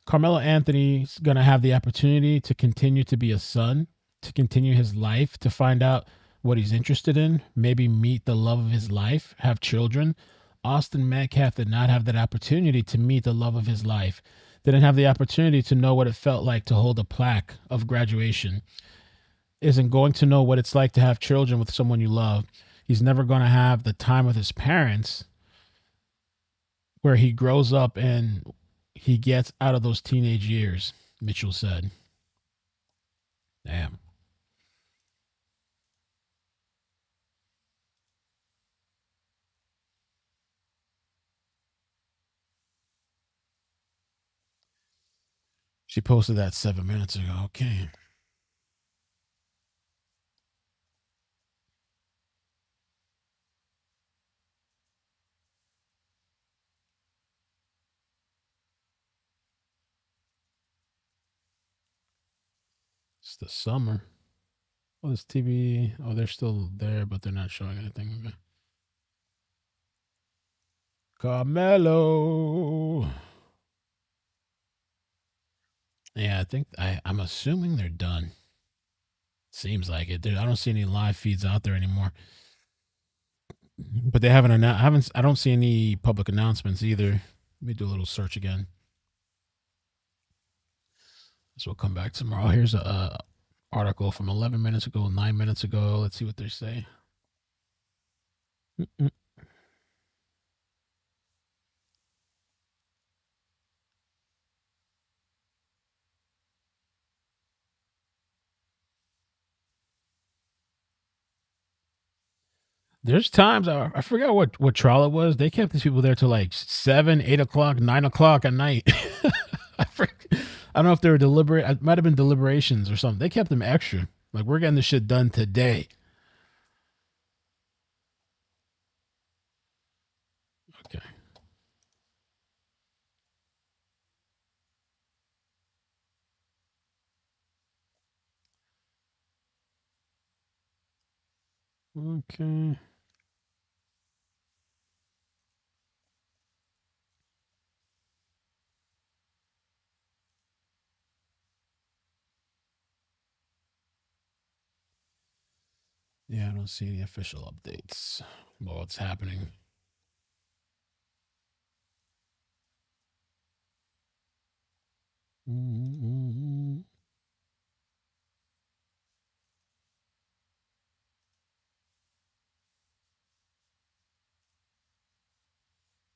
Carmelo Anthony's going to have the opportunity to continue to be a son, to continue his life, to find out what he's interested in, maybe meet the love of his life, have children. Austin Metcalf did not have that opportunity to meet the love of his life. Didn't have the opportunity to know what it felt like to hold a plaque of graduation. Isn't going to know what it's like to have children with someone you love. He's never going to have the time with his parents where he grows up and he gets out of those teenage years, Mitchell said. Damn. She posted that 7 minutes ago. Okay. It's the summer. Oh, this TV. Oh, they're still there, but they're not showing anything. Okay. Carmelo. Yeah, I think I'm assuming they're done. Seems like it. I don't see any live feeds out there anymore. But they haven't announced. I don't see any public announcements either. Let me do a little search again. So we'll come back tomorrow. Here's a article from 11 minutes ago, 9 minutes ago. Let's see what they say. There's times I forgot what trial it was. They kept these people there till like 7, 8 o'clock, 9 o'clock at night. I don't know if they were deliberate. It might have been deliberations or something. They kept them extra. Like, we're getting this shit done today. Okay. Okay. Yeah, I don't see any official updates about what's happening.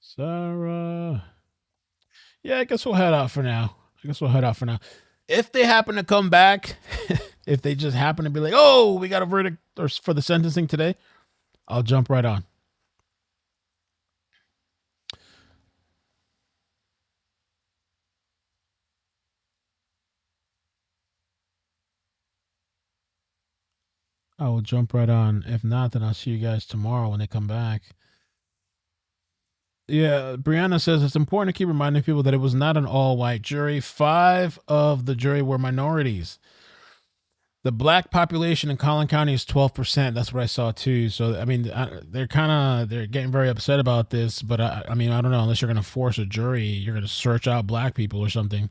Sarah. Yeah, I guess we'll head out for now. If they happen to come back, if they just happen to be like, oh, we got a verdict for the sentencing today, I'll jump right on. I will jump right on. If not, then I'll see you guys tomorrow when they come back. Yeah, Brianna says it's important to keep reminding people that it was not an all-white jury. 5 of the jury were minorities. The black population in Collin County is 12%. That's what I saw too. So, I mean, they're getting very upset about this. But I mean, I don't know. Unless you're going to force a jury, you're going to search out black people or something.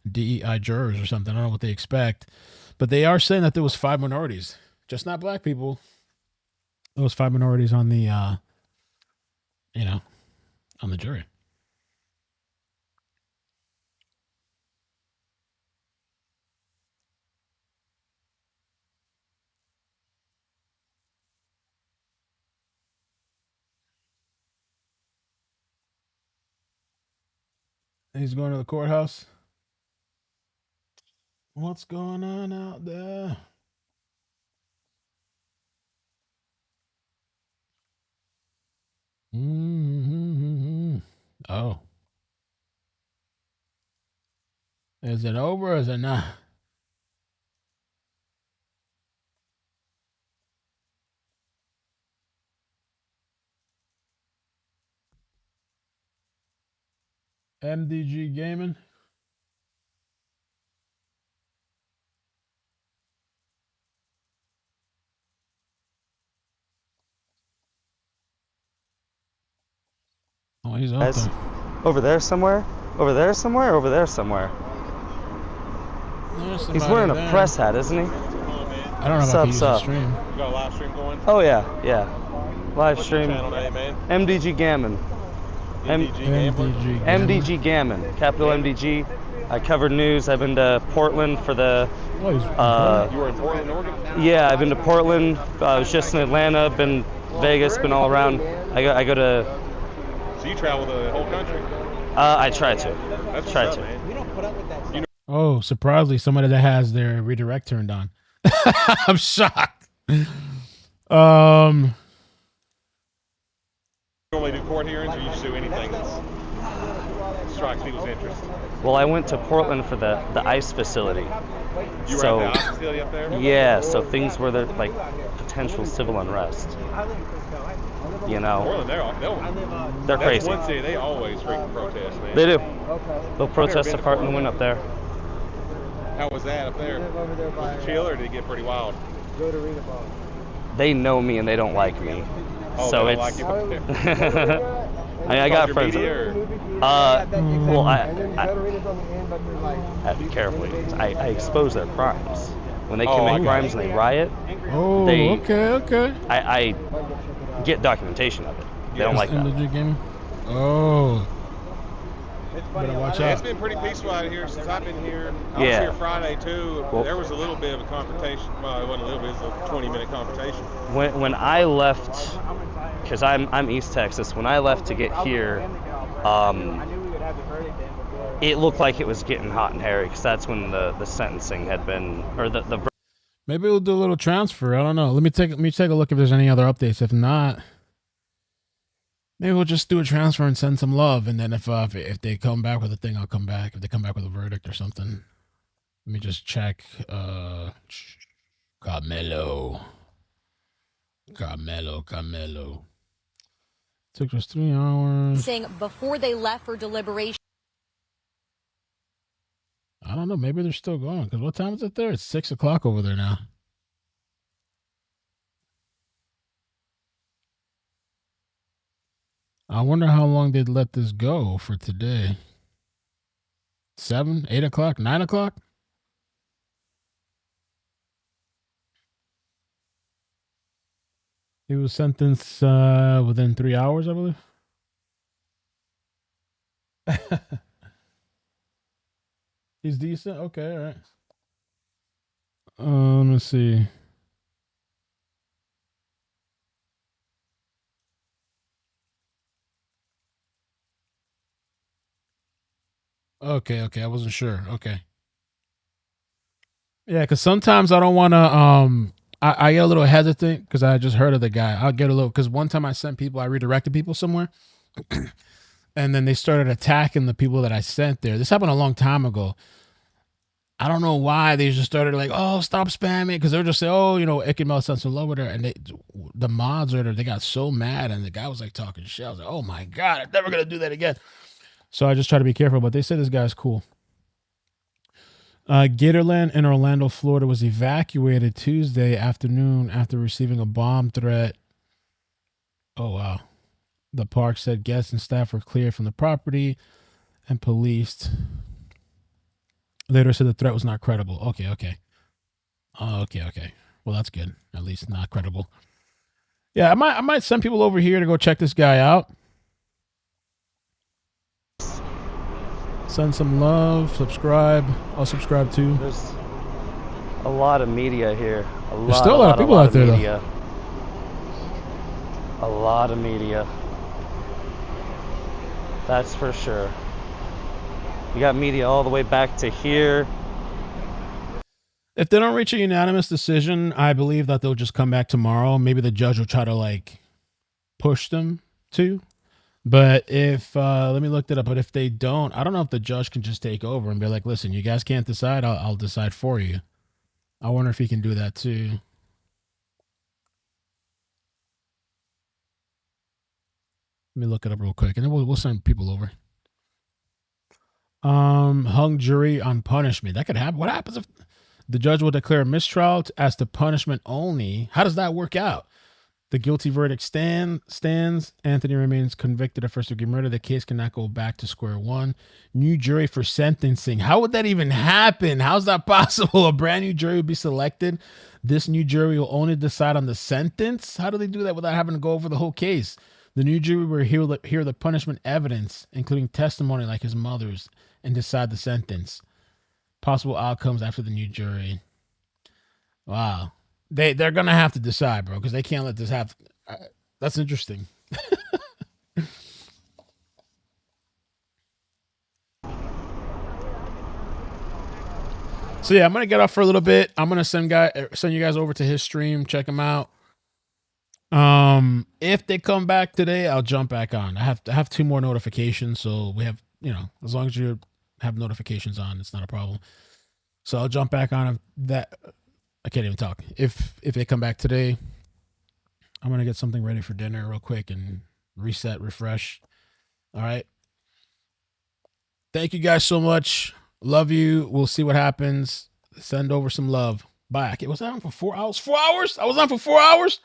DEI jurors or something. I don't know what they expect. But they are saying that there was 5 minorities, just not black people. There was 5 minorities on the, on the jury. He's going to the courthouse. What's going on out there? Oh. Is it over or is it not? MDG Gaming. Oh, he's up there. Over there somewhere? Over there somewhere? Over there somewhere? He's wearing a press hat, isn't he? I don't know about the stream. You got a live stream going? Oh, yeah, yeah. Live stream. Channel name, man? MDG Gammon. MDG Gammon. Capital MDG. I covered news. I've been to Portland for the... you were in Portland, Oregon? Yeah, I've been to Portland. I was just in Atlanta. Been Vegas. Been all around. I go to... So you travel the whole country? I try to. That's try what's to. up, man. We don't put up with that. You know, Oh, surprisingly, somebody that has their redirect turned on. I'm shocked. normally do court hearings, or you just do anything that strikes people's interest? Well, I went to Portland for the ICE facility. You were at the ICE facility up there? Yeah, so things where there's like potential civil unrest. You know, Portland, they're crazy. That's one city, they always freaking protest, man. They do. They'll protest the part and win up there. How was that up there? Was it chill, or did it get pretty wild? They know me and they don't like me. Oh, So they it's. don't like you up there. I got Your friends. media, Well, I have to be careful. I expose their crimes. When they commit crimes and they riot, Oh, okay. I get documentation of it. They don't like that. MDG Gaming. Oh. Better watch It's out. been pretty peaceful out here since I've been here. I was Yeah. here Friday too. Well- There was a little bit of a confrontation. Well, it wasn't a little bit. It was a 20-minute confrontation. When I left, because I'm East Texas. When I left to get here, it looked like it was getting hot and hairy because that's when the sentencing had been, or the. Maybe we'll do a little transfer. I don't know. Let me take a look if there's any other updates. If not, maybe we'll just do a transfer and send some love. And then if they come back with a thing, I'll come back. If they come back with a verdict or something, let me just check. Carmelo. Took us 3 hours. Saying before they left for deliberation. I don't know. Maybe they're still going. Because what time is it there? It's 6 o'clock over there now. I wonder how long they'd let this go for today. 7, 8 o'clock, 9 o'clock? He was sentenced within 3 hours, I believe. He's decent? Okay, all right. Let me see. Okay, I wasn't sure. Okay. Yeah, because sometimes I don't want to, I get a little hesitant because I just heard of the guy. I'll get a little, because one time I sent people, I redirected people somewhere, and then they started attacking the people that I sent there. This happened a long time ago. I don't know why they just started like, oh, stop spamming, because they're just saying, oh, Kuykendall sent some love with her, and the mods are there, they got so mad, and the guy was like talking shit. I was like, oh my God, I'm never gonna do that again. So I just try to be careful, but they said this guy's cool. Gatorland in Orlando, Florida was evacuated Tuesday afternoon after receiving a bomb threat. Oh, wow. The park said guests and staff were cleared from the property and policed. Later said the threat was not credible. Okay. Okay. Well, that's good. At least not credible. Yeah, I might send people over here to go check this guy out. Send some love, subscribe. I'll subscribe too. There's a lot of media here. There's still a lot of people out there, though. A lot of media. That's for sure. You got media all the way back to here. If they don't reach a unanimous decision, I believe that they'll just come back tomorrow. Maybe the judge will try to push them to. But if let me look that up. But if they don't, I don't know if the judge can just take over and be like, listen, you guys can't decide. I'll decide for you. I wonder if he can do that too. Let me look it up real quick, and then we'll send people over. Hung jury on punishment. That could happen. What happens if the judge will declare a mistrial as to punishment only? How does that work out? The guilty verdict stands. Anthony remains convicted of first-degree murder. The case cannot go back to square one. New jury for sentencing. How would that even happen? How's that possible? A brand new jury would be selected. This new jury will only decide on the sentence. How do they do that without having to go over the whole case? The new jury will hear the punishment evidence, including testimony like his mother's, and decide the sentence. Possible outcomes after the new jury. Wow. They're going to have to decide, bro, because they can't let this happen. That's interesting. So, yeah, I'm going to get off for a little bit. I'm going to send you guys over to his stream. Check him out. If they come back today, I'll jump back on. I have 2 more notifications, so we have, as long as you have notifications on, it's not a problem. So I'll jump back on that. I can't even talk. If they come back today, I'm going to get something ready for dinner real quick and reset, refresh. All right. Thank you guys so much. Love you. We'll see what happens. Send over some love. Bye. Was I on for 4 hours? 4 hours? I was on for 4 hours?